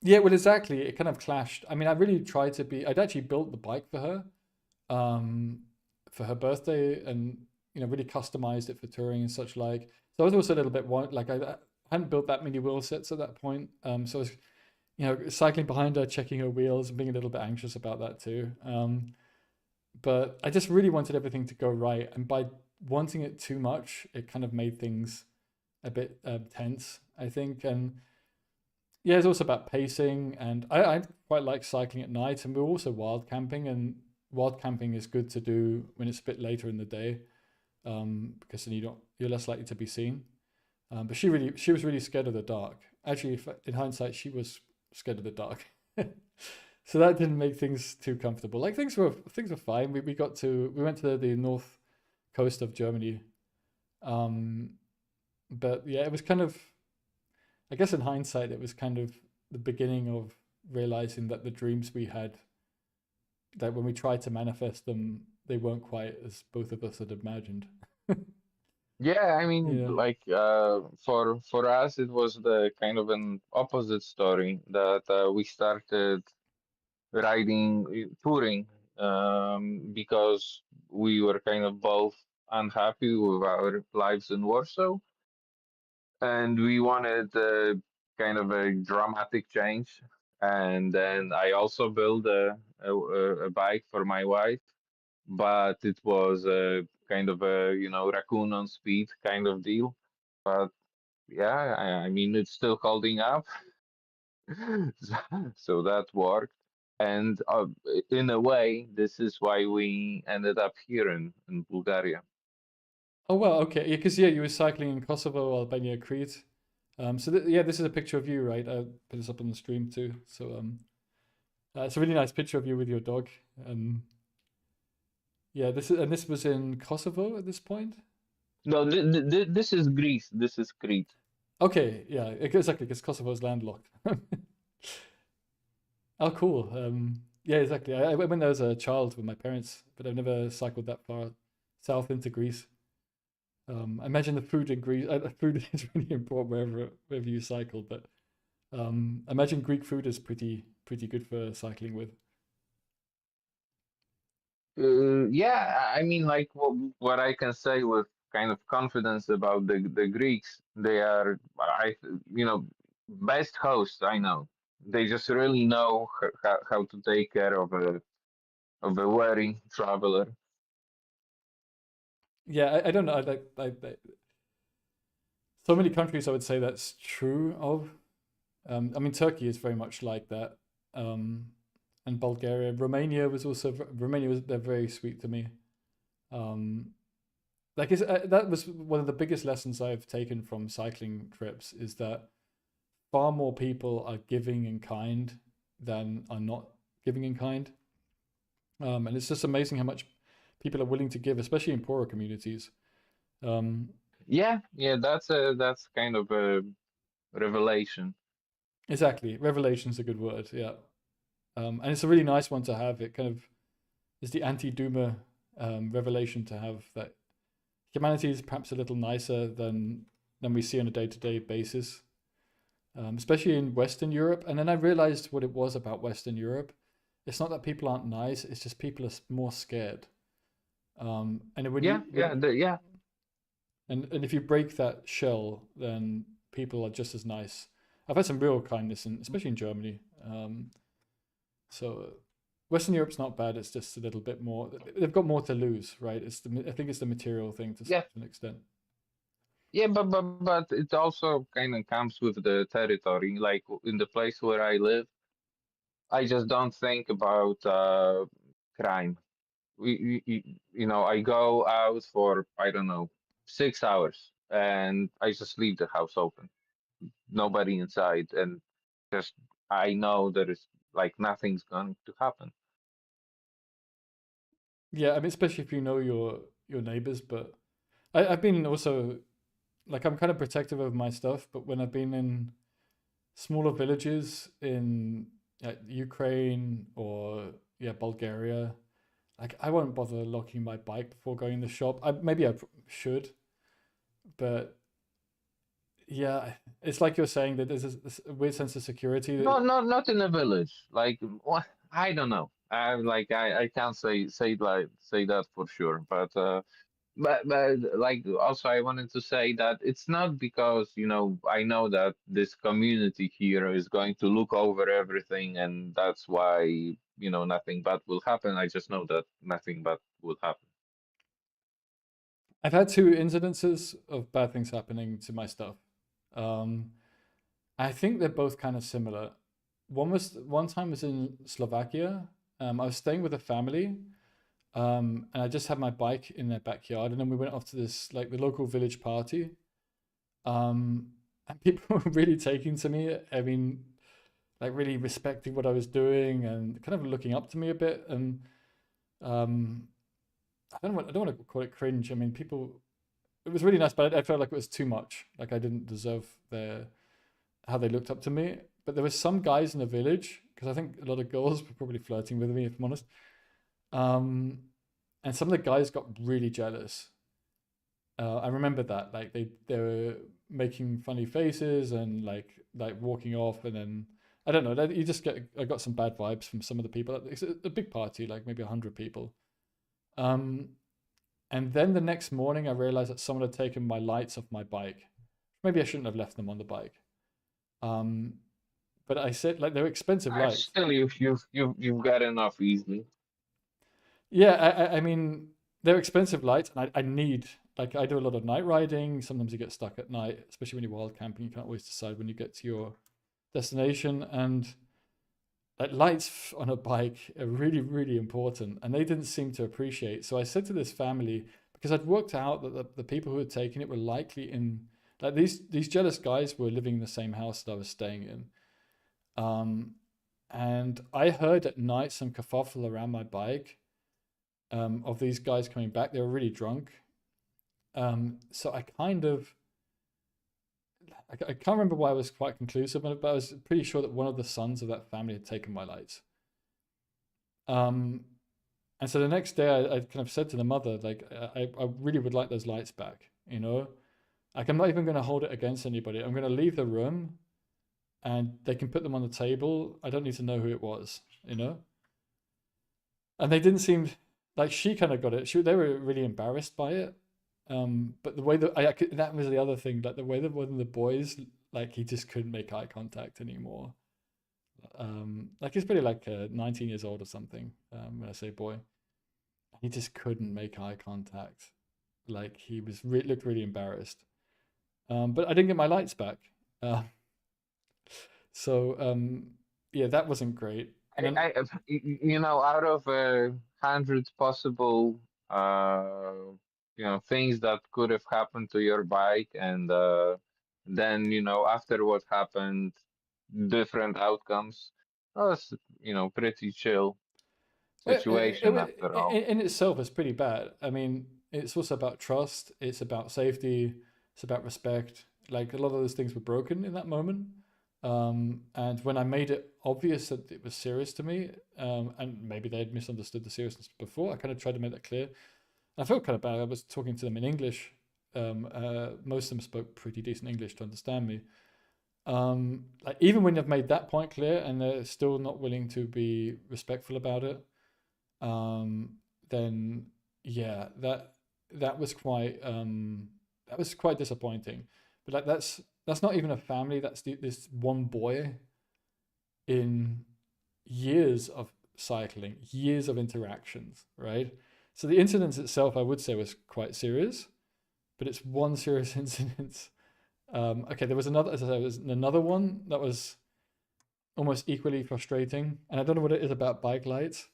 yeah, well, exactly. It kind of clashed. I mean, I really tried to be. I'd actually built the bike um, for her birthday, and really customized it for touring and such like. So I was also a little bit like I hadn't built that many wheel sets at that point. So I was cycling behind her, checking her wheels, and being a little bit anxious about that too. But I just really wanted everything to go right, and by wanting it too much, it kind of made things a bit tense, I think. And yeah, it's also about pacing, and I quite like cycling at night, and we're also wild camping, and wild camping is good to do when it's a bit later in the day, because then you're less likely to be seen. But she was really scared of the dark. Actually, in hindsight, she was scared of the dark. So that didn't make things too comfortable. Like things were fine. We went to the north coast of Germany, but yeah, it was kind of, I guess in hindsight, it was kind of the beginning of realizing that the dreams we had, that when we tried to manifest them, they weren't quite as both of us had imagined. Yeah, I mean, Yeah. like for us, it was the kind of an opposite story that we started riding, touring, because we were kind of both unhappy with our lives in Warsaw, and we wanted kind of a dramatic change. And then I also built a bike for my wife, but it was a kind of a raccoon on speed kind of deal. But yeah, I mean it's still holding up, so that worked. And in a way, this is why we ended up here in Bulgaria. Oh well, okay, yeah, because you were cycling in Kosovo, Albania, Crete. So yeah, this is a picture of you, right? I put this up on the stream too. So it's a really nice picture of you with your dog. Yeah, this was in Kosovo at this point. No, this is Greece. This is Crete. Okay, yeah, exactly, because Kosovo's landlocked. Oh, cool. Yeah, exactly. I went there as a child with my parents, but I've never cycled that far south into Greece. I imagine the food in Greece, food is really important wherever you cycle, but I imagine Greek food is pretty good for cycling with. Yeah, I mean, like what I can say with kind of confidence about the Greeks, they are, best hosts I know. They just really know how to take care of a weary traveler. Yeah, I don't know. So many countries I would say that's true of. I mean, Turkey is very much like that. And Bulgaria, Romania was they're very sweet to me. That was one of the biggest lessons I've taken from cycling trips is that far more people are giving in kind than are not giving in kind. And it's just amazing how much people are willing to give, especially in poorer communities. Yeah, that's kind of a revelation. Exactly. Revelation's a good word. Yeah. And it's a really nice one to have. It kind of is the anti-doomer revelation to have that humanity is perhaps a little nicer than we see on a day-to-day basis, especially in Western Europe. And then I realized what it was about Western Europe. It's not that people aren't nice; it's just people are more scared. And when Yeah, yeah. and if you break that shell, then people are just as nice. I've had some real kindness, especially in Germany. So Western Europe's not bad. It's just a little bit more. They've got more to lose, right? I think it's the material thing to an extent. Yeah, but it also kind of comes with the territory. Like in the place where I live, I just don't think about crime. I go out for I don't know 6 hours, and I just leave the house open, nobody inside, and just I know there is like nothing's going to happen. Yeah, I mean, especially if you know your neighbors. But I've been also like I'm kind of protective of my stuff. But when I've been in smaller villages in Ukraine or Bulgaria, like I won't bother locking my bike before going in the shop. Maybe I should, but yeah, it's like you're saying that there's this weird sense of security. No, not in a village. Like what? I don't know. I can't say that for sure, but like also I wanted to say that it's not because I know that this community here is going to look over everything and that's why nothing bad will happen. I just know that nothing bad will happen. I've had two incidences of bad things happening to my stuff. I think they're both kind of similar. One time was in Slovakia. I was staying with a family, and I just had my bike in their backyard, and then we went off to this like the local village party. And people were really taking to me. I mean, like really respecting what I was doing and kind of looking up to me a bit. And I don't want to call it cringe. I mean, people. It was really nice, but I felt like it was too much. Like I didn't deserve how they looked up to me. But there were some guys in the village because I think a lot of girls were probably flirting with me, if I'm honest. And some of the guys got really jealous. I remember that, like they were making funny faces and like walking off, and then I don't know. I got some bad vibes from some of the people. It's a big party, like maybe 100 people. And then the next morning, I realized that someone had taken my lights off my bike. Maybe I shouldn't have left them on the bike. But I said like they were expensive lights. Still, you've got enough easily. Yeah, I mean, they're expensive lights, and I need, like, I do a lot of night riding. Sometimes you get stuck at night, especially when you're wild camping. You can't always decide when you get to your destination, and like lights on a bike are really, really important, and they didn't seem to appreciate. So I said to this family, because I'd worked out that the people who had taken it were likely in, like, these jealous guys were living in the same house that I was staying in. And I heard at night some kerfuffle around my bike, of these guys coming back. They were really drunk. So I kind of, I can't remember why I was quite conclusive on it, but I was pretty sure that one of the sons of that family had taken my lights. And so the next day I kind of said to the mother, like, I really would like those lights back, you know? Like, I'm not even going to hold it against anybody. I'm going to leave the room and they can put them on the table. I don't need to know who it was, you know? And they didn't seem, like, she kind of got it. They were really embarrassed by it. But the way that that was the other thing, like the way that one of the boys, like, he just couldn't make eye contact anymore. Like, he's probably like 19 years old or something. When I say boy, he just couldn't make eye contact. Like, he was looked really embarrassed. But I didn't get my lights back. So yeah, that wasn't great. And then, You know, out of 100 possible things that could have happened to your bike, and then, after what happened, different outcomes. That was, pretty chill situation after all. in itself, it's pretty bad. I mean, it's also about trust. It's about safety. It's about respect. Like, a lot of those things were broken in that moment. And when I made it obvious that it was serious to me, and maybe they had misunderstood the seriousness before, I kind of tried to make that clear. I felt kind of bad. I was talking to them in English. Most of them spoke pretty decent English to understand me. Like, even when I've made that point clear and they're still not willing to be respectful about it, then yeah, that was quite disappointing. But like, that's not even a family. That's this one boy in years of cycling, years of interactions, right? So the incident itself, I would say, was quite serious, but it's one serious incident. Okay, there was another, as I said, there was another one that was almost equally frustrating, and I don't know what it is about bike lights.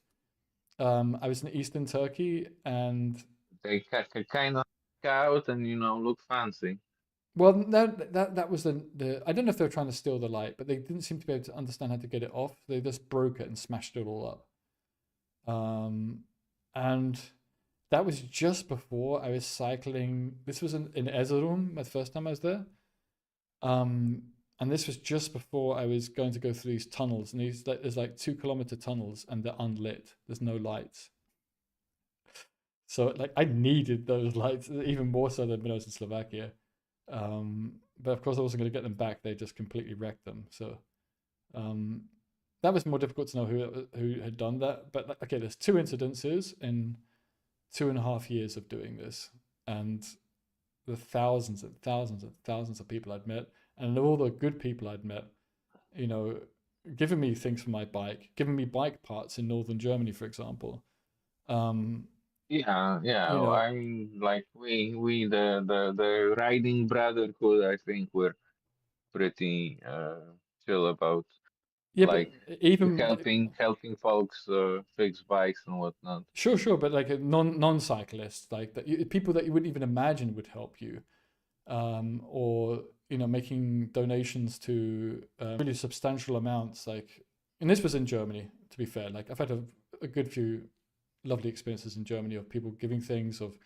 I was in Eastern Turkey, and They kind of out and, look fancy. well, no, that was the. I don't know if they were trying to steal the light, but they didn't seem to be able to understand how to get it off. They just broke it and smashed it all up. And that was just before I was cycling. This was in Erzurum, my first time I was there. And this was just before I was going to go through these tunnels, and there's like 2 kilometer tunnels, and they're unlit. There's no lights. So like, I needed those lights even more so than when I was in Slovakia. But of course I wasn't going to get them back. They just completely wrecked them. So that was more difficult to know who had done that. But okay, there's 2 incidences in 2.5 years of doing this, and the thousands and thousands and thousands of people I'd met, and all the good people I'd met, giving me things for my bike, giving me bike parts in northern Germany, for example. Yeah. I mean, like, we the riding brotherhood, I think we're pretty chill about, Yeah, like, but even helping folks fix bikes and whatnot. Sure, but like a non-cyclists, like people that you wouldn't even imagine would help you, or making donations to really substantial amounts. Like, and this was in Germany, to be fair. Like, I've had a good few lovely experiences in Germany of people giving things, of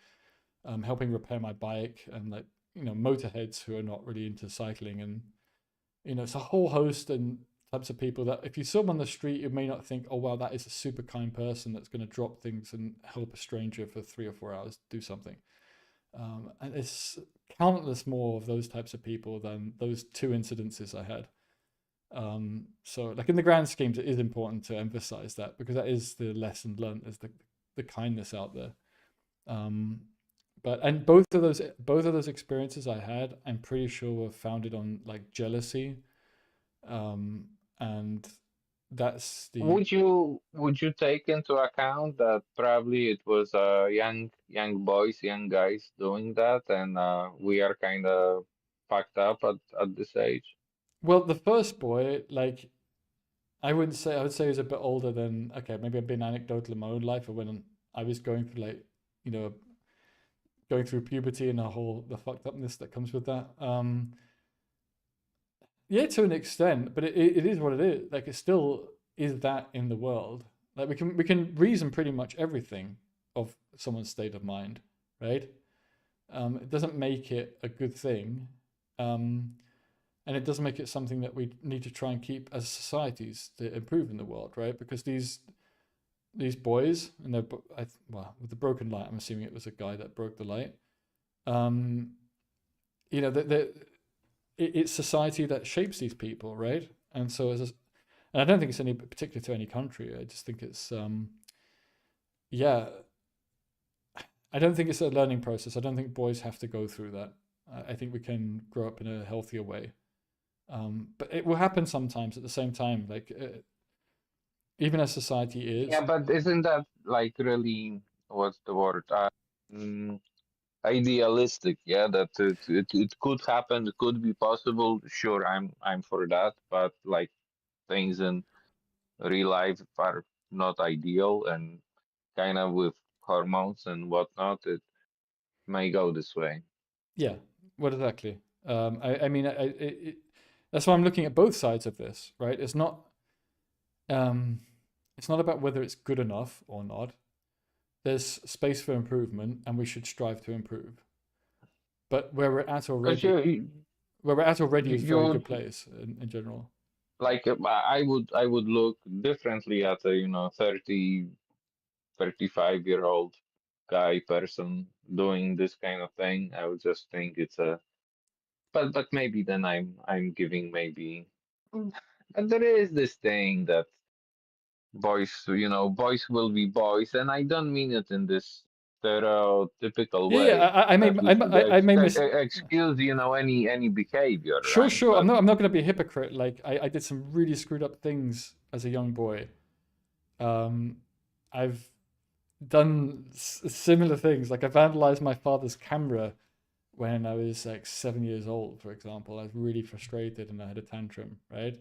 helping repair my bike, and like, motorheads who are not really into cycling, and it's a whole host and types of people that if you saw them on the street, you may not think, oh wow, that is a super kind person that's going to drop things and help a stranger for 3 or 4 hours do something. And it's countless more of those types of people than those 2 incidences I had. So like, in the grand schemes, it is important to emphasize that, because that is the lesson learned, is the kindness out there. But both of those experiences I had, I'm pretty sure were founded on like jealousy, and that's the Would you take into account that probably it was young boys, young guys doing that, and we are kind of fucked up at this age? well, the first boy, like I would say he was a bit older than, okay, maybe I've been anecdotal in my own life, or when I was going through like, you know, going through puberty and the fucked upness that comes with that. Yeah, to an extent, but it is what it is. Like it still is that in the world. Like we can reason pretty much everything of someone's state of mind, right? It doesn't make it a good thing, and it does make it something that we need to try and keep as societies to improve in the world, right? Because these boys and they're well, with the broken light, I'm assuming it was a guy that broke the light. You know, it's society that shapes these people, right? And so and I don't think it's any particular to any country. I just think it's yeah. I don't think it's a learning process. I don't think boys have to go through that. I think we can grow up in a healthier way. But it will happen sometimes at the same time. Like even as society is. Yeah, but isn't that like really, what's the word? Mm, Idealistic? Yeah, that it could happen, it could be possible. Sure, I'm for that, but like things in real life are not ideal, and kind of with hormones and whatnot, it may go this way. Yeah, well, exactly. I mean, that's why I'm looking at both sides of this, right? It's not about whether it's good enough or not. There's space for improvement, and we should strive to improve. But where we're at already, is a very good place in general. Like I would look differently at a 30, 35-year-old guy person doing this kind of thing. I would just think it's a, but maybe then I'm giving maybe. And there is this thing that boys will be boys, and I don't mean it in this stereotypical way I that we should excuse any behavior, Sure, right? sure. I'm not going to be a hypocrite. Like I did some really screwed up things as a young boy. I've done similar things. Like I vandalized my father's camera when I was like 7 years old, for example. I was really frustrated and I had a tantrum, right?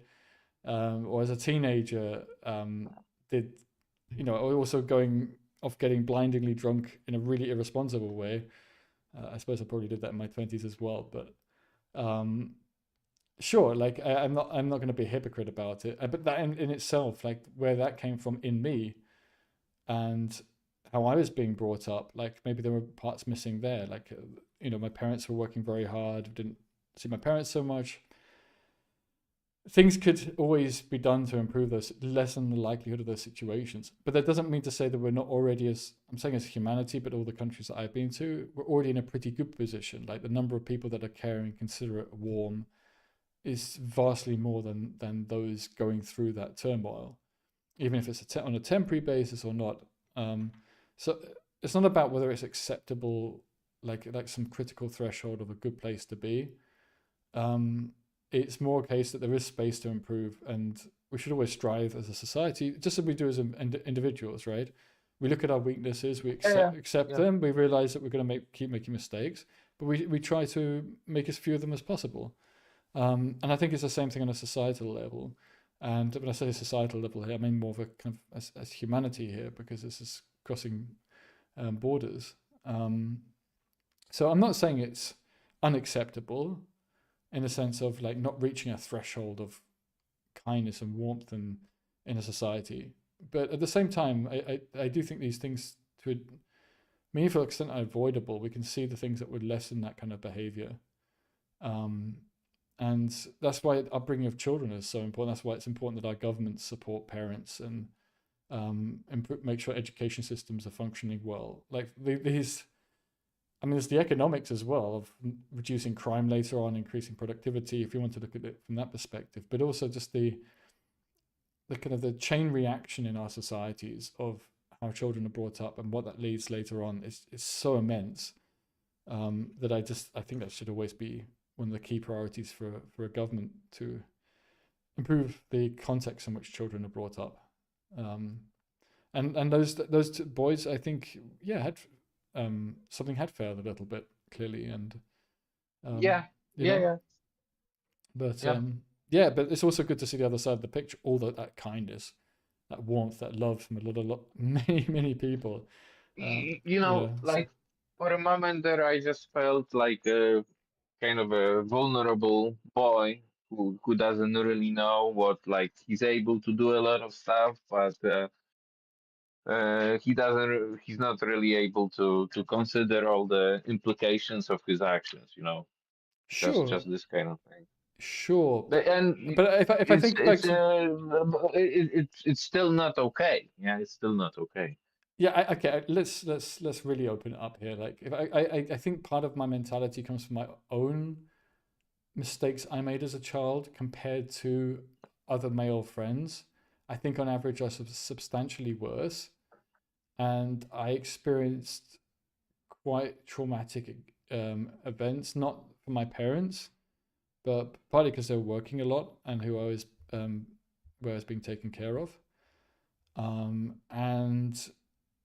Or as a teenager, also going off getting blindingly drunk in a really irresponsible way. I suppose I probably did that in my 20s as well, but sure, like I'm not going to be a hypocrite about it. But that in itself, like where that came from in me, and how I was being brought up, like maybe there were parts missing there. Like my parents were working very hard. Didn't see my parents so much. Things could always be done to improve those, lessen the likelihood of those situations. But that doesn't mean to say that we're not already, as humanity, but all the countries that I've been to, we're already in a pretty good position. Like the number of people that are caring, considerate, warm is vastly more than those going through that turmoil, even if it's on a temporary basis or not. So it's not about whether it's acceptable, like some critical threshold of a good place to be. It's more a case that there is space to improve, and we should always strive as a society, just as we do as individuals, right? We look at our weaknesses, we accept them, we realize that we're going to keep making mistakes, but we try to make as few of them as possible. And I think it's the same thing on a societal level. And when I say societal level here, I mean more of a kind of as humanity here, because this is crossing borders. So I'm not saying it's unacceptable in the sense of like not reaching a threshold of kindness and warmth in a society. But at the same time, I do think these things, to a meaningful extent, are avoidable. We can see the things that would lessen that kind of behavior. And that's why upbringing of children is so important. That's why it's important that our governments support parents and make sure education systems are functioning well. Like there's the economics as well of reducing crime later on, increasing productivity, if you want to look at it from that perspective, but also just the kind of the chain reaction in our societies of how children are brought up and what that leads later on is so immense that I think that should always be one of the key priorities for a government to improve the context in which children are brought up. And those two boys, I think, had something had failed a little bit clearly, and Yeah, yeah. But Yeah. but it's also good to see the other side of the picture, all that kindness, that warmth, that love from many people. Like for a moment there, I just felt like a kind of a vulnerable boy who doesn't really know what, like, he's able to do a lot of stuff, but he's not really able to consider all the implications of his actions. Sure, Just this kind of thing. sure, And but if I think back to it's still not okay. Yeah, it's still not okay. yeah, okay, let's really open it up here. Like, if I think part of my mentality comes from my own mistakes I made as a child compared to other male friends. I think on average I was substantially worse, and I experienced quite traumatic events, not for my parents, but partly because they were working a lot and who I was where I was being taken care of. And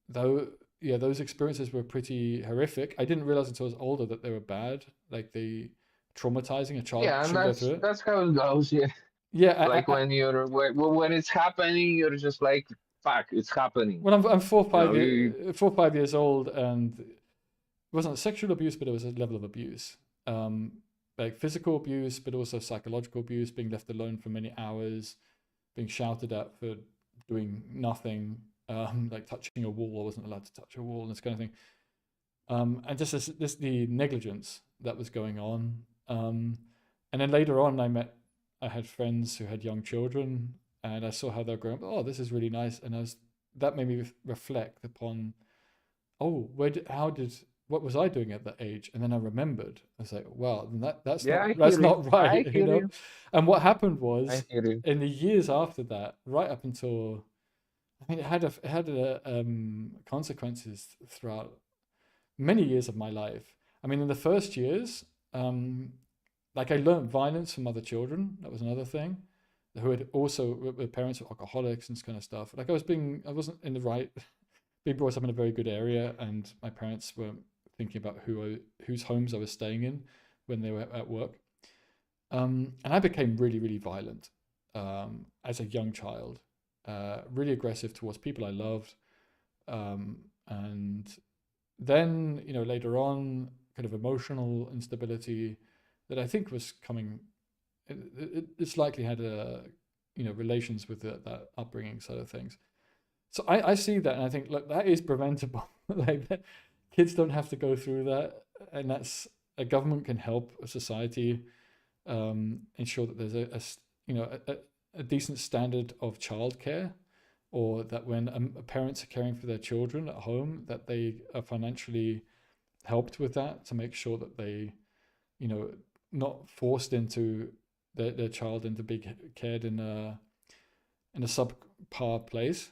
those experiences were pretty horrific. I didn't realize until I was older that they were bad, like they traumatizing. A child Yeah, and shouldn't go through it. that's how it goes. Yeah. Yeah, Like when it's happening, you're just like, fuck, it's happening. Well, I'm 4 or 5 years old, and it wasn't sexual abuse, but it was a level of abuse, like physical abuse, but also psychological abuse, being left alone for many hours, being shouted at for doing nothing, like touching a wall. I wasn't allowed to touch a wall, and this kind of thing. And just this the negligence that was going on. And then later on, I had friends who had young children, and I saw how they're growing up. Oh, this is really nice, and that made me reflect upon, oh, what was I doing at that age? And then I remembered. I was like, wow, that's not right, you know. And what happened was, in the years after that, right up until, I mean, it had consequences throughout many years of my life. I mean, in the first years, like I learned violence from other children. That was another thing. Who had also, with parents were alcoholics and this kind of stuff. Like I wasn't in the right, being brought up in a very good area, and my parents were thinking about whose homes I was staying in when they were at work. And I became really, really violent as a young child, really aggressive towards people I loved. And then, later on, kind of emotional instability that I think was coming. It's likely had relations with that upbringing side of things. So I see that, and I think, look, that is preventable. Like, kids don't have to go through that, and that's a government can help a society ensure that there's a decent standard of childcare, or that when parents are caring for their children at home, that they are financially helped with that, to make sure that they, not forced into their child into being cared in a subpar place.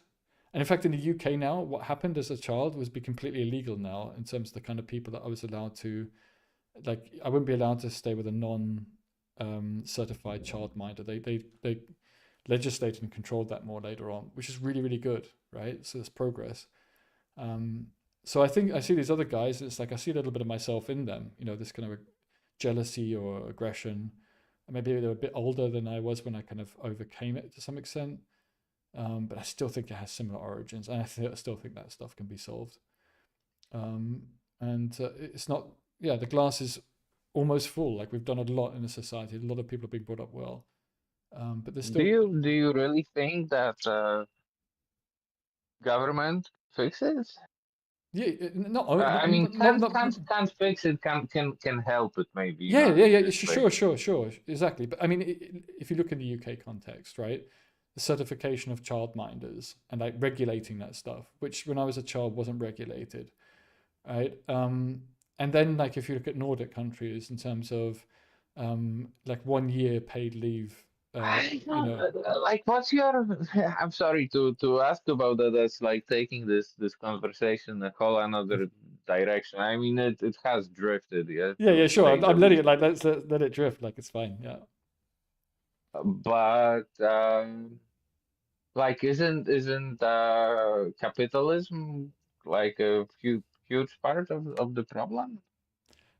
And in fact, in the UK now, what happened as a child was be completely illegal now, in terms of the kind of people that I was allowed to, like, I wouldn't be allowed to stay with a non-certified childminder. They legislated and controlled that more later on, which is really, really good, right? So there's progress. So I think I see these other guys, it's like I see a little bit of myself in them, this kind of jealousy or aggression. Maybe they were a bit older than I was when I kind of overcame it to some extent. But I still think it has similar origins, and I still think that stuff can be solved. It's not, the glass is almost full. Like, we've done a lot in the society. A lot of people are being brought up well. But there's still. Do you really think that government fixes? Yeah, not. I mean, can't fix it. Can help it maybe. Yeah. Sure, exactly. But I mean, if you look in the UK context, right, the certification of childminders and like regulating that stuff, which when I was a child wasn't regulated, right? And then, like, if you look at Nordic countries in terms of like 1 year paid leave. Like, what's your? I'm sorry to ask about that. That's like taking this conversation a whole another direction. I mean, it has drifted. Yeah. Yeah, sure. I'm letting it, like, let's let it drift. Like, it's fine. Yeah. but like isn't capitalism like a huge part of the problem?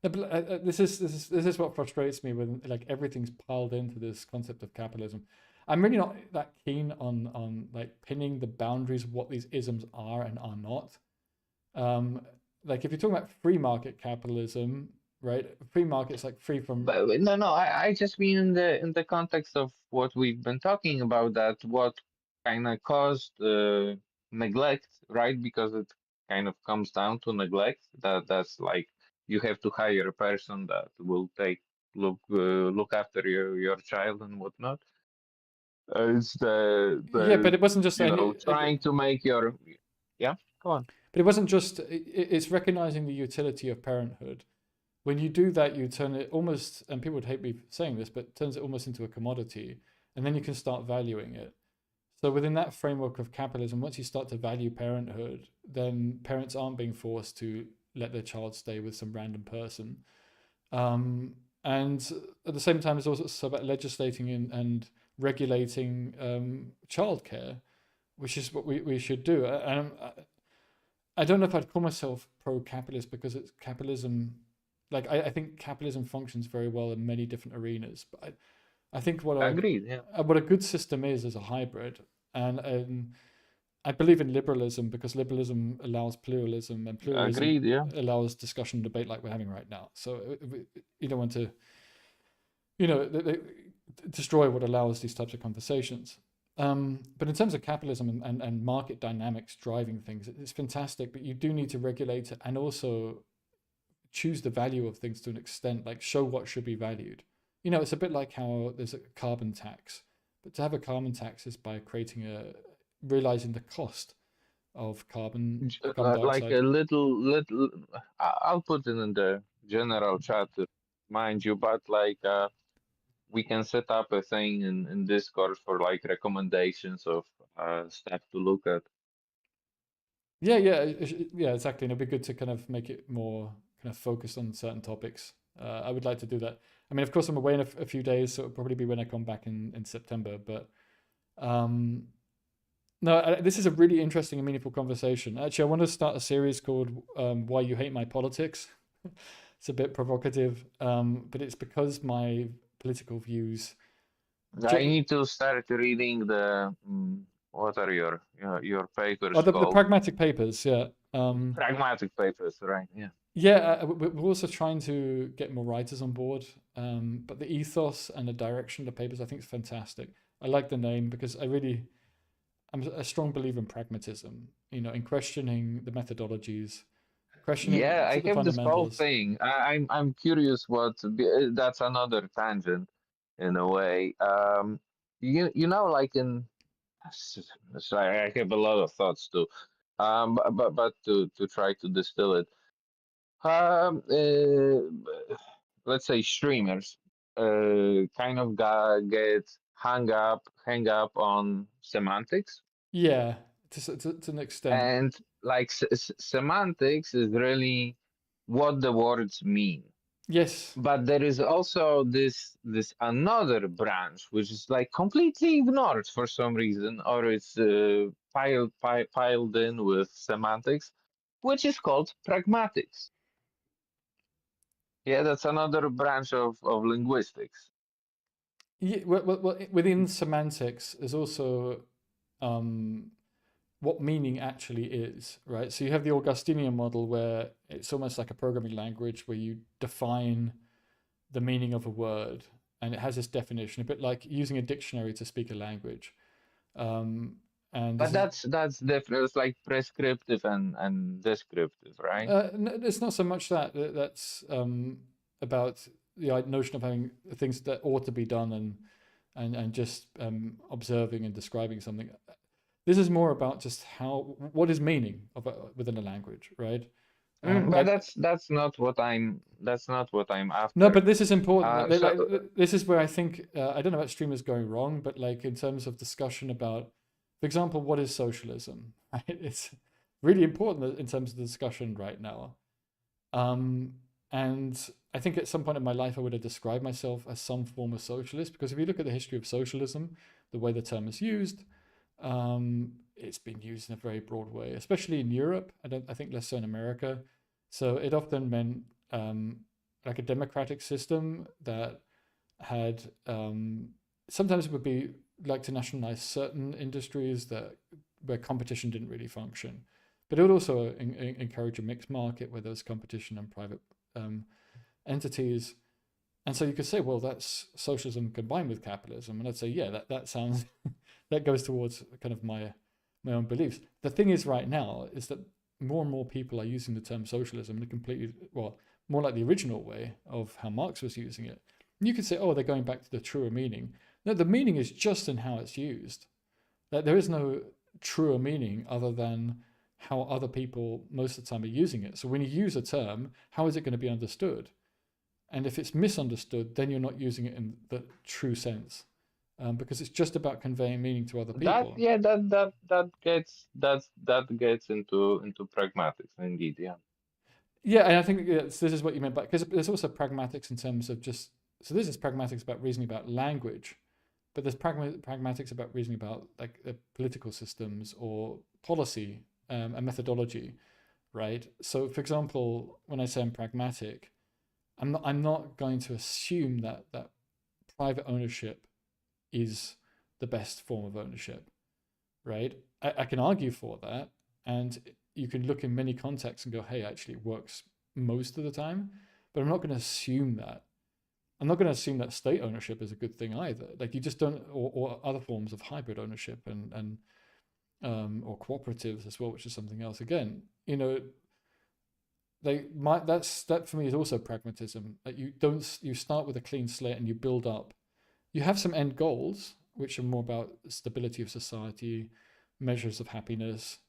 No, but this is what frustrates me when like everything's piled into this concept of capitalism. I'm really not that keen on like pinning the boundaries of what these isms are and are not. Like if you're talking about free market capitalism, right? Free market's like free from. But no, I just mean in the context of what we've been talking about, that what kind of caused neglect, right? Because it kind of comes down to neglect. That's like you have to hire a person that will look after your child and whatnot. It's Yeah, but the it wasn't just any. trying to make your yeah. Go on. But it wasn't just. It's recognizing the utility of parenthood. When you do that, you turn it almost, and people would hate me saying this, but it turns it almost into a commodity, and then you can start valuing it. So within that framework of capitalism, once you start to value parenthood, then parents aren't being forced to let their child stay with some random person. And at the same time, it's also about legislating and regulating childcare, which is what we should do. And I don't know if I'd call myself pro-capitalist because it's capitalism. Like I think capitalism functions very well in many different arenas, but I think Agreed. Yeah. what a good system is a hybrid, and I believe in liberalism because liberalism allows pluralism, and pluralism Agreed. Yeah. allows discussion and debate like we're having right now. So you don't want to, destroy what allows these types of conversations. But in terms of capitalism and market dynamics driving things, it's fantastic, but you do need to regulate it and also choose the value of things to an extent, like show what should be valued. It's a bit like how there's a carbon tax, but to have a carbon tax is by realizing the cost of carbon Like dioxide. a little. I'll put it in the general chat, mind you, but like we can set up a thing in Discord for like recommendations of stuff to look at. Yeah, exactly. And it'd be good to kind of make it more kind of focused on certain topics. I would like to do that. I mean, of course, I'm away in a few days, so it'll probably be when I come back in September. But no, this is a really interesting and meaningful conversation. Actually, I want to start a series called "Why You Hate My Politics." It's a bit provocative, but it's because my political views. I need to start reading the what are your papers The called? pragmatic papers, yeah. Pragmatic papers, right? Yeah. Yeah, we're also trying to get more writers on board, but the ethos and the direction of the papers I think is fantastic. I like the name because I'm a strong believer in pragmatism, in questioning the methodologies, questioning Yeah, I the have this whole fundamentals. thing. I'm curious that's another tangent in a way. Like in sorry, I have a lot of thoughts too. But to try to distill it. Let's say streamers kind of get hang up on semantics. Yeah, to an extent. And like semantics is really what the words mean. Yes. But there is also this another branch which is like completely ignored for some reason, or it's piled in with semantics, which is called pragmatics. Yeah, that's another branch of linguistics. Yeah, well, within semantics, there's also what meaning actually is, right? So you have the Augustinian model where it's almost like a programming language where you define the meaning of a word and it has this definition, a bit like using a dictionary to speak a language. But that's different. It's like prescriptive and descriptive, right? It's not so much that. That's about the notion of having things that ought to be done and just observing and describing something. This is more about just what is meaning within a language, right? But that's not what I'm after. No, but this is important. This is where I think I don't know about streamers going wrong, but like in terms of discussion about, for example, what is socialism? Right? It's really important in terms of the discussion right now. And I think at some point in my life, I would have described myself as some form of socialist, because if you look at the history of socialism, the way the term is used, it's been used in a very broad way, especially in Europe. I think less so in America. So it often meant like a democratic system that had, sometimes it would be like to nationalize certain industries where competition didn't really function. But it would also encourage a mixed market where there was competition and private entities. And so you could say, well, that's socialism combined with capitalism. And I'd say, yeah, that sounds, that goes towards kind of my own beliefs. The thing is right now is that more and more people are using the term socialism in a completely, well, more like the original way of how Marx was using it. And you could say, oh, they're going back to the truer meaning. No, the meaning is just in how it's used. That there is no truer meaning other than how other people most of the time are using it. So when you use a term, how is it going to be understood? And if it's misunderstood, then you're not using it in the true sense, because it's just about conveying meaning to other people. That gets into pragmatics indeed. Yeah. Yeah, and I think this is what you meant by, because there's also pragmatics in terms of just, so this is pragmatics about reasoning about language, but there's pragmatics about reasoning about like political systems or policy and methodology, right? So for example, when I say I'm pragmatic, I'm not going to assume that private ownership is the best form of ownership, right? I can argue for that, and you can look in many contexts and go, hey, actually it works most of the time, but I'm not going to assume that. I'm not going to assume that state ownership is a good thing either. Like you just don't, or other forms of hybrid ownership and or cooperatives as well, which is something else. Again, you know, that for me is also pragmatism. That you start with a clean slate and you build up. You have some end goals, which are more about stability of society, measures of happiness,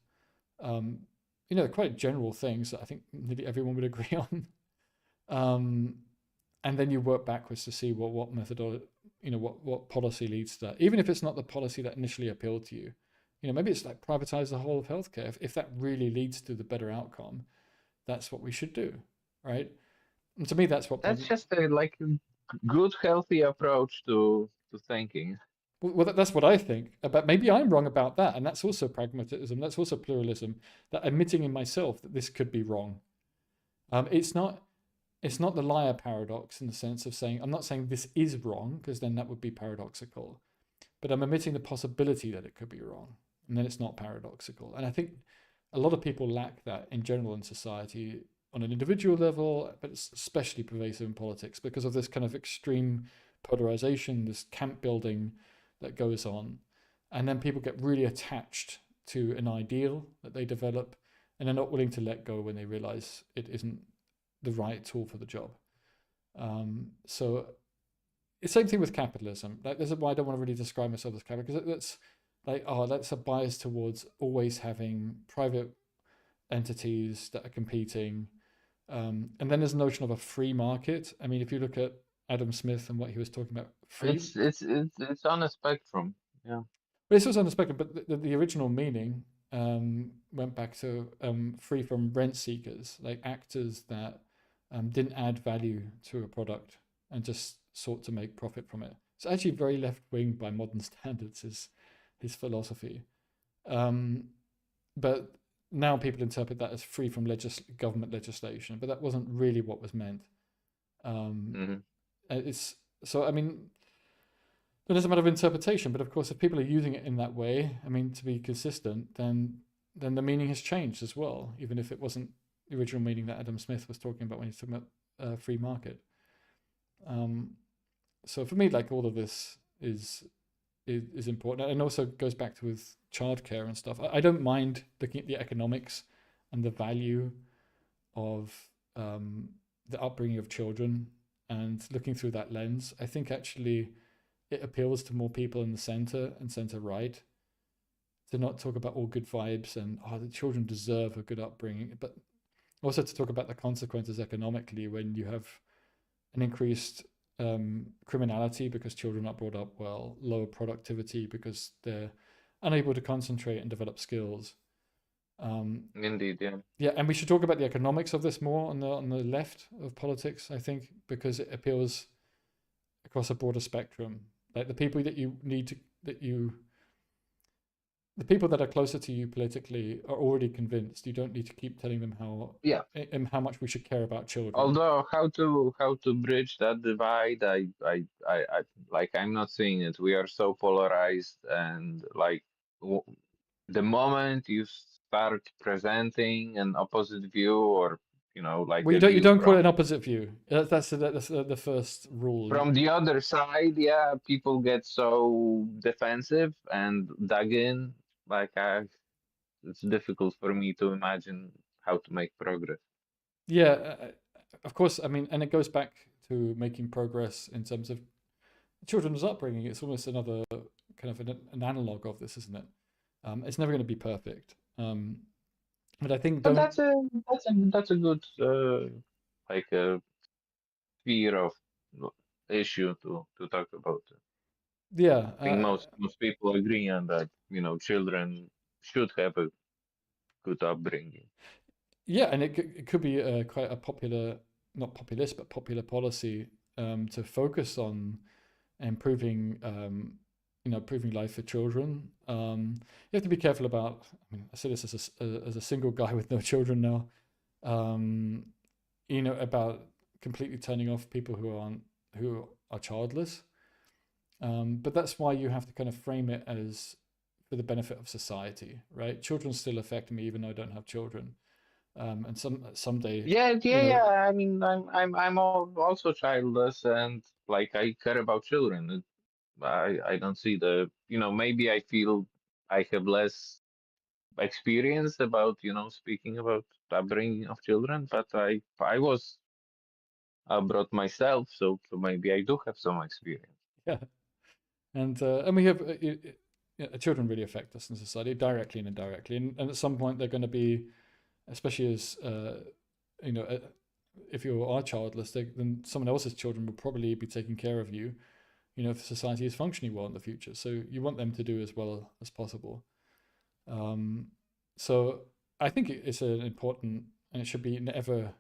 you know, quite general things that I think nearly everyone would agree on. And then you work backwards to see what methodology, you know, what policy leads to that. Even if it's not the policy that initially appealed to you, you know, maybe it's like privatize the whole of healthcare. If that really leads to the better outcome, that's what we should do, right? And to me, that's just a like good, healthy approach to thinking. Well, that's what I think. But maybe I'm wrong about that, and that's also pragmatism. That's also pluralism. That admitting in myself that this could be wrong. It's not the liar paradox in the sense of saying, I'm not saying this is wrong, because then that would be paradoxical. But I'm admitting the possibility that it could be wrong, and then it's not paradoxical. And I think a lot of people lack that in general in society on an individual level, but it's especially pervasive in politics because of this kind of extreme polarization, this camp building that goes on. And then people get really attached to an ideal that they develop, and they're not willing to let go when they realize it isn't the right tool for the job. So it's the same thing with capitalism. Like, this is why I don't want to really describe myself as capitalist, because that's like, that's a bias towards always having private entities that are competing. And then there's a notion of a free market. I mean, if you look at Adam Smith and what he was talking about, free. It's on a spectrum. Yeah. But it's also on the spectrum. But the original meaning went back to free from rent seekers, like actors that didn't add value to a product and just sought to make profit from it. It's actually very left wing by modern standards, his philosophy. But now people interpret that as free from government legislation, but that wasn't really what was meant. It's so, I mean, then it's a matter of interpretation. But of course, if people are using it in that way, I mean, to be consistent, then the meaning has changed as well, even if it wasn't the original meaning that Adam Smith was talking about when he's talking about free market. So for me, like, all of this is important, and also goes back to with childcare and stuff. I don't mind looking at the economics and the value of the upbringing of children and looking through that lens. I think actually it appeals to more people in the center and center right to not talk about all good vibes and the children deserve a good upbringing, but also to talk about the consequences economically when you have an increased criminality because children are brought up well, lower productivity because they're unable to concentrate and develop skills. Indeed, yeah. Yeah, and we should talk about the economics of this more on the left of politics, I think, because it appeals across a broader spectrum. Like the people that you need to the people that are closer to you politically are already convinced. You don't need to keep telling them Yeah. how much we should care about children. Although how to bridge that divide, I like I'm not seeing it. We are so polarized, and like the moment you start presenting an opposite view, or like Well, a you view don't call it an opposite view. That's the first rule. from the other side, yeah, people get so defensive and dug in. Like it's difficult for me to imagine how to make progress. Yeah, of course. I mean, and it goes back to making progress in terms of children's upbringing. It's almost another kind of an analog of this, isn't it? It's never going to be perfect. But I think But that's a good like a sphere of issue to talk about. yeah, I think most people agree on that. Children should have a good upbringing. yeah, and it could be quite a popular, not populist, but popular policy to focus on improving, improving life for children. You have to be careful about. I mean, I say this as a single guy with no children now. About completely turning off people who are childless. But that's why you have to kind of frame it as for the benefit of society, right? Children still affect me even though I don't have children. And someday. Yeah. I mean, I'm also childless, and like I care about children. I don't see maybe I feel I have less experience about speaking about upbringing of children, but I was abroad myself, so maybe I do have some experience. Yeah, and we have children really affect us in society directly and indirectly, and at some point they're going to be, especially as if you are childless, then someone else's children will probably be taking care of you. If society is functioning well in the future, so you want them to do as well as possible. So I think it's an important, and it should be an ever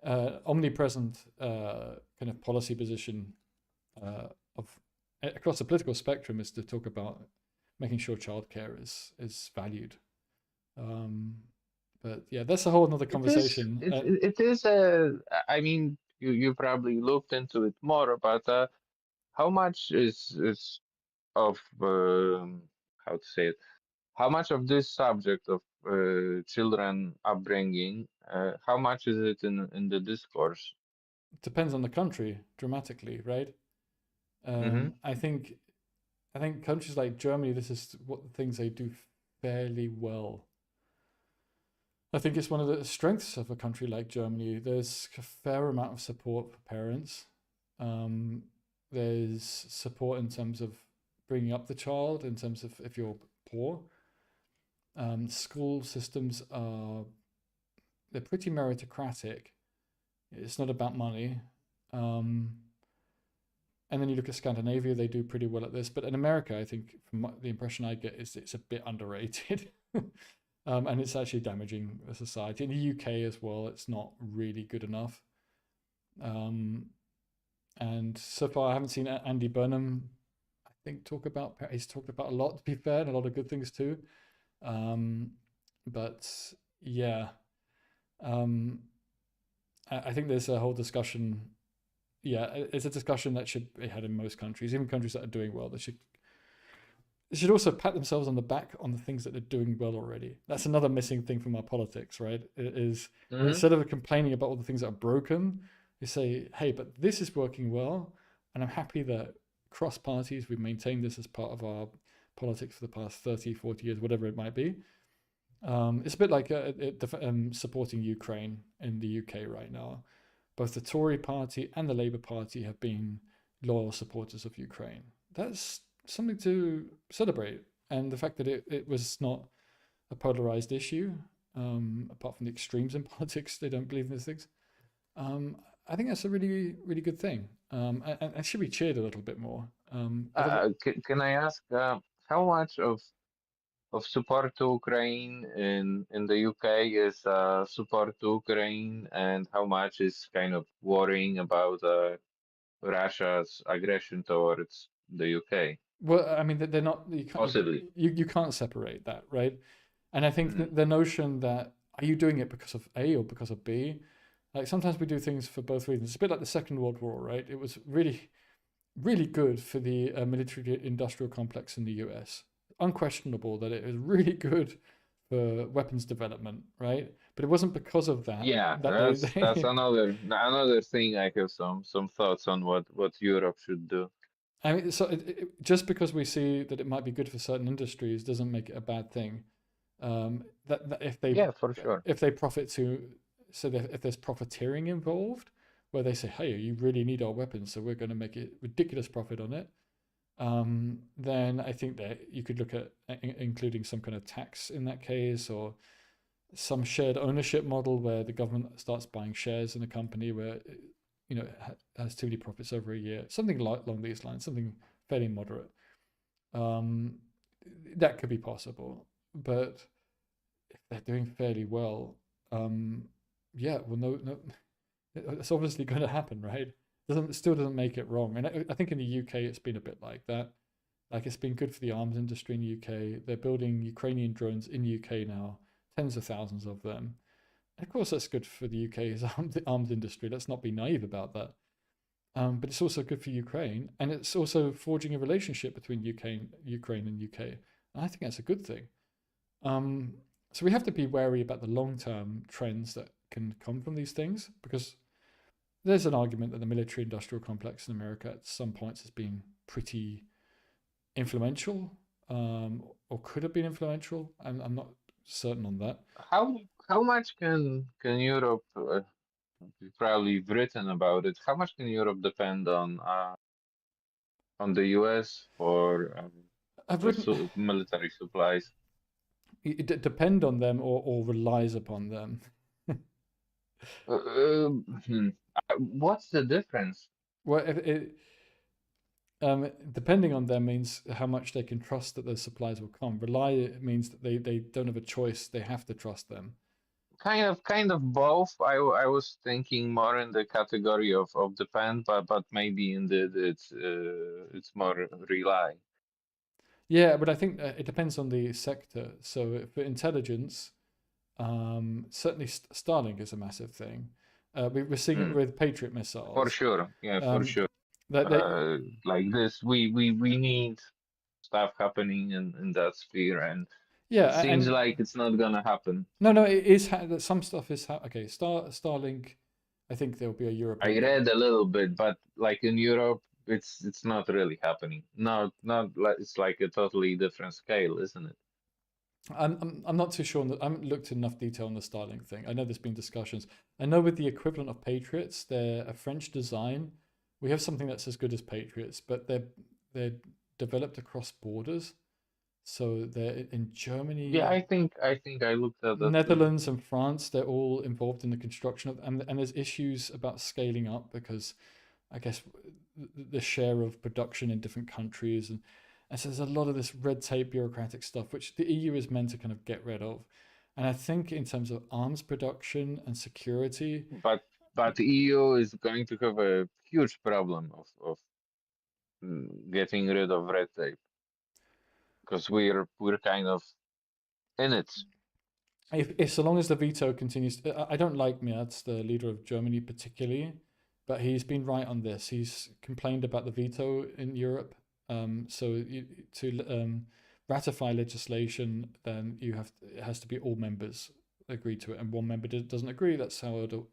omnipresent kind of policy position of across the political spectrum is to talk about making sure childcare is valued. But yeah, that's a whole another conversation. It is I mean, you probably looked into it more, but how much is of how to say it? How much of this subject of children upbringing? How much is it in the discourse? Depends on the country dramatically, right? I think countries like Germany, this is what the things they do fairly well. I think it's one of the strengths of a country like Germany. There's a fair amount of support for parents. There's support in terms of bringing up the child, in terms of if you're poor. School systems they're pretty meritocratic. It's not about money. And then you look at Scandinavia, they do pretty well at this. But in America, I think from the impression I get is it's a bit underrated. And it's actually damaging the society. In the UK as well, it's not really good enough. And so far, I haven't seen Andy Burnham, I think, he's talked about a lot, to be fair, and a lot of good things too. But yeah, I think there's a whole discussion. Yeah, it's a discussion that should be had in most countries, even countries that are doing well. They should also pat themselves on the back on the things that they're doing well already. That's another missing thing from our politics, right? It is instead of complaining about all the things that are broken, you say, hey, but this is working well, and I'm happy that cross parties, we've maintained this as part of our politics for the past 30, 40 years, whatever it might be. It's a bit like supporting Ukraine in the UK right now. Both the Tory party and the Labour Party have been loyal supporters of Ukraine. That's something to celebrate. And the fact that it was not a polarized issue, apart from the extremes in politics, they don't believe in these things. I think that's a really, really good thing. And it should be cheered a little bit more. Can I ask how much of of support to Ukraine in the UK is support to Ukraine, and how much is kind of worrying about Russia's aggression towards the UK? Well, I mean, they're not. Possibly. You can't separate that, right? And I think the notion that are you doing it because of A or because of B? Like sometimes we do things for both reasons. It's a bit like the Second World War, right? It was really, really good for the military-industrial complex in the US. Unquestionable that it was really good for weapons development, right? But it wasn't because of that. Yeah, that that's another thing. I have some thoughts on what Europe should do. I mean, so just because we see that it might be good for certain industries doesn't make it a bad thing. That if they Yeah, for sure. if they profit to so that if there's profiteering involved, where they say, hey, you really need our weapons, so we're going to make it ridiculous profit on it, then I think that you could look at including some kind of tax in that case, or some shared ownership model where the government starts buying shares in a company where it has too many profits over a year, something along these lines, something fairly moderate. That could be possible, but if they're doing fairly well, yeah, well, no, it's obviously going to happen, right? Still doesn't make it wrong. And I think in the UK it's been a bit like that. Like it's been good for the arms industry in the UK. They're building Ukrainian drones in the UK now, tens of thousands of them. And of course, that's good for the UK's arms industry. Let's not be naive about that. But it's also good for Ukraine, and it's also forging a relationship between Ukraine and UK. And I think that's a good thing. So we have to be wary about the long-term trends that can come from these things, because there's an argument that the military-industrial complex in America at some points has been pretty influential, or could have been influential. I'm not certain on that. How much can Europe? You've probably written about it. How much can Europe depend on the US for military supplies? It depend on them or relies upon them. What's the difference? Well, depending on them means how much they can trust that those supplies will come. Rely means that they don't have a choice; they have to trust them. Kind of both. I was thinking more in the category of depend, but maybe in it's more rely. Yeah, but I think it depends on the sector. So for intelligence, certainly Starlink is a massive thing. We're seeing it with Patriot missiles. For sure, yeah, for sure. Like this, we need stuff happening in that sphere, and yeah, it seems like it's not gonna happen. No, it is. Some stuff is okay. Starlink, I think there will be a European. I read a little bit, but like in Europe, it's not really happening. Not like it's like a totally different scale, isn't it? I'm not too sure. I haven't looked in enough detail on the Starlink thing. I know there's been discussions. I know with the equivalent of Patriots, they're a French design. We have something that's as good as Patriots, but they're developed across borders. So they're in Germany. Yeah, I think I looked at that. Netherlands and France. They're all involved in the construction of, and there's issues about scaling up because, I guess, the share of production in different countries and so there's a lot of this red tape, bureaucratic stuff, which the EU is meant to kind of get rid of. And I think in terms of arms production and security, but the EU is going to have a huge problem of getting rid of red tape, because we're kind of in it. If so long as the veto continues, I don't like Merz, the leader of Germany particularly, but he's been right on this. He's complained about the veto in Europe. So to ratify legislation, then it has to be all members agree to it, and one member doesn't agree. That's how it'll.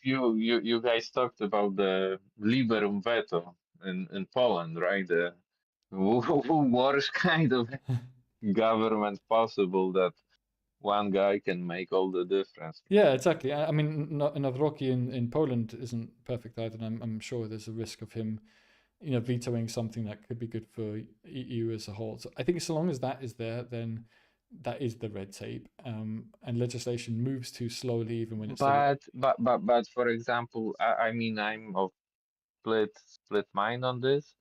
You guys talked about the Liberum veto in Poland, right? The worst kind of government possible that one guy can make all the difference. Yeah, exactly. I mean, Nawrocki in Poland isn't perfect either, and I'm sure there's a risk of him vetoing something that could be good for EU as a whole. So I think so long as that is there, then that is the red tape, and legislation moves too slowly, even when it's. But for example, I mean, I'm of split mind on this.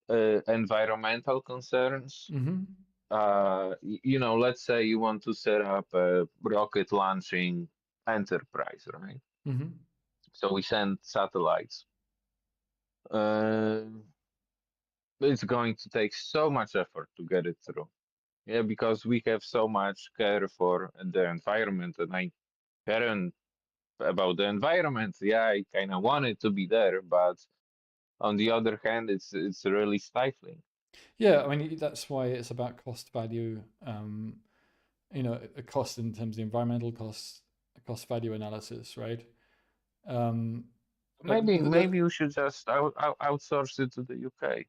Environmental concerns. Mm-hmm. let's say you want to set up a rocket launching enterprise, right? Mm-hmm. So we send satellites. Uh, it's going to take so much effort to get it through. Yeah, because we have so much care for the environment, and I care about the environment. Yeah, I kind of want it to be there, but on the other hand, it's really stifling. Yeah, I mean that's why it's about cost value. A cost in terms of the environmental costs, cost value analysis, right? Like Maybe we should just outsource it to the UK.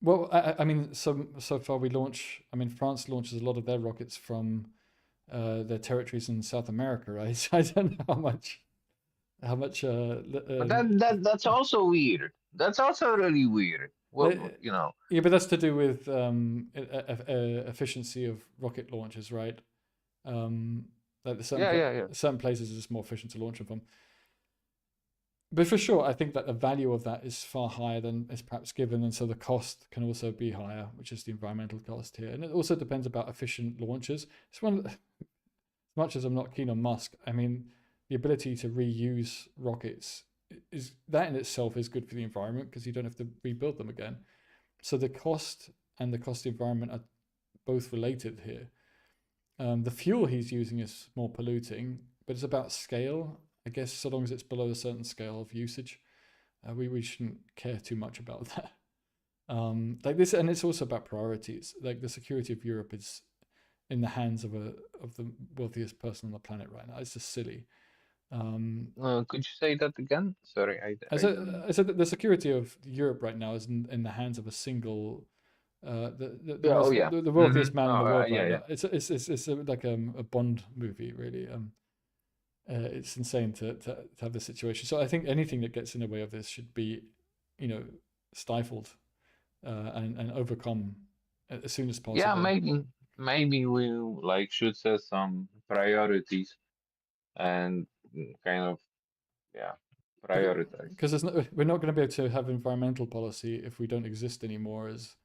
well, I mean, so far we launch. I mean, France launches a lot of their rockets from their territories in South America, right? So I don't know how much. But that's also weird. That's also really weird. Well, Yeah, but that's to do with efficiency of rocket launches, right? Like the yeah. certain places are just more efficient to launch them from. But for sure, I think that the value of that is far higher than is perhaps given, and so the cost can also be higher, which is the environmental cost here. And it also depends about efficient launches. It's as much as I'm not keen on Musk, I mean, the ability to reuse rockets is that in itself is good for the environment because you don't have to rebuild them again. So the cost and the cost of the environment are both related here. The fuel he's using is more polluting, but it's about scale. I guess so long as it's below a certain scale of usage, we shouldn't care too much about that. Like this, and it's also about priorities. Like the security of Europe is in the hands of the wealthiest person on the planet right now. It's just silly. Could you say that again? Sorry, I said that the security of Europe right now is in the hands of a single, the wealthiest man in the world right now. It's like a Bond movie, really. It's insane to have this situation. So I think anything that gets in the way of this should be, stifled and overcome as soon as possible. Yeah, maybe we should set some priorities and kind of prioritize. Because we're not going to be able to have environmental policy if we don't exist anymore. As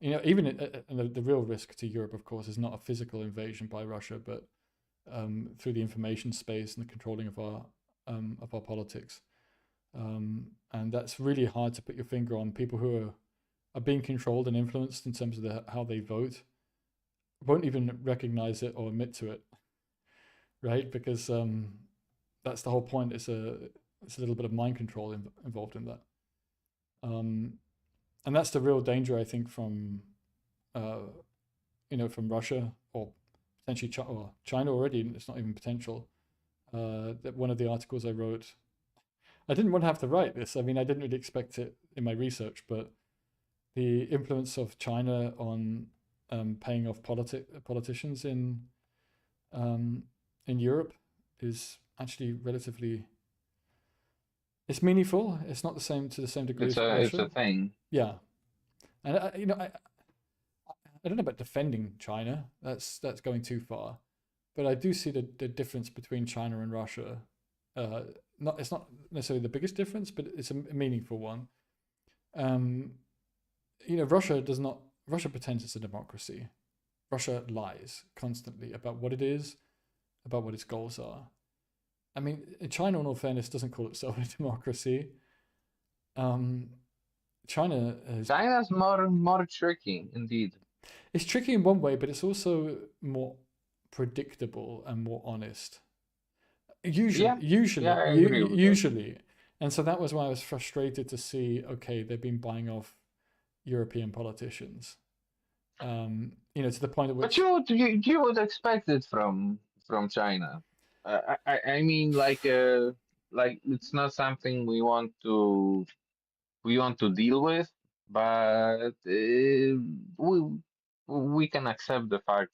even the real risk to Europe, of course, is not a physical invasion by Russia, but through the information space and the controlling of our politics. And that's really hard to put your finger on. People who are being controlled and influenced in terms of how they vote won't even recognize it or admit to it, right? Because that's the whole point. It's a little bit of mind control involved in that. And that's the real danger, I think, from from Russia or potentially China already. It's not even potential. That one of the articles I wrote, I didn't want to have to write this. I mean, I didn't really expect it in my research, but the influence of China on paying off politicians in Europe is actually relatively. It's meaningful. It's not the same degree as Russia. It's a thing. Yeah, and I don't know about defending China. That's going too far, but I do see the difference between China and Russia. It's not necessarily the biggest difference, but it's a meaningful one. Russia pretends it's a democracy. Russia lies constantly about what it is, about what its goals are. I mean, China, in all fairness, doesn't call itself a democracy. China's more tricky, indeed. It's tricky in one way, but it's also more predictable and more honest. Usually, and so that was why I was frustrated to see. Okay, they've been buying off European politicians. To the point at which. But you would expect it from China. I mean, like it's not something we want to deal with, but we can accept the fact.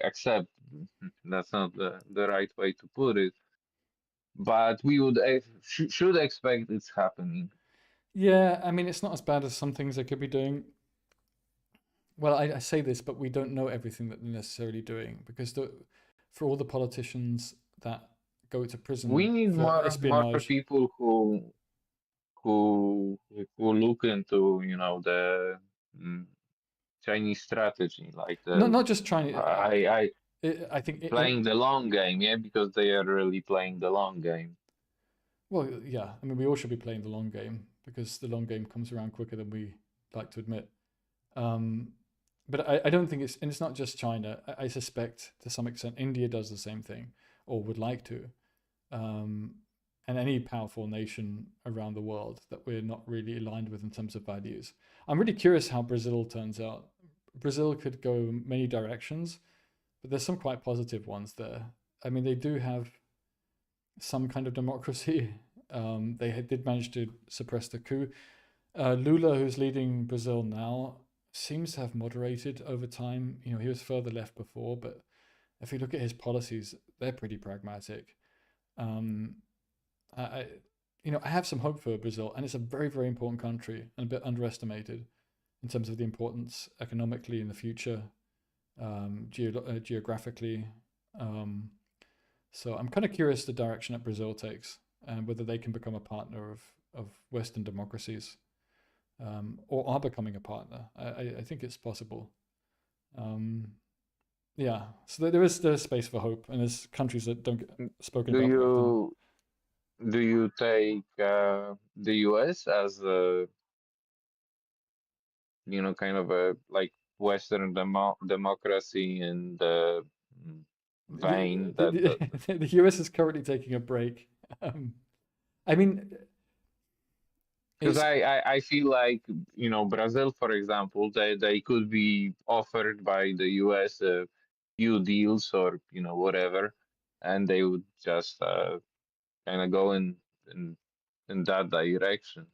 Accept. That's not the right way to put it. But we would should expect it's happening. Yeah, I mean, it's not as bad as some things they could be doing. Well, I say this, but we don't know everything that they're necessarily doing because for all the politicians that go to prison, we need more people who look into the Chinese strategy, like Not just China. I think playing the long game, yeah, because they are really playing the long game. Well, yeah. I mean, we all should be playing the long game because the long game comes around quicker than we like to admit. But I don't think and it's not just China. I suspect to some extent India does the same thing or would like to. And any powerful nation around the world that we're not really aligned with in terms of values. I'm really curious how Brazil turns out. Brazil could go many directions, but there's some quite positive ones there. I mean, they do have some kind of democracy. They did manage to suppress the coup. Lula, who's leading Brazil now, seems to have moderated over time. You know, he was further left before, but if you look at his policies, they're pretty pragmatic. I have some hope for Brazil, and it's a very, very important country and a bit underestimated in terms of the importance economically in the future, geographically. So I'm kind of curious the direction that Brazil takes and whether they can become a partner of Western democracies, or are becoming a partner. I think it's possible. Yeah, so there's space for hope, and there's countries that don't get spoken about often. Do you take the US as a, kind of a like Western democracy in the vein that The US is currently taking a break. I mean, because I feel like, Brazil, for example, they could be offered by the US a few deals or whatever, and they would just kind of go in that direction.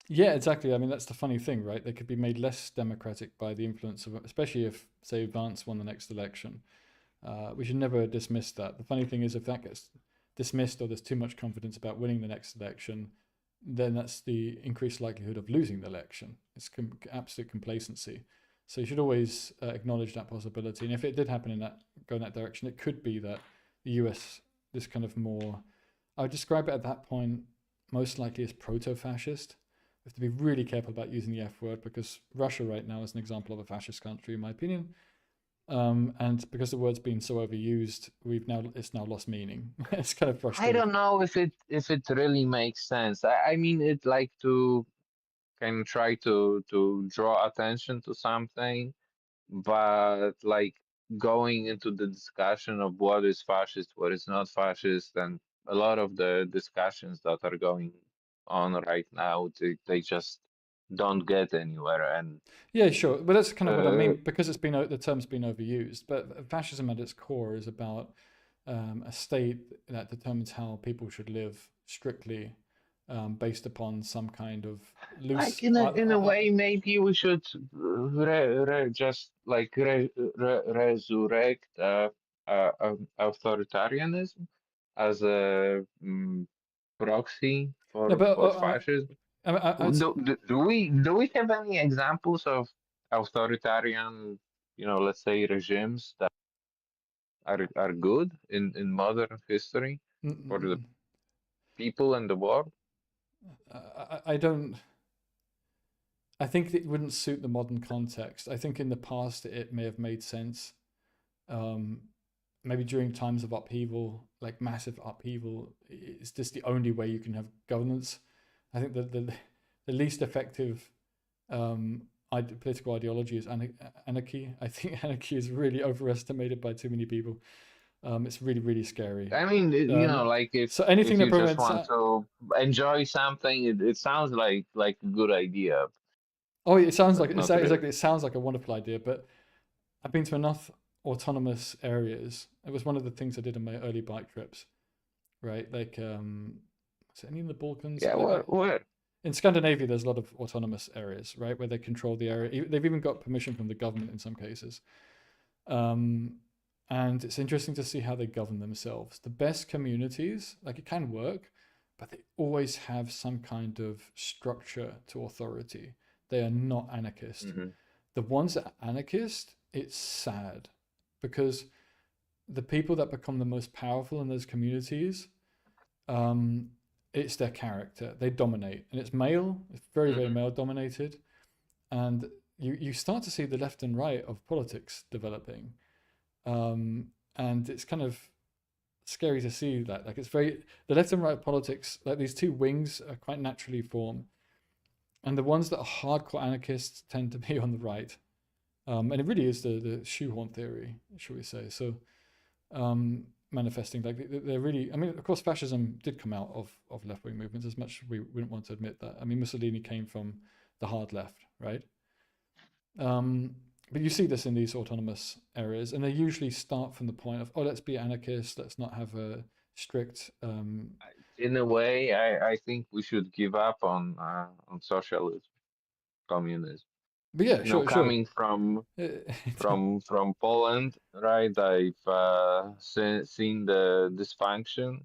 Yeah, exactly. I mean, that's the funny thing, right? They could be made less democratic by the influence of, especially if, say, Vance won the next election. We should never dismiss that. The funny thing is, if that gets dismissed or there's too much confidence about winning the next election, then that's the increased likelihood of losing the election. It's absolute complacency. So you should always acknowledge that possibility. And if it did happen go in that direction, it could be that the US, this kind of more, I would describe it at that point most likely as proto-fascist. We have to be really careful about using the F word because Russia right now is an example of a fascist country, in my opinion. And because the word's been so overused, it's now lost meaning. It's kind of frustrating. I don't know if it really makes sense. I mean, it like to kind of try to draw attention to something, but like going into the discussion of what is fascist, what is not fascist, and a lot of the discussions that are going on right now, they just don't get anywhere. And yeah, sure, but that's kind of what I mean, because the term's been overused. But fascism at its core is about a state that determines how people should live strictly, based upon some kind of loose. Like in a way, maybe we should just like resurrect authoritarianism as a proxy for fascism. Do we have any examples of authoritarian, let's say regimes that are good in modern history for the people and the world? I think it wouldn't suit the modern context. I think in the past it may have made sense. Maybe during times of upheaval, like massive upheaval, it's just the only way you can have governance. I think that the least effective political ideology is anarchy. I think anarchy is really overestimated by too many people. It's really, really scary. I mean, like if anything if that you just want to enjoy something, it sounds like a good idea. Oh, it sounds like exactly. It sounds like a wonderful idea, but I've been to enough autonomous areas. It was one of the things I did on my early bike trips, right? Like, is it any in the Balkans? Yeah, where? In Scandinavia, there's a lot of autonomous areas, right, where they control the area. They've even got permission from the government in some cases. And it's interesting to see how they govern themselves. The best communities, like it can work, but they always have some kind of structure to authority. They are not anarchist. Mm-hmm. The ones that are anarchist, it's sad because the people that become the most powerful in those communities, it's their character. They dominate, and it's male. It's very, very male dominated. And you start to see the left and right of politics developing, and it's kind of scary to see that. Like, it's very, the left and right of politics, like these two wings are quite naturally formed, and the ones that are hardcore anarchists tend to be on the right, and it really is the shoehorn theory, shall we say. So manifesting, like they're really, I mean, of course fascism did come out of left-wing movements, as much as we wouldn't want to admit that. I mean, Mussolini came from the hard left, right? But you see this in these autonomous areas, and they usually start from the point of, oh, let's be anarchists, let's not have a strict In a way, I think we should give up on socialism, communism. but yeah, You know, sure. coming from Poland, right? I've seen the dysfunction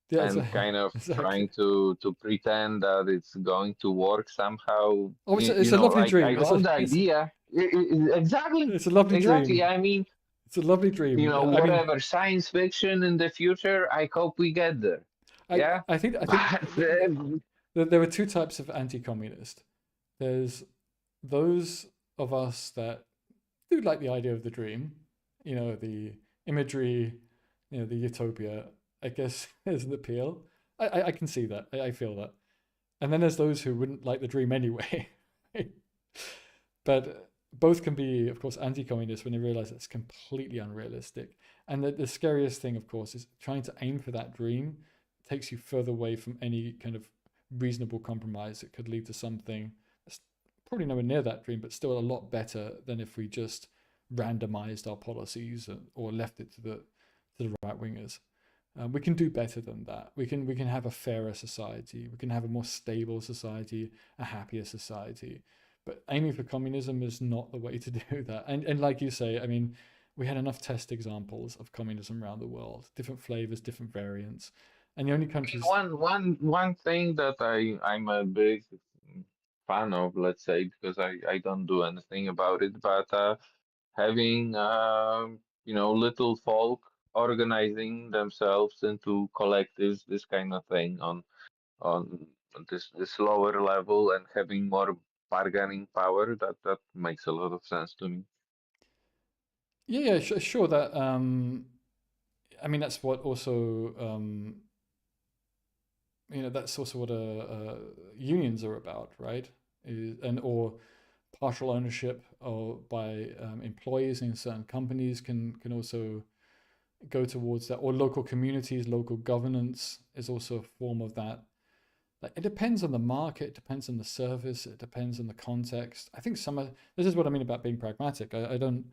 Yeah, and kind of exactly. trying to pretend that it's going to work somehow. Oh, it's You a know, lovely like, dream. I love the idea. Exactly, It's a lovely exactly. dream. I mean, It's a lovely dream. you know, I mean, whatever science fiction in the future, I hope we get there. Yeah, I think but there are two types of anti-communist. There's those of us that do like the idea of the dream, you know, the imagery, you know, the utopia. I guess there's an appeal. I can see that. I feel that. And then there's those who wouldn't like the dream anyway. But both can be, of course, anti-communist when they realize it's completely unrealistic. And the scariest thing, of course, is trying to aim for that dream takes you further away from any kind of reasonable compromise. It could lead to something that's probably nowhere near that dream, but still a lot better than if we just randomized our policies or left it to the right wingers. We can do better than that. We can have a fairer society. We can have a more stable society, a happier society. But aiming for communism is not the way to do that. And like you say, I mean, we had enough test examples of communism around the world, different flavors, different variants. And the only countries... One thing that I'm a big fan of, let's say, because I don't do anything about it, but having you know, little folk organizing themselves into collectives, this kind of thing on this lower level, and having more bargaining power, that makes a lot of sense to me. Yeah, sure. That I mean, that's what also you know, that's also what unions are about, right? Or partial ownership or by employees in certain companies can also go towards that, or local communities, local governance is also a form of that. Like, it depends on the market, it depends on the service, it depends on the context. I think this is what I mean about being pragmatic. I don't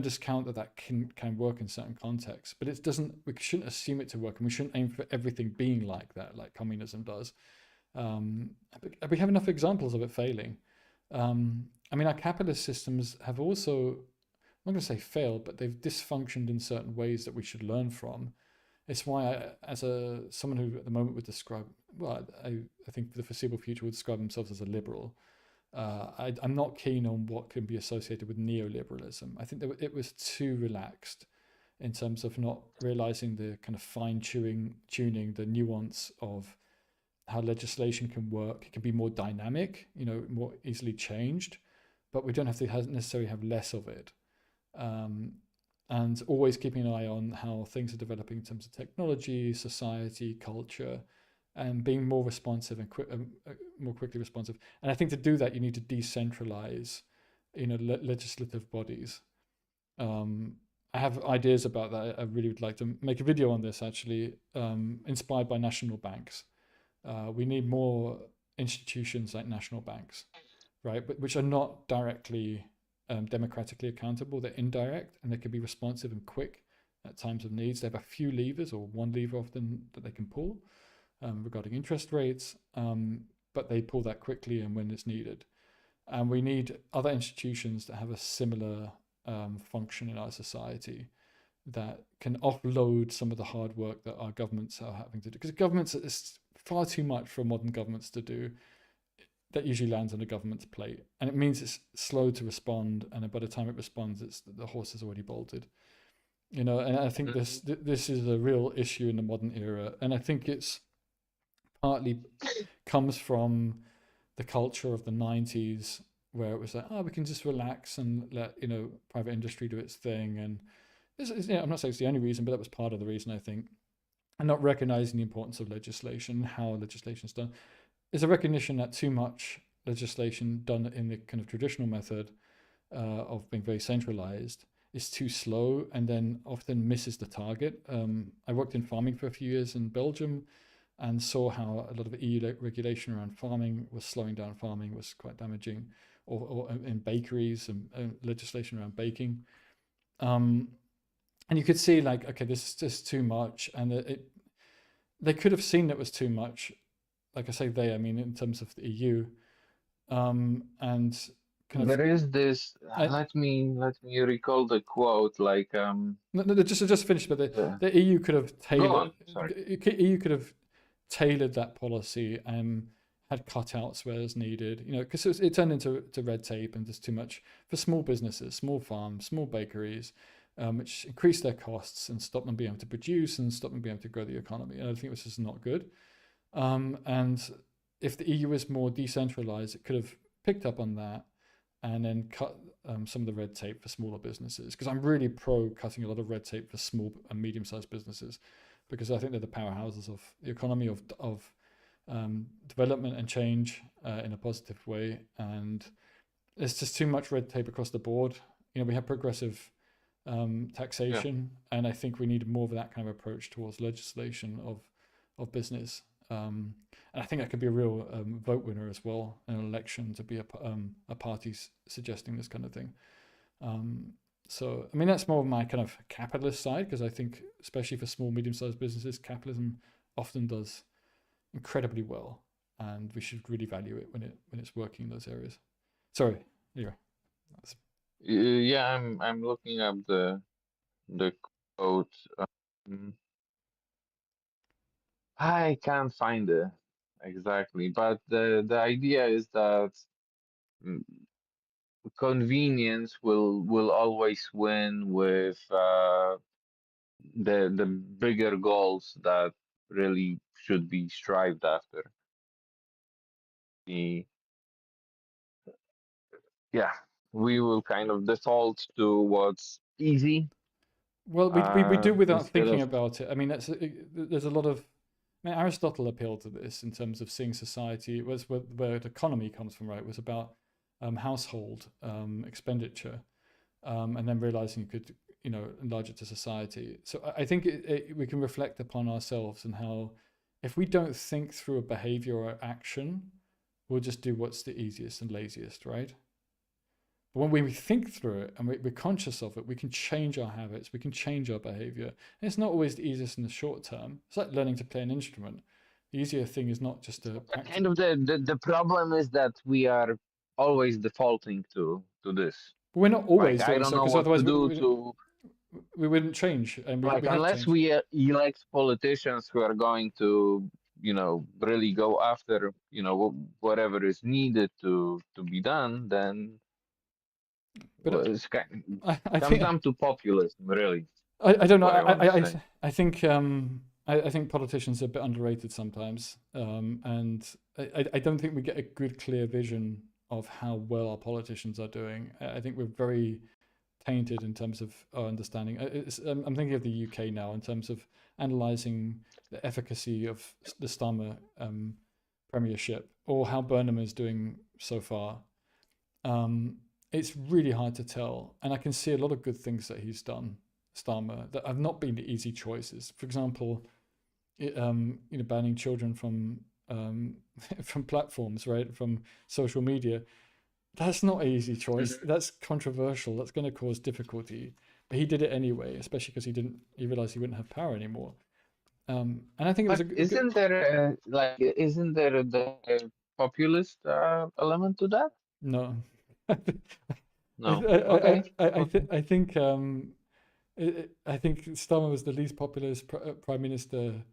discount that can work in certain contexts, but it doesn't. We shouldn't assume it to work, and we shouldn't aim for everything being like that, like communism does. We have enough examples of it failing. I mean, our capitalist systems have also, I'm not going to say failed, but they've dysfunctioned in certain ways that we should learn from. It's why as someone who at the moment would describe, well, I think for the foreseeable future would describe themselves as a liberal, I'm not keen on what can be associated with neoliberalism. I think that it was too relaxed in terms of not realizing the kind of tuning, the nuance of how legislation can work. It can be more dynamic, you know, more easily changed, but we don't have to necessarily have less of it. And always keeping an eye on how things are developing in terms of technology, society, culture, and being more responsive and more quickly responsive. And I think to do that, you need to decentralize, you know, legislative bodies. I have ideas about that. I really would like to make a video on this, actually, inspired by national banks. We need more institutions like national banks, right? But which are not directly democratically accountable. They're indirect, and they can be responsive and quick at times of needs. They have a few levers, or one lever often, that they can pull regarding interest rates, but they pull that quickly and when it's needed. And we need other institutions that have a similar function in our society that can offload some of the hard work that our governments are having to do. Because governments, it's far too much for modern governments to do. That usually lands on the government's plate, and it means it's slow to respond, and by the time it responds, the horse is already bolted. You know, and I think this is a real issue in the modern era, and I think it's partly comes from the culture of the 90s where it was like, oh, we can just relax and let private industry do its thing. And I'm not saying it's the only reason, but that was part of the reason, I think. And not recognizing the importance of legislation, how legislation is done. There's a recognition that too much legislation done in the kind of traditional method of being very centralized is too slow and then often misses the target. I worked in farming for a few years in Belgium and saw how a lot of EU regulation around farming was slowing down farming, was quite damaging, or in bakeries and legislation around baking. And you could see like, okay, this is just too much. And they could have seen it was too much. Like I say, I mean, in terms of the EU. And kind of, there is this, let me recall the quote, like just finish, but the EU could have tailored. The EU could have tailored that policy and had cutouts where it's needed, because it turned into red tape and just too much for small businesses, small farms, small bakeries, which increased their costs and stopped them being able to produce and stopped them being able to grow the economy. And I think this is not good. And if the EU was more decentralized, it could have picked up on that and then cut some of the red tape for smaller businesses. Because I'm really pro cutting a lot of red tape for small and medium-sized businesses, because I think they're the powerhouses of the economy, of development and change in a positive way. And there's just too much red tape across the board. We have progressive taxation, and I think we need more of that kind of approach towards legislation of business. And I think that could be a real vote winner as well in an election, to be a party suggesting this kind of thing. So, I mean, that's more of my kind of capitalist side, because I think, especially for small, medium-sized businesses, capitalism often does incredibly well, and we should really value it when it's working in those areas. Sorry, anyway. Yeah, I'm looking up the quote. I can't find it exactly, but the idea is that convenience will always win with the bigger goals that really should be strived after. We will kind of default to what's easy. Well, we do without thinking about it. I mean, there's a lot of. I mean, Aristotle appealed to this in terms of seeing society. It was where the economy comes from, right? It was about household expenditure, and then realizing you could, enlarge it to society. So I think we can reflect upon ourselves and how, if we don't think through a behavior or action, we'll just do what's the easiest and laziest, right? But when we think through it and we're conscious of it, we can change our habits, we can change our behavior. And it's not always the easiest in the short term. It's like learning to play an instrument. The easier thing is not just to practice. Kind of the problem is that we are always defaulting to this. But we're not always like, doing I don't so, know because what otherwise to do we wouldn't change. And unless we elect politicians who are going to, really go after, whatever is needed to be done, then it's comes down to populism, really. I don't know. I think I think politicians are a bit underrated sometimes, and I don't think we get a good, clear vision of how well our politicians are doing. I think we're very tainted in terms of our understanding. I'm thinking of the UK now in terms of analysing the efficacy of the Starmer premiership, or how Burnham is doing so far. It's really hard to tell, and I can see a lot of good things that he's done, Starmer, that have not been the easy choices. For example, banning children from from platforms, right, from social media. That's not an easy choice. That's controversial. That's going to cause difficulty. But he did it anyway, especially because he realized he wouldn't have power anymore. And I think it was isn't there the populist element to that? No. No. I think Starmer was the least populist prime minister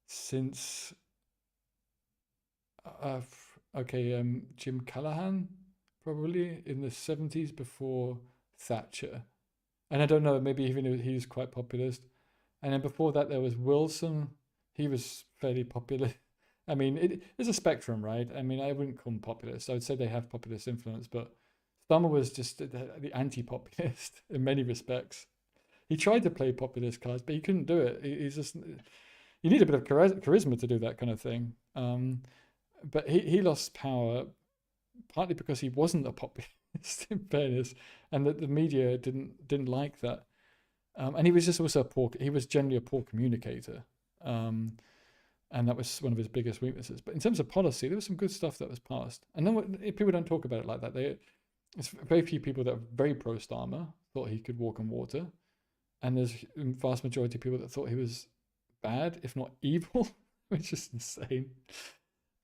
since Jim Callaghan, probably in the 70s, before Thatcher. And I don't know, maybe even he was quite populist. And then before that there was Wilson. He was fairly popular. I mean, there's a spectrum, right? I mean, I wouldn't call them populist. I would say they have populist influence, but Starmer was just the anti-populist in many respects. He tried to play populist cards, but he couldn't do it. He's just, you need a bit of charisma to do that kind of thing. But he lost power partly because he wasn't a populist, in fairness, and that the media didn't like that. And he was just also he was generally a poor communicator. And that was one of his biggest weaknesses. But in terms of policy, there was some good stuff that was passed. And then people don't talk about it like that. There's very few people that are very pro-Starmer, thought he could walk on water. And there's a vast majority of people that thought he was bad, if not evil, which is insane.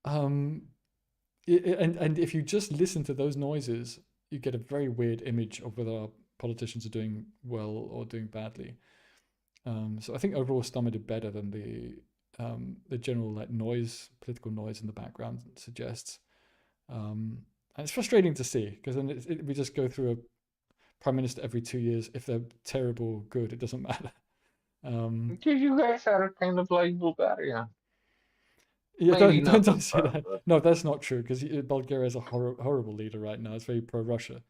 And if you just listen to those noises, you get a very weird image of whether our politicians are doing well or doing badly. So I think overall Starmer did better than the general like political noise in the background suggests. And it's frustrating to see, because then we just go through a prime minister every 2 years. If they're terrible, good, it doesn't matter. You guys are kind of like Bulgaria. Yeah, Maybe don't not say far, that. but- No, that's not true, because Bulgaria is a horrible leader right now. It's very pro-Russia.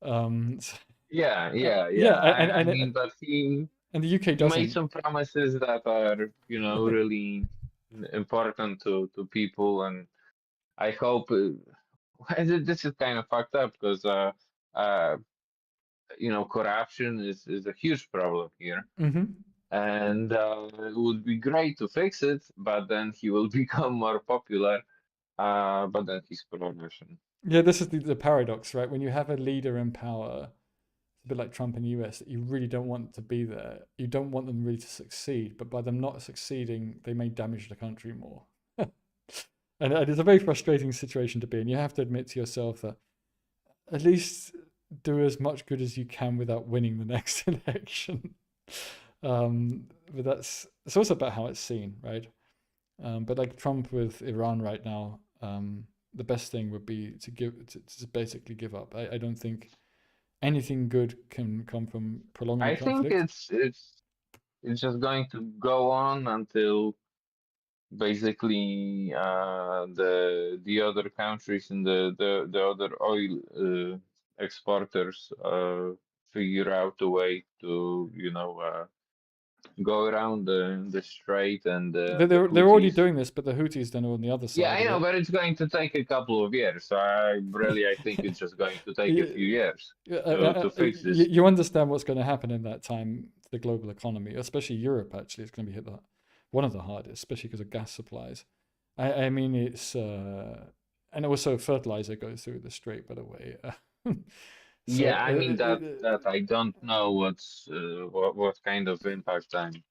Yeah. and I mean, but he the UK made doesn't. some promises that are, really important to people, and I hope this is kind of fucked up because corruption is a huge problem here. Mm-hmm. And it would be great to fix it, but then he will become more popular. But then he's pro-Russian. Yeah, this is the paradox, right? When you have a leader in power, it's a bit like Trump in the US, that you really don't want to be there. You don't want them really to succeed, but by them not succeeding, they may damage the country more. And it's a very frustrating situation to be in. You have to admit to yourself that at least do as much good as you can without winning the next election. But it's also about how it's seen, right? But like Trump with Iran right now, the best thing would be to basically give up. I don't think anything good can come from prolonging I conflict. think it's just going to go on until basically the other countries and the other oil exporters figure out a way to go around the strait and They're already doing this, but the Houthis then are on the other side. Yeah, I know, of it. but it's going to take a couple of years. So I think it's just going to take a few years to fix this. You understand what's going to happen in that time to the global economy, especially Europe. Actually, it's going to be hit one of the hardest, especially because of gas supplies. I mean, it's and also fertilizer goes through the strait, by the way. So, yeah, I mean that I don't know what kind of impact I'm.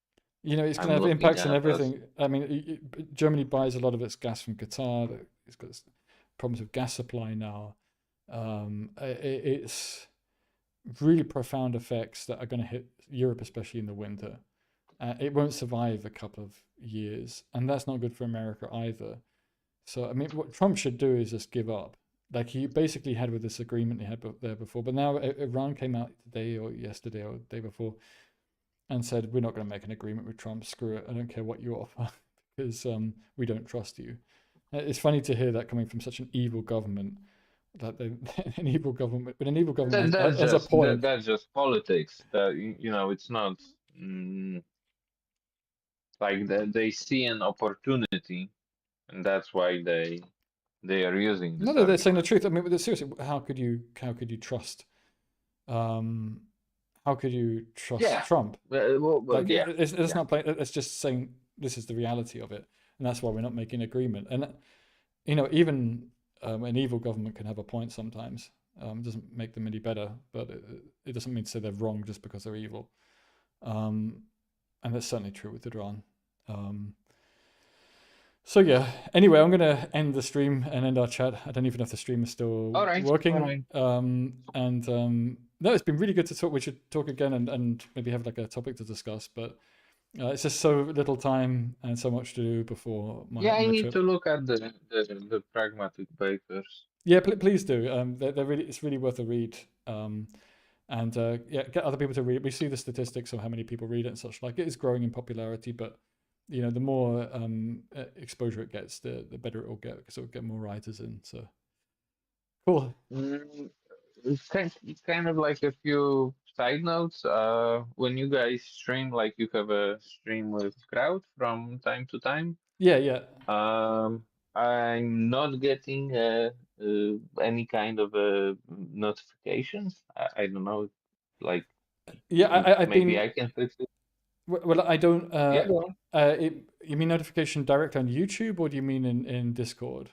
it's going to have impacts on everything. I mean, Germany buys a lot of its gas from Qatar. It's got problems with gas supply now. It's really profound effects that are going to hit Europe, especially in the winter. It won't survive a couple of years, and that's not good for America either. So, I mean, what Trump should do is just give up. Like he basically had with this agreement he had there before, but now Iran came out today or yesterday or the day before and said, we're not going to make an agreement with Trump. Screw it. I don't care what you offer because we don't trust you. It's funny to hear that coming from such an evil government. That an evil government, but an evil government has a point. That's just politics. It's not like they see an opportunity, and that's why they are using this. No, they're saying the truth. I mean, seriously, how could you trust? How could you trust Trump? It's not playing. It's just saying this is the reality of it, and that's why we're not making an agreement. And even an evil government can have a point sometimes. It doesn't make them any better, but it doesn't mean to say they're wrong just because they're evil. And that's certainly true with Iran. So yeah. Anyway, I'm going to end the stream and end our chat. I don't even know if the stream is still working. All right. No, it's been really good to talk. We should talk again and maybe have like a topic to discuss. But it's just so little time and so much to do before my I need trip. to look at the pragmatic papers. Yeah, please do. They're really, it's really worth a read. Get other people to read it. We see the statistics of how many people read it and such like. It is growing in popularity, but the more exposure it gets, the better it will get, because it will get more writers in. So cool. It's kind of like a few side notes. When you guys stream, like you have a stream with crowd from time to time. Yeah. I'm not getting any kind of notifications. I don't know, like Yeah, I've maybe been. I can fix it. Well, I don't. Yeah, go on. You mean notification direct on YouTube, or do you mean in Discord?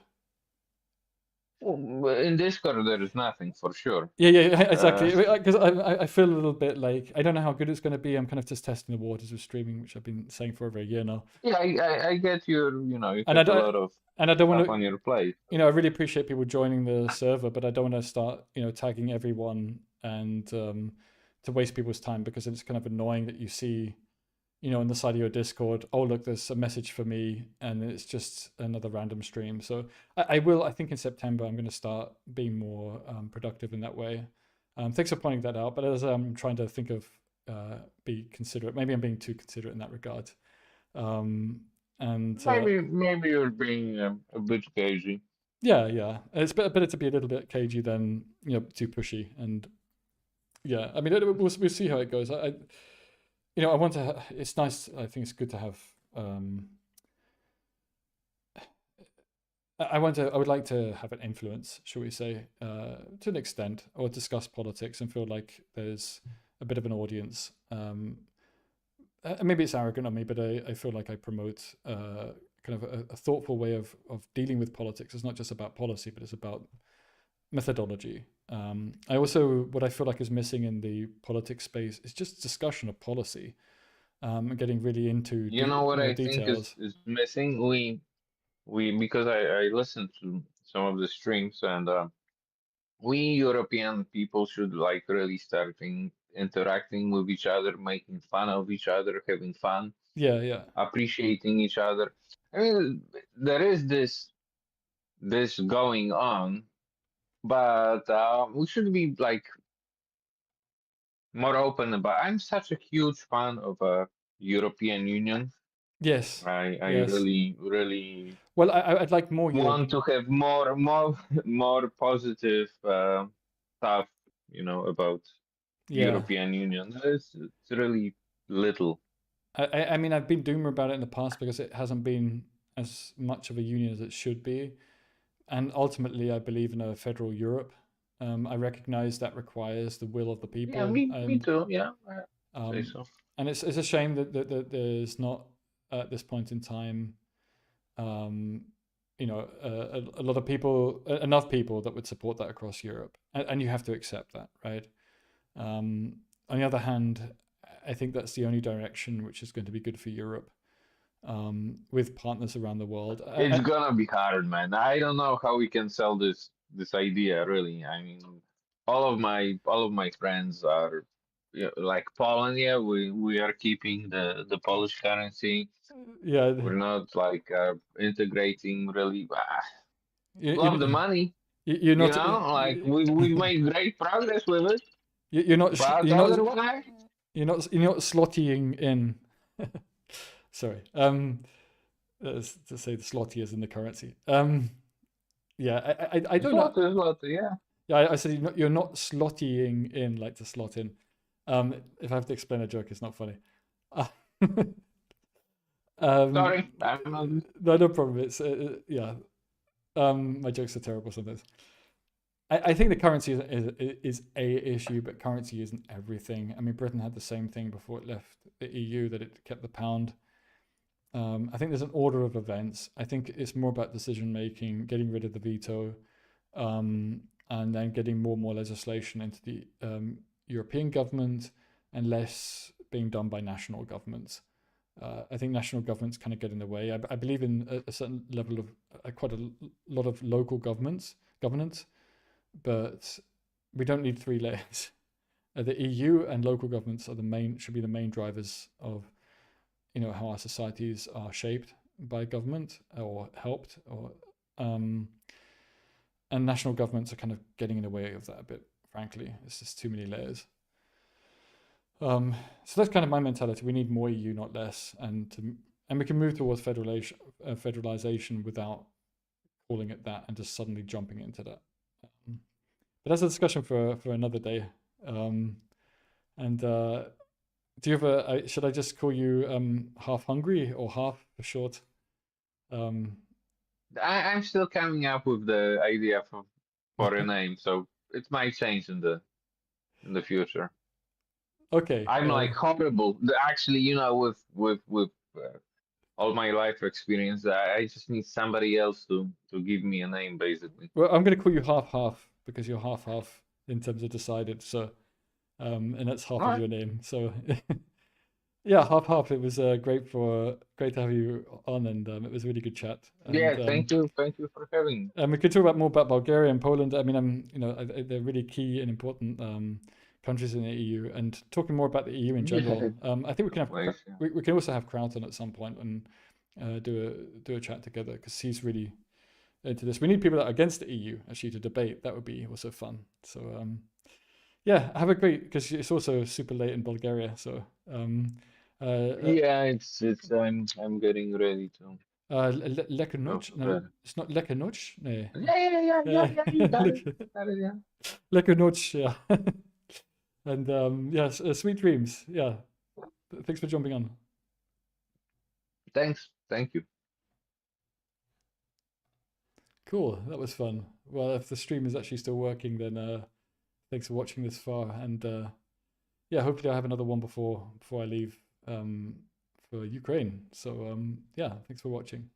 Well, in Discord there is nothing for sure. Yeah, exactly. Because I feel a little bit like I don't know how good it's going to be. I'm kind of just testing the waters with streaming, which I've been saying for over a year now. Yeah, I get you know, you And have a lot of And I don't want stuff to, on your plate. I really appreciate people joining the server, but I don't want to start, tagging everyone and to waste people's time, because it's kind of annoying that you see, on the side of your Discord, oh look, there's a message for me, and it's just another random stream. So I think in September I'm going to start being more productive in that way. Thanks for pointing that out. But as I'm trying to think of, be considerate. Maybe I'm being too considerate in that regard. And maybe you're being a bit cagey. Yeah. It's better to be a little bit cagey than too pushy. And yeah, I mean, we'll see how it goes. I want to. It's nice. I think it's good to have. I would like to have an influence, shall we say, to an extent, or discuss politics and feel like there's a bit of an audience. Maybe it's arrogant of me, but I feel like I promote kind of a thoughtful way of dealing with politics. It's not just about policy, but it's about methodology. What I feel like is missing in the politics space is just discussion of policy, getting really into What I details. think is missing. We because I listened to some of the streams, and we European people should like really starting interacting with each other, making fun of each other, having fun. Yeah. Appreciating each other. I mean, there is this going on, but we should be like more open about. I'm such a huge fan of European Union. Yes. I yes. really. Well, I'd like more. Want to have more positive stuff, about European Union. It's really little. I mean, I've been doomer about it in the past because it hasn't been as much of a union as it should be. And ultimately, I believe in a federal Europe. I recognize that requires the will of the people. Yeah, me too. Yeah, I say so. And it's a shame that there's not, at this point in time, a lot of people, enough people that would support that across Europe. And you have to accept that, right? On the other hand, I think that's the only direction which is going to be good for Europe, with partners around the world. It's gonna be hard, man. I don't know how we can sell this idea. Really, I mean, all of my friends are like Poland. Yeah, we are keeping the Polish currency. Yeah, we're not like integrating really. Love the money. You're not like we made great progress with it. You're not slottying in. Sorry. To say the slotty is in the currency. Yeah, I don't know. Slotty, yeah. Yeah, I said you're not slottying in, like to slot in. If I have to explain a joke, it's not funny. Sorry. No problem. It's yeah. My jokes are terrible sometimes. I think the currency is a issue, but currency isn't everything. I mean, Britain had the same thing before it left the EU, that it kept the pound. I think there's an order of events. I think it's more about decision making, getting rid of the veto, and then getting more and more legislation into the European government, and less being done by national governments. I think national governments kind of get in the way. I believe in a certain level of quite a lot of local governance, but we don't need three layers. The EU and local governments should be the main drivers of, how our societies are shaped by government or helped, or and national governments are kind of getting in the way of that a bit. Frankly, it's just too many layers. So that's kind of my mentality. We need more EU, not less, and and we can move towards federalization without calling it that and just suddenly jumping into that. But that's a discussion for another day. And do you have should I just call you Half Hungry or Half for short? I'm still coming up with the idea for a name, so it might change in the future. Okay. I'm like horrible. Actually, you know, with all my life experience, I just need somebody else to give me a name, basically. Well, I'm going to call you Half because you're half in terms of decided. So, and that's half of your name. So, yeah, Half. It was great to have you on, and it was a really good chat. And, yeah, thank you for having me. And we could talk about more about Bulgaria and Poland. I mean, they're really key and important countries in the EU, and talking more about the EU in general. I think we can have we can also have Krauton at some point and do a chat together, because he's really into this. We need people that are against the EU actually to debate. That would be also fun. So yeah, have a great, because it's also super late in Bulgaria. So yeah, it's I'm getting ready to. Lekker noč? No, it's not lekker noč. No. Yeah. You got it. Yeah. Lekker noč, yeah. And yes, sweet dreams. Yeah. Thanks for jumping on. Thanks. Thank you. Cool. That was fun. Well, if the stream is actually still working, then thanks for watching this far. And yeah, hopefully I'll have another one before I leave for Ukraine. So yeah, thanks for watching.